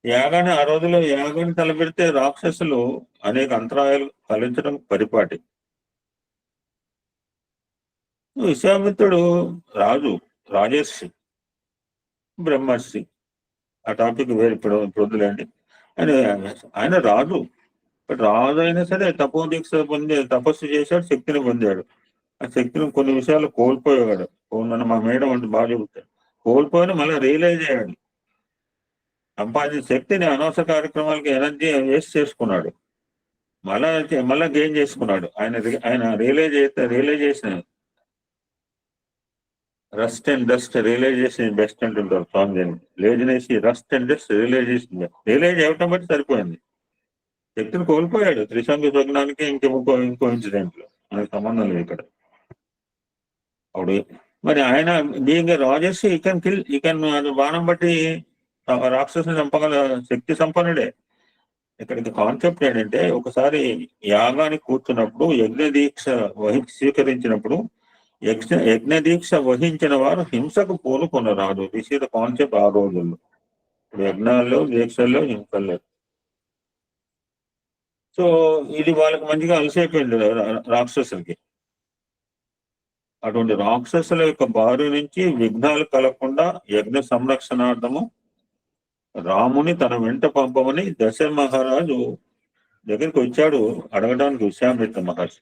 యాగాన్ని ఆ రోజుల్లో యాగాన్ని తలపెడితే రాక్షసులు అనేక అంతరాయాలు కలిగించడం పరిపాటి. విశ్వామిత్రుడు రాజర్షి, బ్రహ్మర్షి, ఆ టాపిక్ వేరు ఇప్పుడు వద్దులేండి. ఆయన రాజు అయినా సరే తపోదీక్ష తపస్సు చేశాడు, శక్తిని పొందాడు. ఆ శక్తిని కొన్ని విషయాలు కోల్పోయాడు. మా మేడం అంటే బాగా చెబుతాడు, కోల్పోయిన మళ్ళీ రియలైజ్ అయ్యాడు. సంపాదించిన శక్తిని అనవసర కార్యక్రమాలకి ఎనర్జీ వేస్ట్ చేసుకున్నాడు, మళ్ళా గెయిన్ చేసుకున్నాడు. ఆయన realization rust and dust realization best అంటుంటారు Swami. Laziness rust and dust realization అవ్వటం బట్టి సరిపోయింది. శక్తిని కోల్పోయాడు త్రిశంకు స్వగ్నానికి ఇంకో ఇన్సిడెంట్ లో, మనకు సంబంధం లేదు ఇక్కడ. అప్పుడు మరి ఆయన బీయింగ్ రాజర్షి ఈ కెన్ బాణం బట్టి రాక్షసుని చంపగల శక్తి సంపన్నుడే. ఇక్కడికి కాన్సెప్ట్ ఏంటంటే, ఒకసారి యాగానికి కూర్చున్నప్పుడు స్వీకరించినప్పుడు యజ్ఞ దీక్ష వహించిన వారు హింసకు పూనుకొనరాదు. దిస్ ఈస్ ద కాన్సెప్ట్ ఆ రోజుల్లో. యజ్ఞాల్లో దీక్షల్లో హింసల్లో. సో ఇది వాళ్ళకి మంచిగా అలసైపోయింది రాక్షసులకి. అటువంటి రాక్షసుల యొక్క బారి నుంచి విఘ్నాలు కలగకుండా యజ్ఞ సంరక్షణార్థము రాముని తన వెంట పంపమని దశరథ మహారాజు దగ్గరికి వచ్చాడు అడగడానికి విశ్వామిత్ర మహర్షి.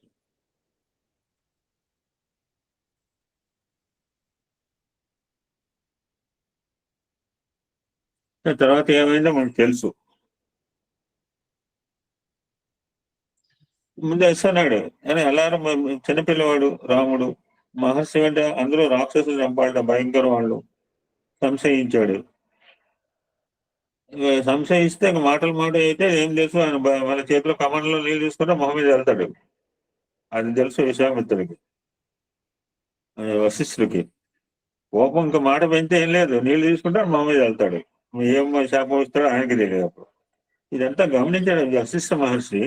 తర్వాత ఏమైందో మనకు తెలుసు. ముందు వేస్తున్నాడు అని అలారం, చిన్నపిల్లవాడు రాముడు మహర్షి అంటే అందరూ రాక్షసులు చంపాలట, భయంకర వాళ్ళు. సంశయించాడు. సంశయిస్తే మాట అయితే ఏం తెలుసు, ఆయన వాళ్ళ చేతిలో కమండలో నీళ్ళు తీసుకుంటే మొహం మీద వెళ్తాడు. అది తెలుసు విశ్వామిత్రుడికి, వశిష్ఠుడికి. కోపం ఇంకా మాట పెంచితే ఏం లేదు, నీళ్ళు తీసుకుంటే మొహం మీద వెళ్తాడు. ఏం శాపం ఇస్తాడో ఆయనకి తెలియదు. అప్పుడు ఇదంతా గమనించాడు వశిష్ఠ మహర్షి.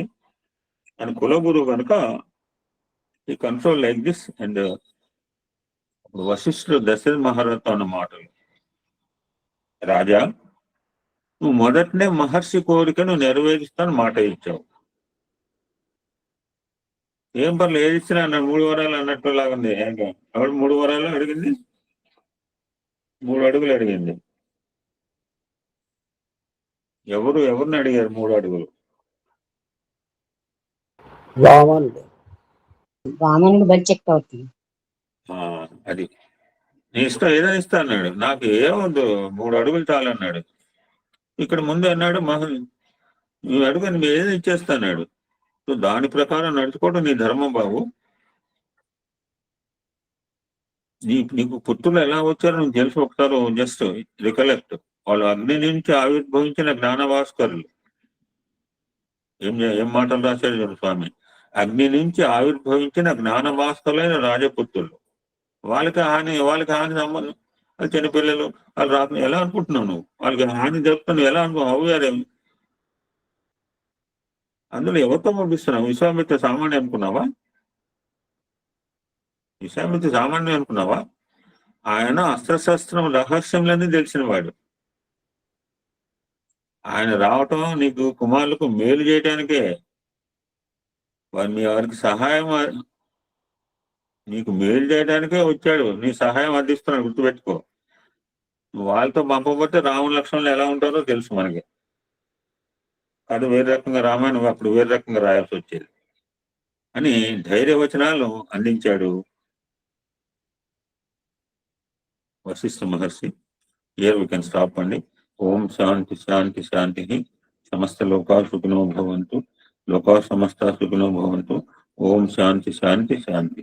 ఆయన కులగురువు కనుక ఈ కంట్రోల్ లైక్ దిస్. అండ్ వశిష్ఠుడు దశరథ మహారాజుతో అన్న మాటలు, రాజా నువ్వు మొదటనే మహర్షి కోరికను నెరవేరుస్తాను మాట ఇచ్చావు. ఏం పర్లేదు, ఏది ఇచ్చినా అన్న 3 వరాలు అన్నట్టు లాగుంది. ఎవరు 3 వరాలు అడిగింది? 3 అడుగులు అడిగింది. ఎవరిని అడిగారు 3 అడుగులు? వామనుడు బలి చక్రవర్తి. అది నీ ఇష్టం, ఏదైనా ఇస్తా అన్నాడు. నాకు ఏమొద్దు, 3 అడుగులు చాలన్నాడు. ఇక్కడ ముందు అన్నాడు నీ అడుగు నువ్వు ఏదైనా ఇచ్చేస్తా అన్నాడు. సో దాని ప్రకారం నడుచుకోవడం నీ ధర్మం బాబు. నీకు పుత్రులు ఎలా వచ్చారో నువ్వు తెలుసు. ఒకసారి జస్ట్ రికలెక్ట్. వాళ్ళు అగ్ని నుంచి ఆవిర్భవించిన జ్ఞానభాస్కరులు. ఏం మాటలు రాశాడు స్వామి. అగ్ని నుంచి ఆవిర్భవించిన జ్ఞానభాస్కరులైన రాజపుత్రులు. వాళ్ళకి హాని సంబంధం. అది చిన్నపిల్లలు వాళ్ళు రాకుండా ఎలా అనుకుంటున్నావు నువ్వు? వాళ్ళకి హాని జరుపుతున్నావు ఎలా అనుకో? అందులో ఎవరితో పంపిస్తున్నావు? విశ్వామిత్ర సామాన్య అనుకున్నావా? ఆయన అస్త్రశస్త్రం రహస్యంలన్నీ తెలిసిన వాడు. ఆయన రావటం నీకు కుమారులకు మేలు చేయటానికే. వారికి సహాయం, నీకు మేలు చేయడానికే వచ్చాడు. నీ సహాయం అందిస్తున్నాడు, గుర్తుపెట్టుకో. వాళ్ళతో పంపబోతే రాముని లక్ష్మణులు ఎలా ఉంటారో తెలుసు మనకి. అది వేరే రకంగా రామాయణం అప్పుడు వేరే రకంగా రాయాల్సి వచ్చేది అని ధైర్యవచనాలు అందించాడు వశిష్ఠ మహర్షి. హియర్ వి కెన్ స్టాప్ అండి. ఓం శాంతి శాంతి శాంతి. సమస్త లోకా సుఖినో భవంతు. లోకా సమస్త సుఖినో భవంతు. ఓం శాంతి శాంతి శాంతి.